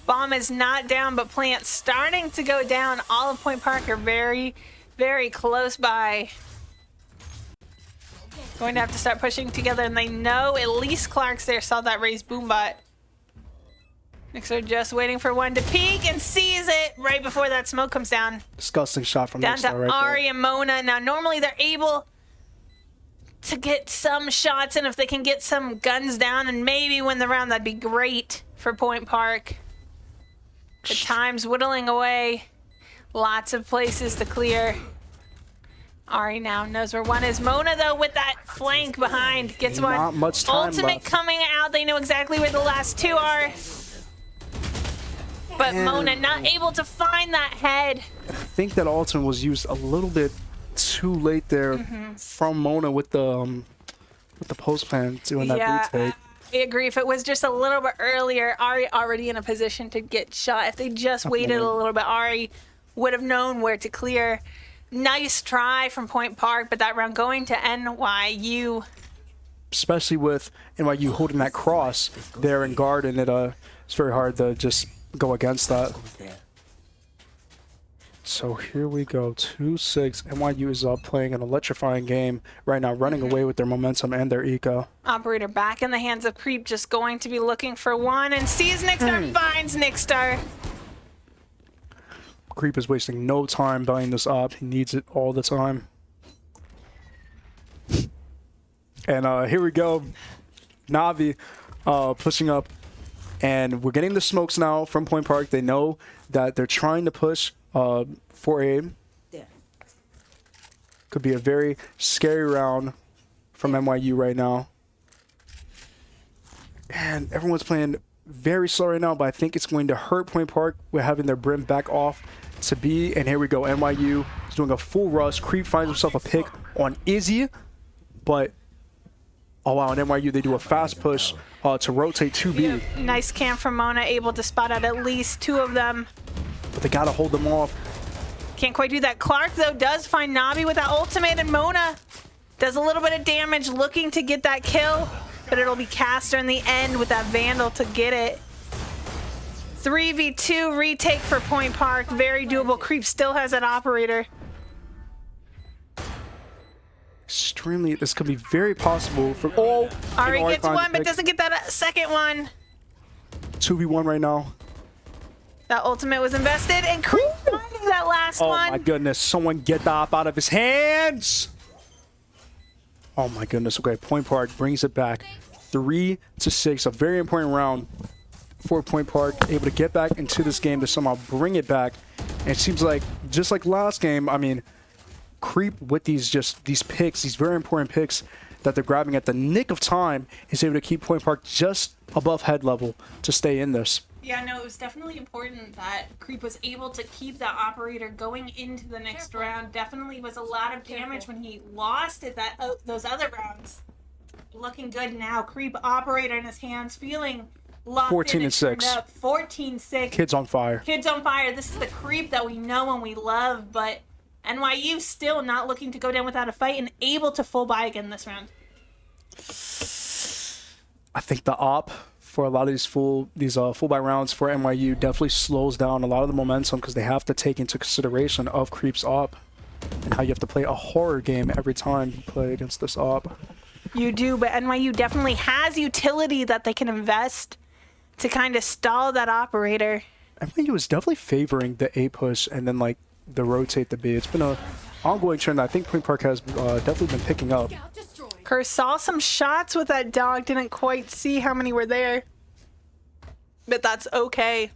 Bomb is not down, but plant starting to go down. All of Point Park are very, very close by. Going to have to start pushing together, and they know at least Clark's there, saw that raised boombot. Mixer just waiting for one to peek and sees it right before that smoke comes down. Disgusting shot from Down to Mixer right Ari there. and Mona. Now, normally they're able to get some shots, and if they can get some guns down and maybe win the round, that'd be great for Point Park. The time's whittling away. Lots of places to clear. Ari now knows where one is. Mona, though, with that flank behind, gets one. Not much time Ultimate left. coming out. They know exactly where the last two are. But Mona not able to find that head. I think that ultimate was used a little bit too late there from Mona with the post plan doing that retake. I agree. If it was just a little bit earlier, Ari already in a position to get shot. If they just waited a little bit, Ari would have known where to clear. Nice try from Point Park, but that round going to NYU. Especially with NYU holding that cross there in guard, and it's very hard to just go against that. So here we go, 2-6. NYU is playing an electrifying game right now, running away with their momentum and their eco. Operator back in the hands of Creep, just going to be looking for one and sees Nickstar, finds Nickstar. Creep is wasting no time buying this up. He needs it all the time. And here we go. Navi pushing up. And we're getting the smokes now from Point Park. They know that they're trying to push for aim. Could be a very scary round from NYU right now. And everyone's playing very slow right now, but I think it's going to hurt Point Park with having their brim back off to B. And here we go. NYU is doing a full rush. Creep finds himself a pick on Izzy, but oh wow, and NYU, they do a fast push to rotate 2B. Nice camp from Mona, able to spot out at least two of them. But they gotta hold them off. Can't quite do that. Clark, though, does find Navi with that ultimate, and Mona does a little bit of damage looking to get that kill, but it'll be Caster in the end with that Vandal to get it. 3v2 retake for Point Park. Very doable. Creep still has that operator. Extremely, this could be very possible for all. Ari gets one, but doesn't get that second one. 2v1 right now. That ultimate was invested, and Creep finding that last one. Oh my goodness, someone get the op out of his hands. Oh my goodness, okay, Point Park brings it back. 3-6, a very important round for Point Park, able to get back into this game to somehow bring it back. And it seems like, just like last game, I mean, Creep with these picks, these very important picks that they're grabbing at the nick of time, is able to keep Point Park just above head level to stay in this. Yeah, no, it was definitely important that Creep was able to keep that operator going into the next round. Definitely was a lot of damage when he lost it those other rounds. Looking good now. Creep operator in his hands, feeling locked 14-6. 14-6. Kids on fire. Kids on fire. This is the Creep that we know and we love, but NYU still not looking to go down without a fight and able to full buy again this round. I think the op for a lot of these full buy rounds for NYU definitely slows down a lot of the momentum, because they have to take into consideration of Creep's op and how you have to play a horror game every time you play against this op. You do, but NYU definitely has utility that they can invest to kind of stall that operator. NYU is definitely favoring the A push and then like the rotate the B. It's been a ongoing trend that I think Point Park has definitely been picking up. Curse saw some shots with that dog, didn't quite see how many were there. But that's okay.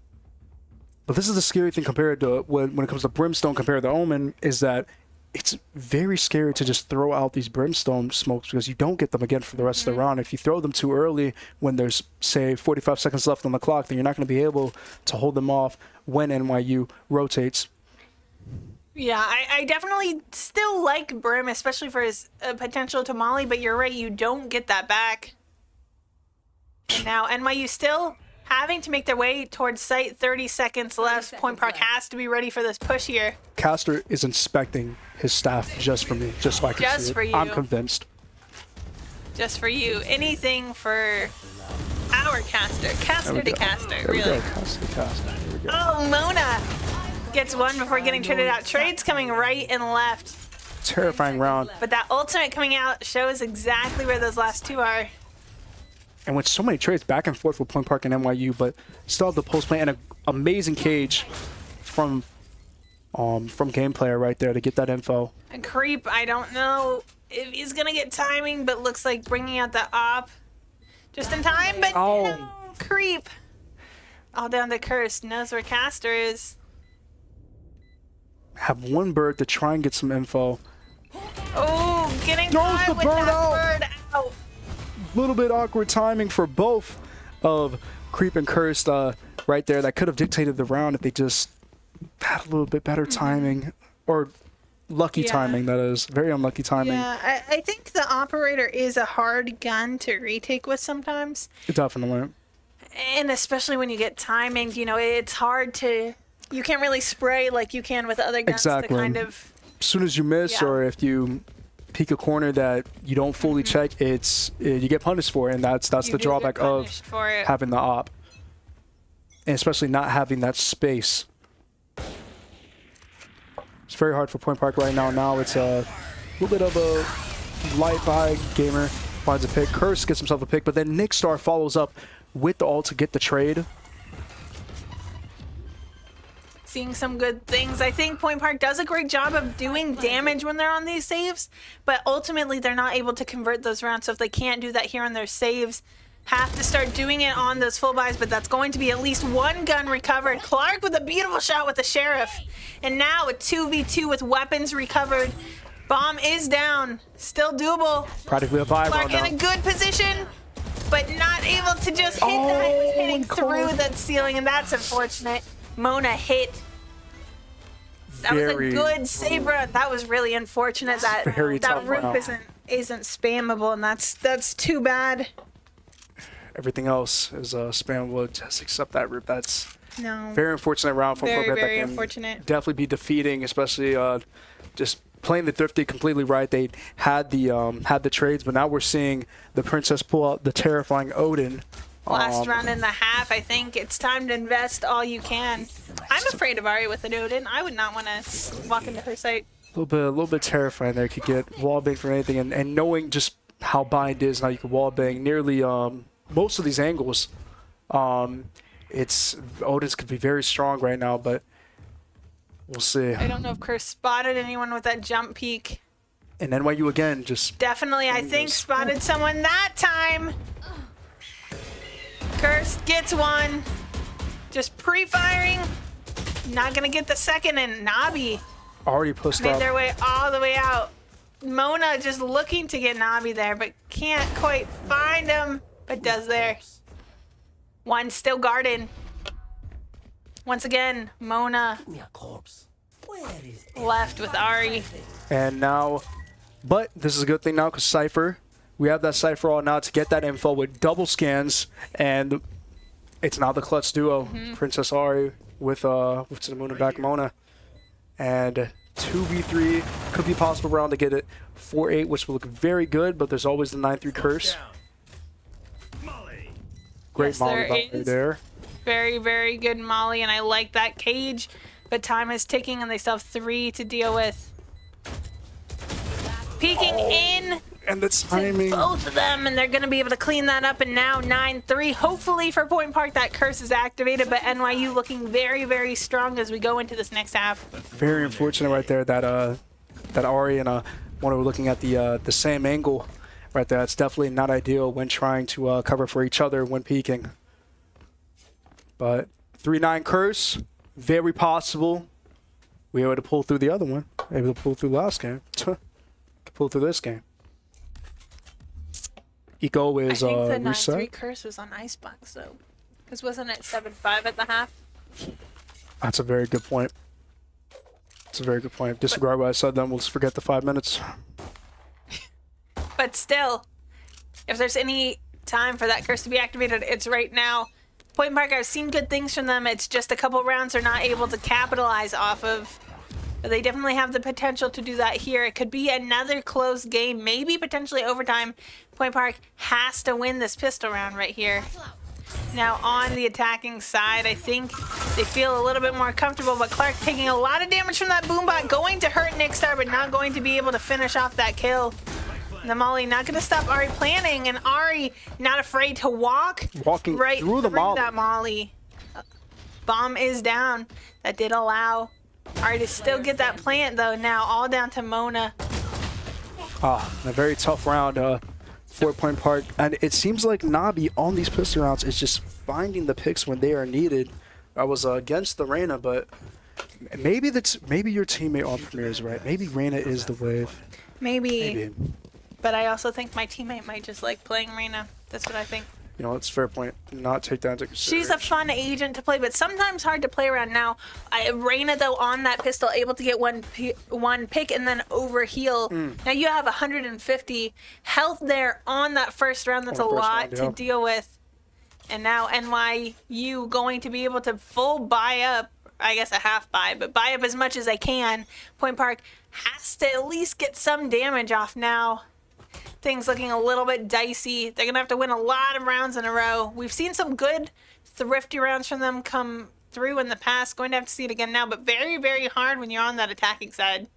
But this is the scary thing compared to when it comes to Brimstone compared to Omen, is that it's very scary to just throw out these Brimstone smokes, because you don't get them again for the rest of the round. If you throw them too early when there's, say, 45 seconds left on the clock, then you're not going to be able to hold them off when NYU rotates. Yeah, I definitely still like Brim, especially for his potential to molly, but you're right, you don't get that back. And now NYU still having to make their way towards site. 30 seconds left. Point Park has to be ready for this push here. Caster is inspecting his staff just for me, just so I can Just see it. for you. I'm convinced. Just for you. Anything for Power caster. Caster to caster, There we really. go. Caster, caster. Here we go. Oh, Mona gets one before getting traded out. Trades coming right and left. Terrifying round. But that ultimate coming out shows exactly where those last two are. And with so many trades back and forth with Point Park and NYU, but still have the post play and an amazing cage from Game Player right there to get that info. And Creep, I don't know if he's gonna get timing, but looks like bringing out the op just in time. But no, Creep. All down to Curse. Knows where Caster is. Have one bird to try and get some info. Oh, getting Throws caught the with bird that out. bird out. Little bit awkward timing for both of Creep and Cursed right there. That could have dictated the round if they just had a little bit better timing. Or lucky timing, that is. Very unlucky timing. Yeah, I think the operator is a hard gun to retake with sometimes. Definitely. And especially when you get timing, you know, it's hard to... You can't really spray like you can with other guns Exactly. to kind of... As soon as you miss or if you peek a corner that you don't fully check, you get punished for it, and that's You the do get drawback of punished for it. having the op. And especially not having that space. It's very hard for Point Park right now. Now it's a little bit of a light by gamer. Finds a pick. Curse gets himself a pick, but then Nick Star follows up with the ult to get the trade. Seeing some good things. I think Point Park does a great job of doing damage when they're on these saves, but ultimately they're not able to convert those rounds. So if they can't do that here on their saves, have to start doing it on those full buys, but that's going to be at least one gun recovered. Clark with a beautiful shot with the Sheriff. And now a 2v2 with weapons recovered. Bomb is down. Still doable. Practically a buy Clark round in a now. good position, but not able to just hit that. He was hitting through that ceiling, and that's unfortunate. Mona hit. That was a good save run. That was really unfortunate that Very that tough roof round. isn't spammable, and that's too bad. Everything else is spammable, just except that rip. That's No. very unfortunate round from Very, Point Park. very That can unfortunate. definitely be defeating, especially just playing the Thrifty completely right. They had the trades, but now we're seeing the Princess pull out the terrifying Odin. Last round and a half. I think it's time to invest all you can. I'm afraid of Ari with an Odin. I would not want to walk into her site. A little bit terrifying there. Could get wallbang from anything, and knowing just how bind is, how you can wallbang nearly most of these angles. Odin's could be very strong right now, but we'll see. I don't know if Curse spotted anyone with that jump peek. And NYU again, just Definitely, I think, spotted someone that time. Curse gets one. Just pre-firing. Not gonna get the second, and Nabi already pushed made up. their way all the way out. Mona just looking to get Nabi there, but can't quite find him, but does there. One still guarded. Once again, Mona left with Ari. And now, but this is a good thing now because Cypher, we have that Cypher all now to get that info with double scans, and it's now the clutch duo, Princess Ari with Cinnamon back Mona. And 2v3 could be possible round to get it 4-8, which will look very good, but there's always the 9-3 curse. Great Yes, Molly there bumper is. there. Very, very good Molly, and I like that cage, but time is ticking and they still have 3 to deal with. Peeking in And the timing. both of them, and they're going to be able to clean that up, and now 9-3. Hopefully for Point Park that curse is activated, but NYU looking very, very strong as we go into this next half. Very unfortunate right there that Ari and Mona were looking at the same angle right there. It's definitely not ideal when trying to cover for each other when peeking. But 3-9 curse, very possible. We were able to pull through the other one. Able to pull through last game. Pull through this game. Eco is I think the reset. 9-3 curse was on Icebox, though. Because wasn't it 7-5 at the half? That's a very good point. That's a very good point. Disregard what I said, then we'll just forget the 5 minutes. But still, if there's any time for that curse to be activated, it's right now. Point Park, I've seen good things from them. It's just a couple rounds they're not able to capitalize off of. But they definitely have the potential to do that here. It could be another close game, maybe potentially overtime. Point Park has to win this pistol round right here. Now on the attacking side, I think they feel a little bit more comfortable, but Clark taking a lot of damage from that boombot, going to hurt Nick Star, but not going to be able to finish off that kill. The Molly not going to stop Ari planning, and Ari not afraid to walking right through the Molly. that Molly. Bomb is down. That did allow Ari to still get that plant, though. Now all down to Mona. A very tough round for Point Park, and it seems like Nabi on these pistol rounds is just finding the picks when they are needed. I was against the Reyna, but maybe your teammate Entrepreneur is right. Maybe Reyna is the wave. Maybe. But I also think my teammate might just like playing Reyna. That's what I think. You know, it's a fair point. Not take that into consideration. She's a fun agent to play, but sometimes hard to play around. Now, Reyna, though, on that pistol, able to get one pick and then overheal. Now, you have 150 health there on that first round. That's a lot to deal with. And now NYU going to be able to full buy up, I guess a half buy, but buy up as much as they can. Point Park has to at least get some damage off now. Things looking a little bit dicey. They're going to have to win a lot of rounds in a row. We've seen some good, thrifty rounds from them come through in the past. Going to have to see it again now, but very, very hard when you're on that attacking side.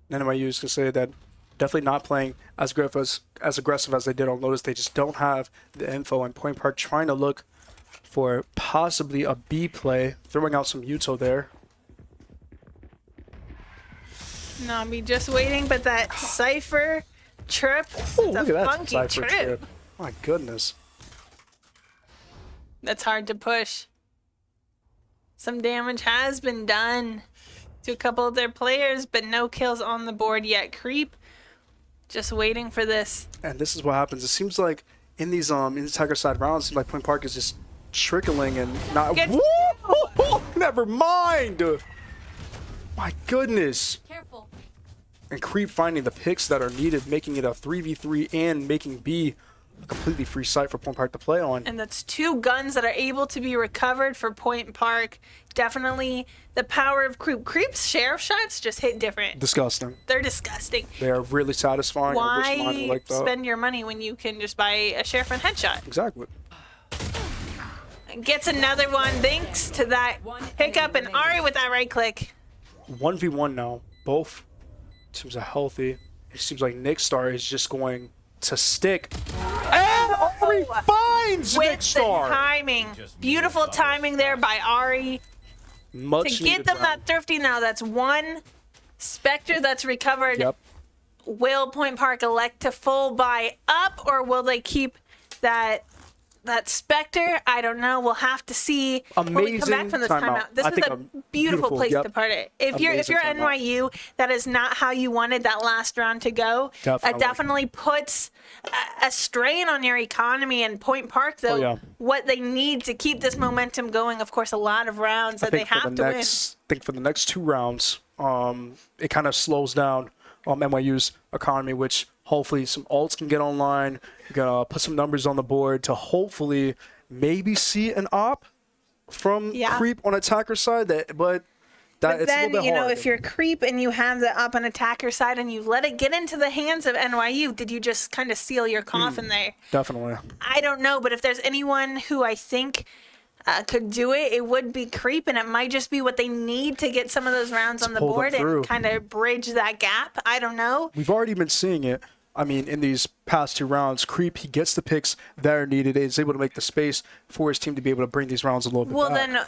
NYU is going to say that definitely not playing as aggressive as they did on Lotus. They just don't have the info, and Point Park trying to look for possibly a B play, throwing out some Yuto there. Nami just waiting, but that Cypher trip, Look at that funky Cypher trip. My goodness. That's hard to push. Some damage has been done to a couple of their players, but no kills on the board yet. Creep just waiting for this. And this is what happens. It seems like in these attacker side rounds, it seems like Point Park is just trickling and not. Woo! Never mind. My goodness. Careful. And Creep finding the picks that are needed, making it a 3v3 and making B a completely free site for Point Park to play on. And that's two guns that are able to be recovered for Point Park. Definitely the power of Creep. Creep's sheriff shots just hit different. Disgusting. They're disgusting. They are really satisfying. Why spend your money when you can just buy a sheriff and headshot? Exactly. Gets another one thanks to that pickup, and Ari with that right click. 1v1 now. Both teams are healthy. It seems like Nick Star is just going to stick. And Ari finds Nick Star. With the timing. Beautiful timing there by Ari. Much to get them that thrifty now. That's one Spectre that's recovered. Yep. Will Point Park elect to full buy up, or will they keep that Spectre? I don't know. We'll have to see when we come back from this timeout. This is a beautiful place to put it. If you're NYU, that is not how you wanted that last round to go. It definitely puts a strain on your economy. And Point Park, though, what they need to keep this momentum going, of course, a lot of rounds that they have to win. I think for the next 2 rounds, it kind of slows down NYU's economy, which hopefully some ults can get online. You're going to put some numbers on the board to hopefully maybe see an op from Creep on attacker side. But it's then, a little bit you know, hard. if you're Creep and you have the up on attacker side and you let it get into the hands of NYU, did you just kind of seal your coffin there? Definitely. I don't know, but if there's anyone who I think could do it, it would be Creep, and it might just be what they need to get some of those rounds on the board and kind of bridge that gap. I don't know. We've already been seeing it. I mean, in these past 2 rounds, Creep, he gets the picks that are needed. He's able to make the space for his team to be able to bring these rounds a little bit back. Then,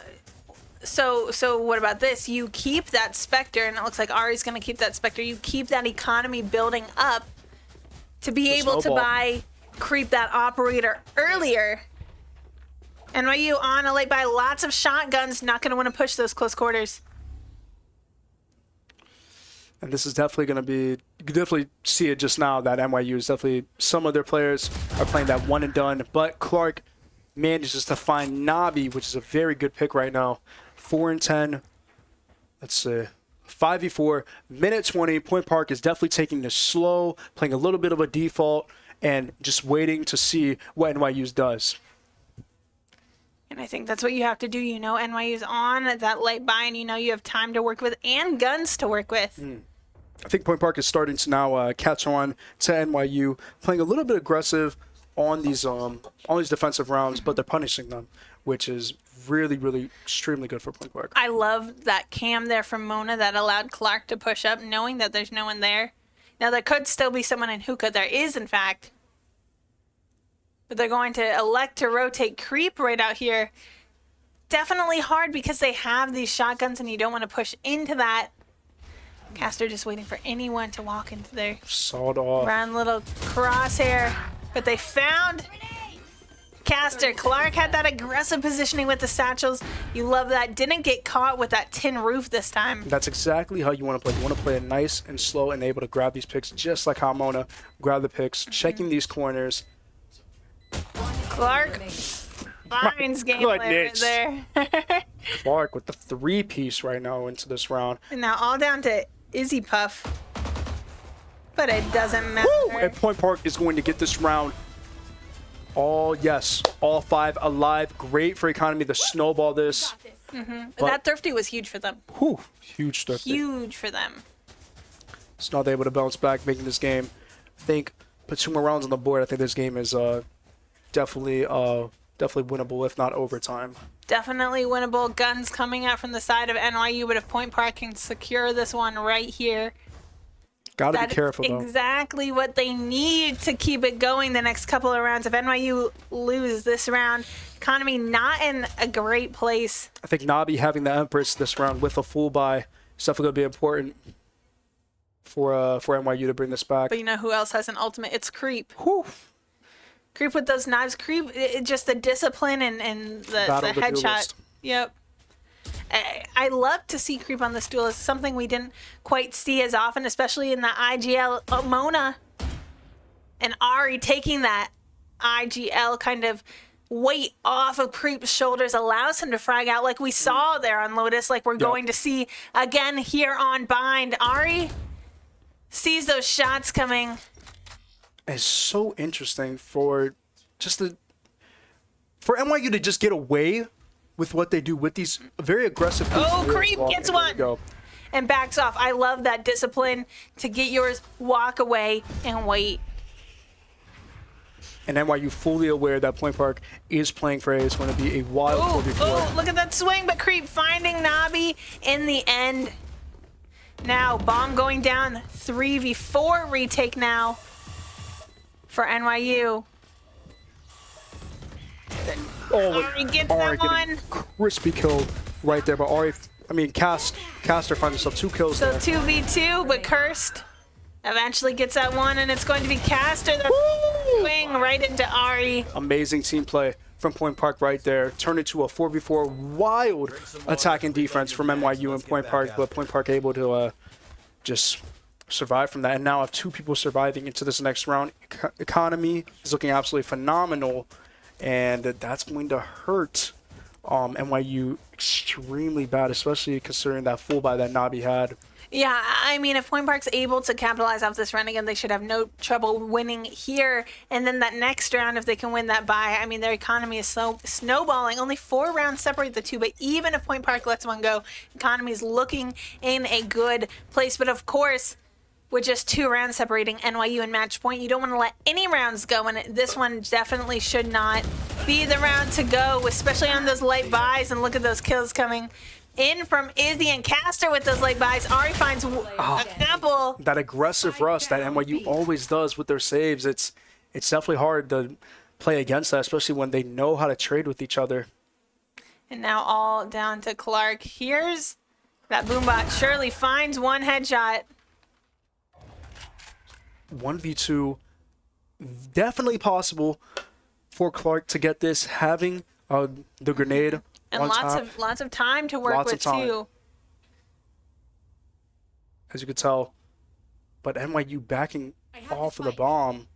so what about this? You keep that Spectre, and it looks like Ari's going to keep that Spectre. You keep that economy building up to be able to buy Creep that operator earlier. NYU on a late buy, lots of shotguns, not going to want to push those close quarters. And this is definitely going to be, you can definitely see it just now that NYU is definitely, some of their players are playing that one and done. But Clark manages to find Navi, which is a very good pick right now. 4 and 10. Let's see. 5v4, minute 20. Point Park is definitely taking this slow, playing a little bit of a default, and just waiting to see what NYU's does. And I think that's what you have to do. You know, NYU's on that late buy, and you know you have time to work with and guns to work with. I think Point Park is starting to now catch on to NYU, playing a little bit aggressive on these defensive rounds, but they're punishing them, which is really extremely good for Point Park. I love that cam there from Mona that allowed Clark to push up, knowing that there's no one there. Now, there could still be someone in hookah. There is, in fact. But they're going to elect to rotate creep right out here. Definitely hard because they have these shotguns and you don't want to push into that. Caster just waiting for anyone to walk into there. Sawed off. Round little crosshair. But they found Caster. Clark had that aggressive positioning with the satchels. You love that. Didn't get caught with that tin roof this time. That's exactly how you want to play. You want to play it nice and slow and able to grab these picks just like how Mona grabbed the picks, checking these corners. Clark finds gameplay right there. Clark with the 3-piece right now into this round. And now all down to Izzy Puff. But it doesn't matter. Woo! And Point Park is going to get this round. All 5 alive. Great for economy to snowball this. That thrifty was huge for them. Whew, huge thrifty. Huge for them. It's not able to bounce back, making this game. I think put 2 more rounds on the board. I think this game is definitely winnable, if not overtime. Definitely winnable. Guns coming out from the side of NYU, but if Point Park can secure this one right here, Gotta be careful, though. Exactly what they need to keep it going the next couple of rounds. If NYU lose this round, economy not in a great place. I think Nabi having the Empress this round with a full buy is definitely going to be important for NYU to bring this back. But you know who else has an ultimate? It's Creep. Whew. Creep with those knives. Creep, just the discipline and the headshot. Duelist. Yep. I love to see Creep on this duel. It's something we didn't quite see as often, especially in the IGL. Mona and Ari taking that IGL kind of weight off of Creep's shoulders allows him to frag out like we saw there on Lotus, like we're going to see again here on Bind. Ari sees those shots coming. It's so interesting for NYU to just get away with what they do with these very aggressive pieces. Oh, Creep gets one and backs off. I love that discipline to get yours, walk away, and wait. And NYU fully aware that Point Park is playing for A. It's going to be a wild 4v4. Oh, look at that swing, but Creep finding Nabi in the end. Now, bomb going down, 3v4 retake now for NYU. Ari gets that one. Crispy kill right there, but Caster finds himself 2 kills So there. 2v2, but Cursed eventually gets that one, and it's going to be Caster that swing right into Ari. Amazing team play from Point Park right there. Turned into a 4v4 wild attack and defense from NYU and Point Park, but Point Park able to just survive from that. And now have 2 people surviving into this next round. Economy is looking absolutely phenomenal. And that's going to hurt NYU extremely bad, especially considering that full buy that Nabi had. Yeah, I mean, if Point Park's able to capitalize off this run again, they should have no trouble winning here. And then that next round, if they can win that buy, I mean, their economy is so snowballing. Only 4 rounds separate the two, but even if Point Park lets one go, economy is looking in a good place. But of course, with just 2 rounds separating NYU and match point, you don't want to let any rounds go, and this one definitely should not be the round to go, especially on those late buys. And look at those kills coming in from Izzy and Caster with those late buys. Ari finds a couple. That aggressive rush that NYU always does with their saves, it's definitely hard to play against that, especially when they know how to trade with each other. And now all down to Clark. Here's that Boombot. Surely finds one headshot. 1v2, definitely possible for Clark to get this, having the grenade and on top. lots of time to work with too. As you could tell, but NYU backing off of the bomb.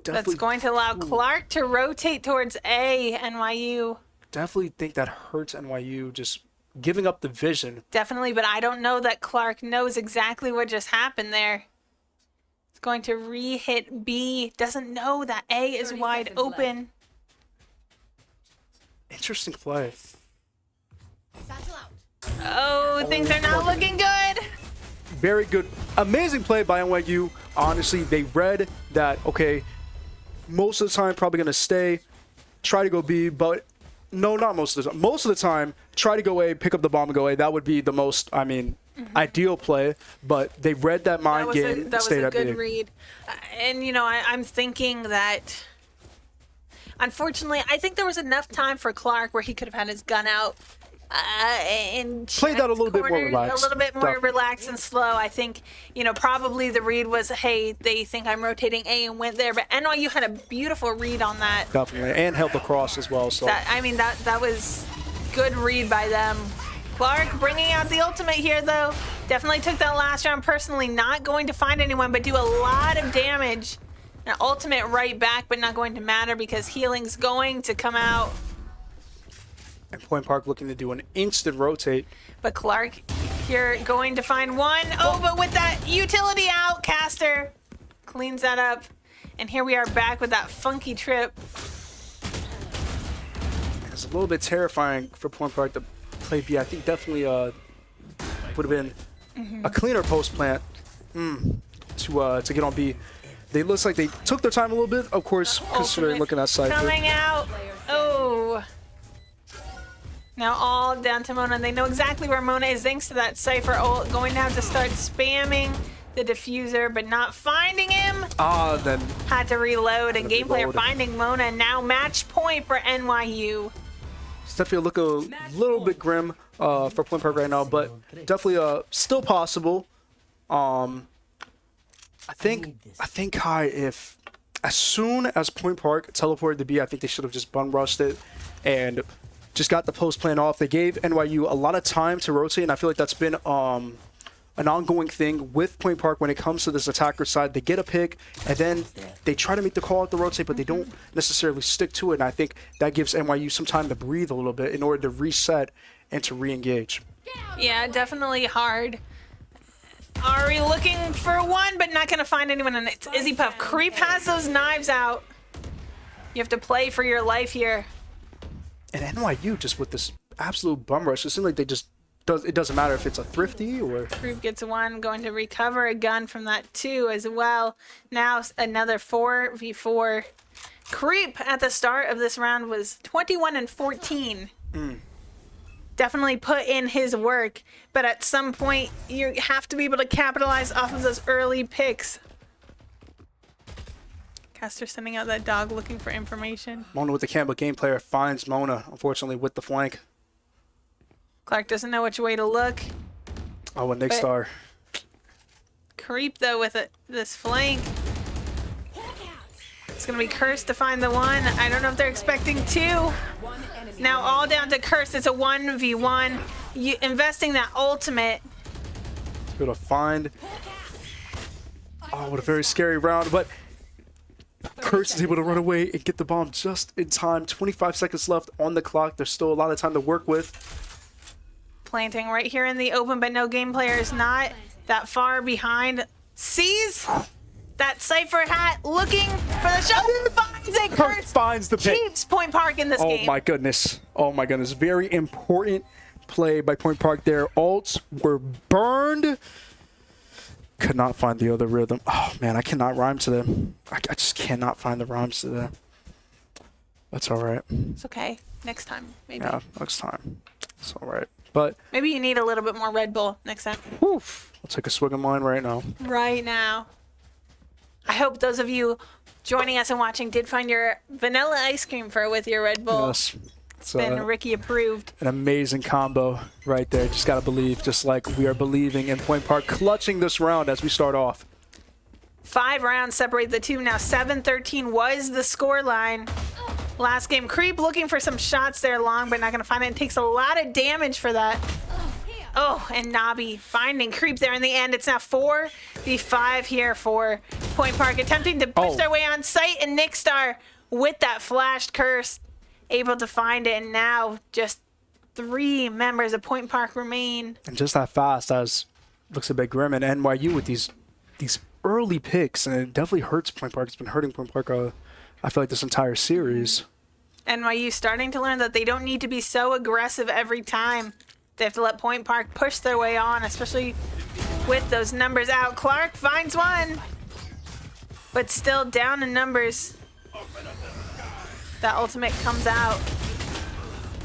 That's going to allow Clark to rotate towards A. NYU. Definitely think that hurts NYU, just giving up the vision. Definitely, but I don't know that Clark knows exactly what just happened there. Going to re-hit B. Doesn't know that A is wide open. Interesting play. Oh, things are not looking good. Very good. Amazing play by NYU. Honestly, they read that, okay, most of the time probably going to stay, try to go B, but no, not most of the time. Most of the time, try to go A, pick up the bomb and go A. That would be the most, I mean, ideal play, but they read that mind game and That was stayed a at good B. read. And, you know, I'm thinking that, unfortunately, I think there was enough time for Clark where he could have had his gun out and Played that a little bit more cornered relaxed. A little bit more Definitely. relaxed and slow. I think, you know, probably the read was, hey, they think I'm rotating A and went there. But NYU had a beautiful read on that. Definitely, and held the cross as well. So That was good read by them. Clark bringing out the ultimate here, though. Definitely took that last round personally. Not going to find anyone, but do a lot of damage. An ultimate right back, but not going to matter because healing's going to come out. and Point Park looking to do an instant rotate. But Clark here going to find one. Oh, but with that utility out, Caster cleans that up. And here we are back with that funky trip. It's a little bit terrifying for Point Park to play B. I think definitely would have been a cleaner post plant to get on B. They looks like they took their time a little bit, of course, considering looking at Cypher. Coming out. Oh. Now all down to Mona. They know exactly where Mona is thanks to that Cypher ult. Going to have to start spamming the diffuser, but not finding him. Then Had to reload, and Had to Gameplayer reload. finding Mona. And now match point for NYU. it's definitely look a little bit grim for Point Park right now, but definitely still possible. I think Kai, if as soon as Point Park teleported to B, I think they should have just bum rushed it and just got the post plan off. They gave NYU a lot of time to rotate, and I feel like that's been an ongoing thing with Point Park when it comes to this attacker side. They get a pick, and then they try to make the call out the rotate, but they don't necessarily stick to it, and I think that gives NYU some time to breathe a little bit in order to reset and to re-engage. Yeah, definitely hard. Ari looking for one, but not going to find anyone, and it's Izzy Puff. Creep has those knives out. You have to play for your life here. And NYU just with this absolute bum rush, it seems like they just it doesn't matter if it's a thrifty or Creep gets one, going to recover a gun from that too as well. Now another 4v4. Creep at the start of this round was 21 and 14. Definitely put in his work, but at some point you have to be able to capitalize off of those early picks. Caster sending out that dog looking for information. Mona with the camp, but game player finds Mona, unfortunately, with the flank. Clark doesn't know which way to look. Oh, and Nick But- Star. Creep though with this flank. It's gonna be Curse to find the one. I don't know if they're expecting two. Now all down to Curse. It's a 1v1. You investing that ultimate. Able to find. Oh, what a very scary round, but Curse is able to run away and get the bomb just in time. 25 seconds left on the clock. There's still a lot of time to work with. Planting right here in the open, but no game player is not that far behind. Sees that Cypher hat looking for the shot. Finds it. Curse finds the pick. Keeps Point Park in this Oh game. my goodness. Oh my goodness. Very important play by Point Park there. Ults were burned. Could not find the other rhythm. Oh man, I cannot rhyme to them. I just cannot find the rhymes to them. That's all right. It's okay. Next time, maybe. Yeah, next time. It's all right. But, Maybe you need a little bit more Red Bull next time. whew, I'll take a swig of mine right now. Right now. I hope those of you joining us and watching did find your vanilla ice cream with your Red Bull. Yes. It's Been Ricky approved. an amazing combo right there. Just got to believe, just like we are believing in Point Park, clutching this round as we start off. 5 rounds separate the two. Now 7-13 was the score line. Last game, Creep looking for some shots there long, but not going to find it. It takes a lot of damage for that. Oh, and Nabi finding Creep there in the end. It's now 4v5 here for Point Park, attempting to push their way on site, and Nick Star with that flashed curse, able to find it, and now just 3 members of Point Park remain. And just that fast as looks a bit grim, and NYU with these early picks, and it definitely hurts Point Park. It's been hurting Point Park, I feel like, this entire series. NYU starting to learn that they don't need to be so aggressive every time. They have to let Point Park push their way on, especially with those numbers out. Clark finds one, but still down in numbers. That ultimate comes out.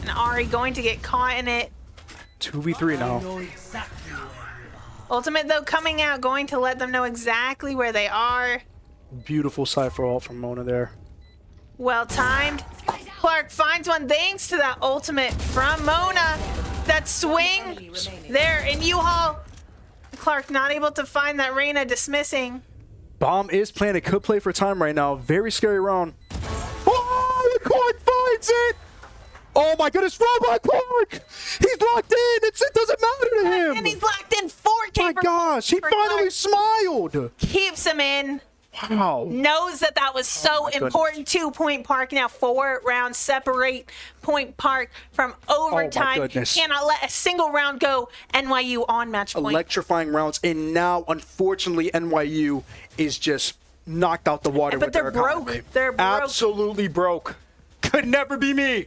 And Ari going to get caught in it. 2v3 now. Ultimate, though, coming out, going to let them know exactly where they are. Beautiful Cypher ult from Mona there. Well timed. Clark finds one thanks to that ultimate from Mona. That swing there in U-Haul. Clark not able to find that Reyna, dismissing. Bomb is planted. Could play for time right now. Very scary round. Oh, the Clark finds it! Oh my goodness, Robot Clark! He's locked in! It doesn't matter to him! And he's locked in 4K. My gosh, he finally smiled! Keeps him in. Wow. Knows that that was so important to Point Park. Now 4 rounds separate Point Park from overtime. goodness. Cannot let a single round go. NYU on match point. Electrifying rounds, and now, unfortunately, NYU is just knocked out the water But with they're their broke. economy. They're broke. Absolutely broke. Could never be me.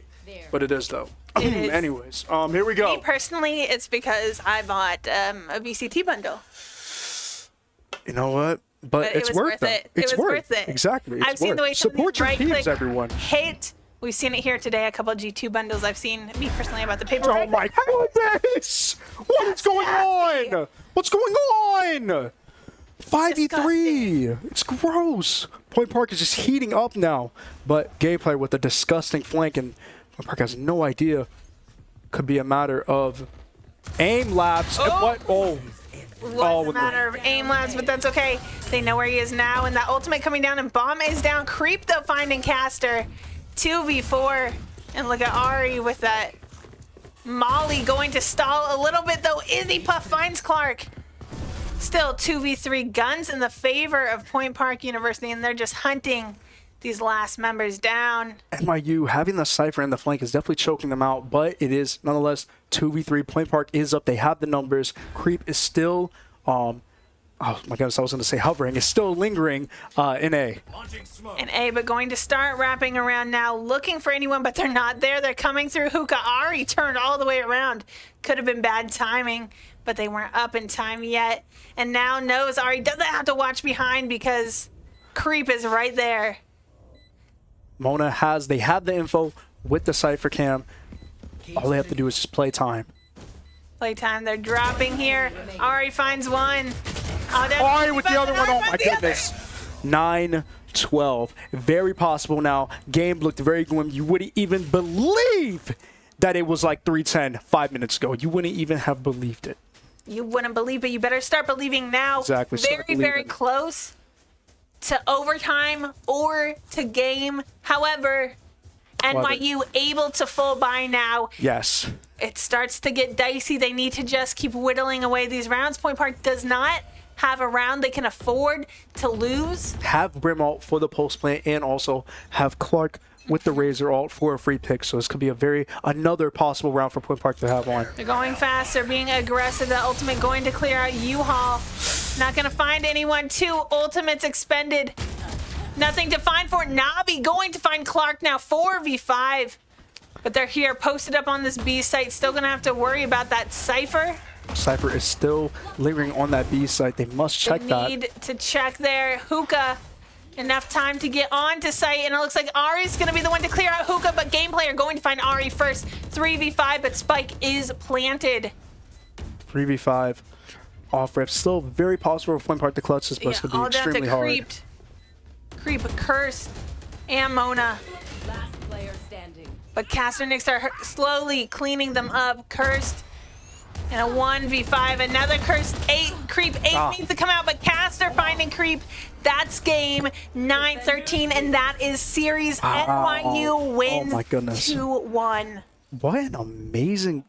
But it is, though. It is. Anyways, here we go. Me personally, it's because I bought a VCT bundle. You know what? But It it's was worth it. It's It was worth it. Exactly. It's I've seen the way some of Support these your teams, right-click everyone. hit. We've seen it here today. A couple of G2 bundles I've seen. Me personally, about the paper. Oh my goodness! What is going on? What's going on? 5v3. It's gross. Point Park is just heating up now. But gameplay with a disgusting flank, and Point Park has no idea. Could be a matter of aim lapse. And what? Oh. Was a matter of aim labs, but that's okay. They know where he is now, and that ultimate coming down, and Bomb is down. Creep, though, finding Caster. 2v4. And look at Ari with that Molly going to stall a little bit, though. Izzy Puff finds Clark. Still 2v3 guns in the favor of Point Park University, and they're just hunting these last members down. NYU having the Cypher in the flank is definitely choking them out, but it is nonetheless 2v3. Point Park is up. They have the numbers. Creep is still, oh my goodness, I was going to say hovering. It's still lingering in A. In A, but going to start wrapping around now, looking for anyone, but they're not there. They're coming through Hookah. Ari turned all the way around. Could have been bad timing, but they weren't up in time yet. And now knows Ari doesn't have to watch behind because Creep is right there. Mona they have the info with the Cypher cam. All they have to do is just play time. Playtime, they're dropping here. Ari finds one. Ari with the other one. Oh my goodness. 9-12. Very possible now. Game looked very grim. You wouldn't even believe that it was like 3:10 5 minutes ago. You wouldn't even have believed it. You wouldn't believe it. You better start believing now. Exactly. Very close to overtime or to game. However, NYU able to full buy now. Yes. It starts to get dicey. They need to just keep whittling away these rounds. Point Park does not have a round they can afford to lose. Have Brim ult for the post plant, and also have Clark with the Razor ult for a free pick. So this could be another possible round for Point Park to have on. They're going fast. They're being aggressive. The ultimate going to clear out U-Haul. Not going to find anyone. 2 ultimates expended. Nothing to find for Navi. Going to find Clark now. 4v5. But they're here posted up on this B site. Still going to have to worry about that Cypher. Cypher is still lingering on that B site. They must check that. They need to check there. Hookah. Enough time to get on to site, and it looks like Ari's going to be the one to clear out Hookah, but Gameplay are going to find Ari first. 3v5, but Spike is planted. 3v5 off rip. Still very possible for Point Park to clutch this, but it's going to be extremely hard. Creep, Curse, and Mona. Last player standing. But Casternix are slowly cleaning them up. Cursed in a 1v5. Another Cursed 8. Creep 8 needs to come out, but Caster finding Creep. That's game 9-13, and that is series. NYU wins 2-1. What an amazing...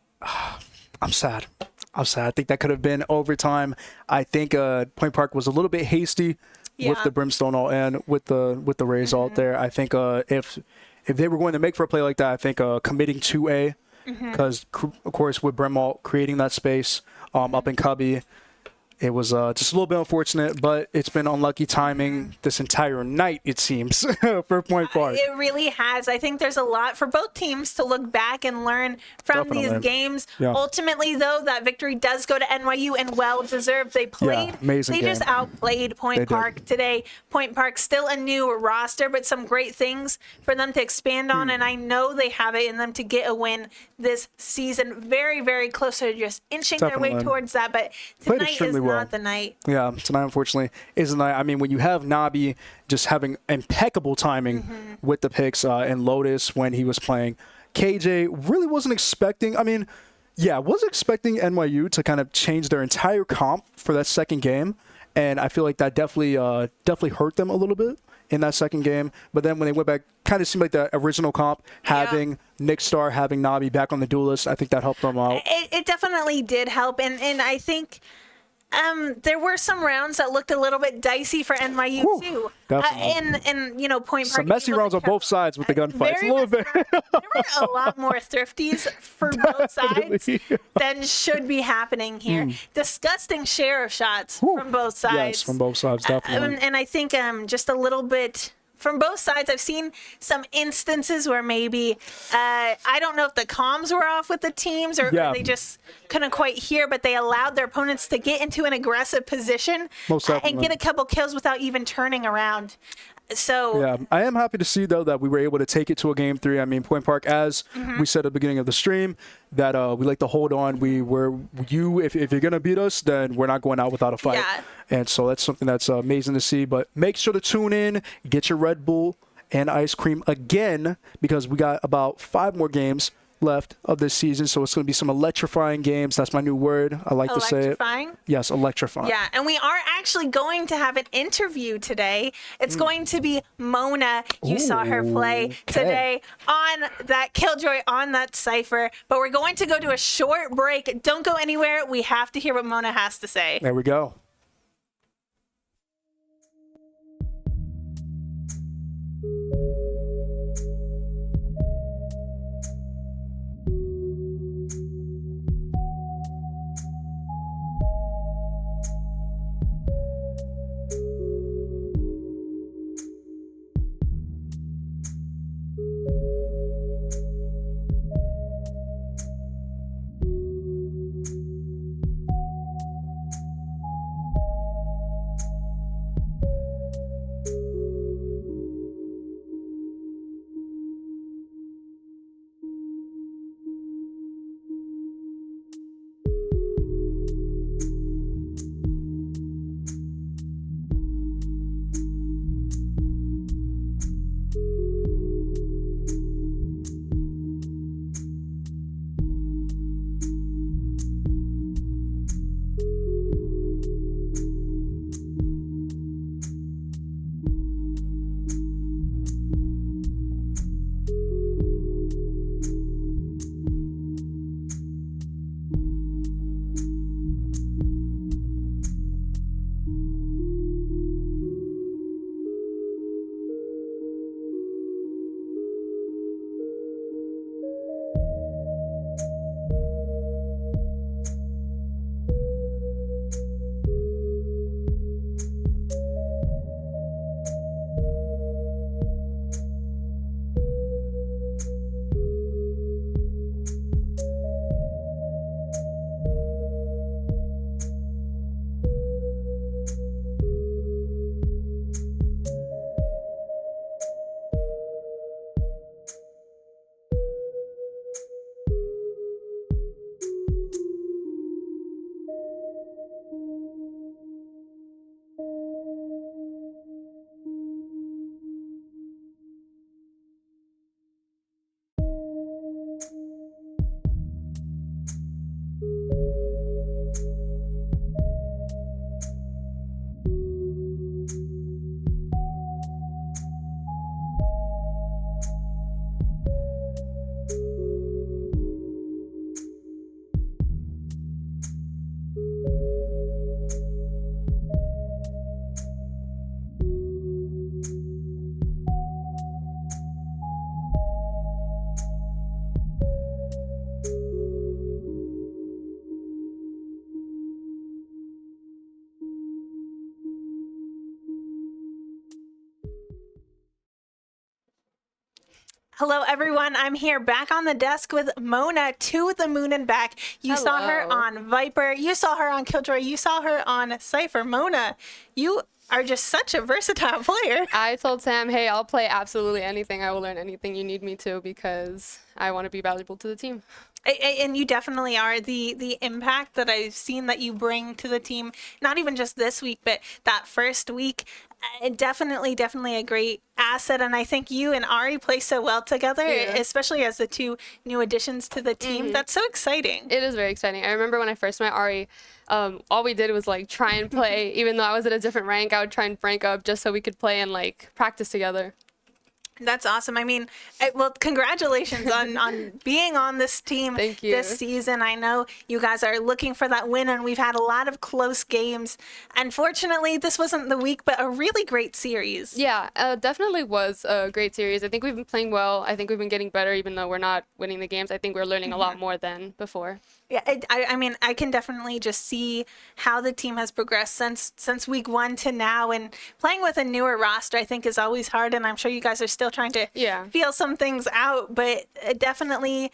I'm sad. I think that could have been overtime. I think Point Park was a little bit hasty with the Brimstone ult and with the Raze ult there. I think if they were going to make for a play like that, I think committing to A, because of course with Brim ult creating that space up in Cubby, It was just a little bit unfortunate, but it's been unlucky timing this entire night, it seems, for Point Park. It really has. I think there's a lot for both teams to look back and learn from these Definitely. games. Yeah. Ultimately, though, that victory does go to NYU and well deserved. They played. amazing They just game. outplayed They Point did. Park today. Point Park still a new roster, but some great things for them to expand on. And I know they have it in them to get a win this season. Very, very close to just inching their way Definitely. towards that. But Played tonight is extremely well. not the night. Yeah, tonight unfortunately is the night. I mean, when you have Nabi just having impeccable timing with the picks and Lotus when he was playing, KJ really wasn't expecting. I mean, yeah, was expecting NYU to kind of change their entire comp for that second game, and I feel like that definitely hurt them a little bit in that second game. But then when they went back, kind of seemed like the original comp, having Nick Star, having Nabi back on the duelist, I think that helped them out. It definitely did help, and I think there were some rounds that looked a little bit dicey for NYU Whew, too. definitely. And you know, Point Park Some messy able to rounds on cover- both sides with the gunfights. A Very little bit. messy rounds. There were a lot more thrifties for both sides Really? than should be happening here. Disgusting share of shots Whew. from both sides. Yes, from both sides, definitely. And I think just a little bit from both sides. I've seen some instances where maybe I don't know if the comms were off with the teams or Yeah. they just couldn't quite hear, but they allowed their opponents to get into an aggressive position Most and definitely. get a couple kills without even turning around. So Yeah, I am happy to see, though, that we were able to take it to a game 3. I mean, Point Park, as we said at the beginning of the stream, that we like to hold on. If you're going to beat us, then we're not going out without a fight. Yeah. And so that's something that's amazing to see. But make sure to tune in, get your Red Bull and ice cream again, because we got about 5 more games left of this season. So it's going to be some electrifying games. That's my new word. I like to say it. electrifying. Yes, electrifying. Yeah, and we are actually going to have an interview today. It's going to be Mona. You saw her play Okay. today on that Killjoy, on that Cypher. But we're going to go to a short break. Don't go anywhere. We have to hear what Mona has to say. There we go. Hello, everyone. I'm here back on the desk with Mona to the moon and back. You saw her Hello. on Viper. You saw her on Killjoy. You saw her on Cypher. Mona, you are just such a versatile player. I told Sam, hey, I'll play absolutely anything. I will learn anything you need me to because I want to be valuable to the team. And you definitely are. The impact that I've seen that you bring to the team, not even just this week, but that first week, definitely a great asset. And I think you and Ari play so well together, Yeah. especially as the two new additions to the team. That's so exciting. It is very exciting. I remember when I first met Ari, all we did was like try and play. Even though I was at a different rank, I would try and rank up just so we could play and like practice together. That's awesome. I mean, well, congratulations on being on this team Thank you. this season. I know you guys are looking for that win, and we've had a lot of close games. Unfortunately, this wasn't the week, but a really great series. Yeah, definitely was a great series. I think we've been playing well. I think we've been getting better, even though we're not winning the games. I think we're learning a lot more than before. Yeah, I mean, I can definitely just see how the team has progressed since week 1 to now, and playing with a newer roster, I think, is always hard, and I'm sure you guys are still trying to feel some things out, but definitely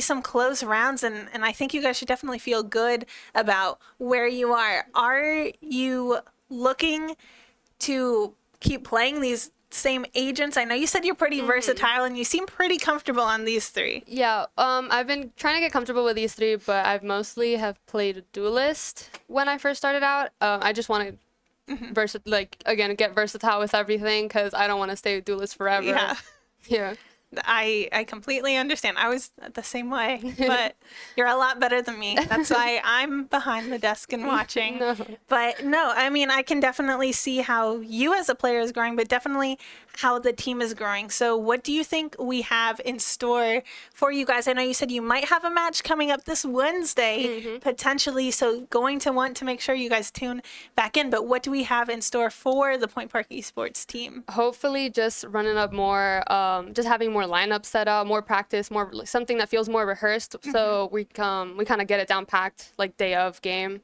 some close rounds, and I think you guys should definitely feel good about where you are. Are you looking to keep playing these same agents? I know you said you're pretty versatile and you seem pretty comfortable on these 3. Yeah, I've been trying to get comfortable with these 3, but I've mostly have played duelist when I first started out. I just wanted get versatile with everything because I don't want to stay with duelist forever. Yeah. Yeah. I completely understand. I was the same way, but you're a lot better than me. That's why I'm behind the desk and watching. No. But no, I mean, I can definitely see how you as a player is growing, but definitely how the team is growing. So what do you think we have in store for you guys? I know you said you might have a match coming up this Wednesday, potentially. So going to want to make sure you guys tune back in. But what do we have in store for the Point Park Esports team? Hopefully just running up more, just having more lineups set up, more practice, more something that feels more rehearsed, so we kind of get it down packed like day of game.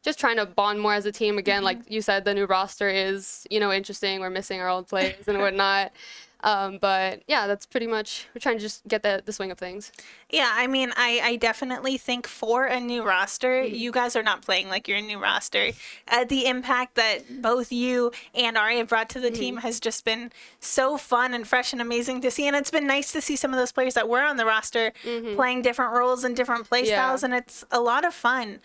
Just trying to bond more as a team again. Like you said, the new roster is interesting. We're missing our old players and whatnot. But yeah, that's pretty much, we're trying to just get the swing of things. Yeah, I mean, I definitely think for a new roster, you guys are not playing like you're a new roster. The impact that both you and Ari have brought to the team has just been so fun and fresh and amazing to see. And it's been nice to see some of those players that were on the roster playing different roles and different play styles, and it's a lot of fun.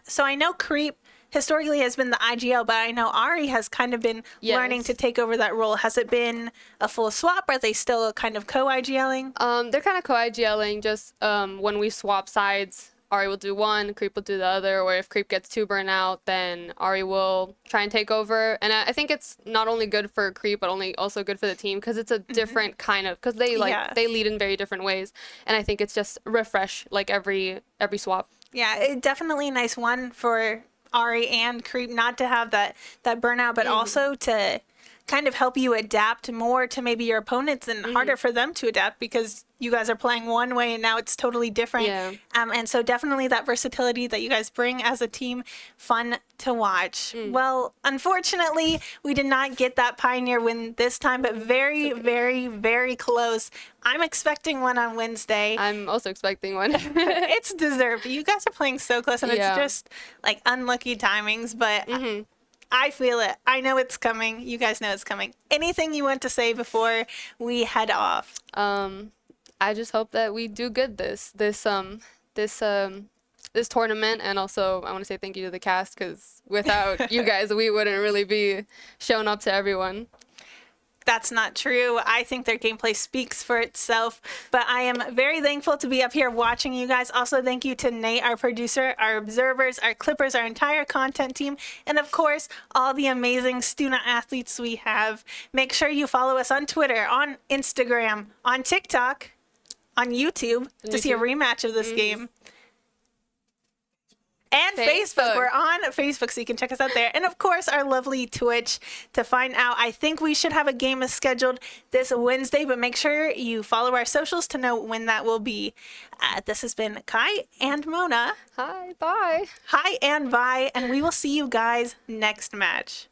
So I know Creep historically has been the IGL, but I know Ari has kind of been learning to take over that role. Has it been a full swap? Are they still kind of co-IGLing? They're kind of co-IGLing, just when we swap sides, Ari will do one, Creep will do the other, or if Creep gets 2 burnout, then Ari will try and take over. And I think it's not only good for Creep, but also good for the team, because it's a different kind of, because they they lead in very different ways. And I think it's just refresh like every swap. Yeah, definitely a nice one for Ari and Creep not to have that burnout, but also to kind of help you adapt more to maybe your opponents, and harder for them to adapt because you guys are playing one way and now it's totally different. And so definitely that versatility that you guys bring as a team, fun to watch. Well, unfortunately, we did not get that Pioneer win this time, but very, very, very close. I'm expecting one on Wednesday. I'm also expecting one. It's deserved. You guys are playing so close, and it's just like unlucky timings, but I feel it. I know it's coming. You guys know it's coming. Anything you want to say before we head off? I just hope that we do good this tournament, and also I want to say thank you to the cast, because without you guys, we wouldn't really be showing up to everyone. That's not true. I think their gameplay speaks for itself, but I am very thankful to be up here watching you guys. Also, thank you to Nate, our producer, our observers, our clippers, our entire content team, and of course, all the amazing student athletes we have. Make sure you follow us on Twitter, on Instagram, on TikTok, on YouTube to see a rematch of this game. And Facebook. We're on Facebook, so you can check us out there. And of course, our lovely Twitch to find out. I think we should have a game scheduled this Wednesday, but make sure you follow our socials to know when that will be. This has been Kai and Mona. Hi, bye. Hi and bye, and we will see you guys next match.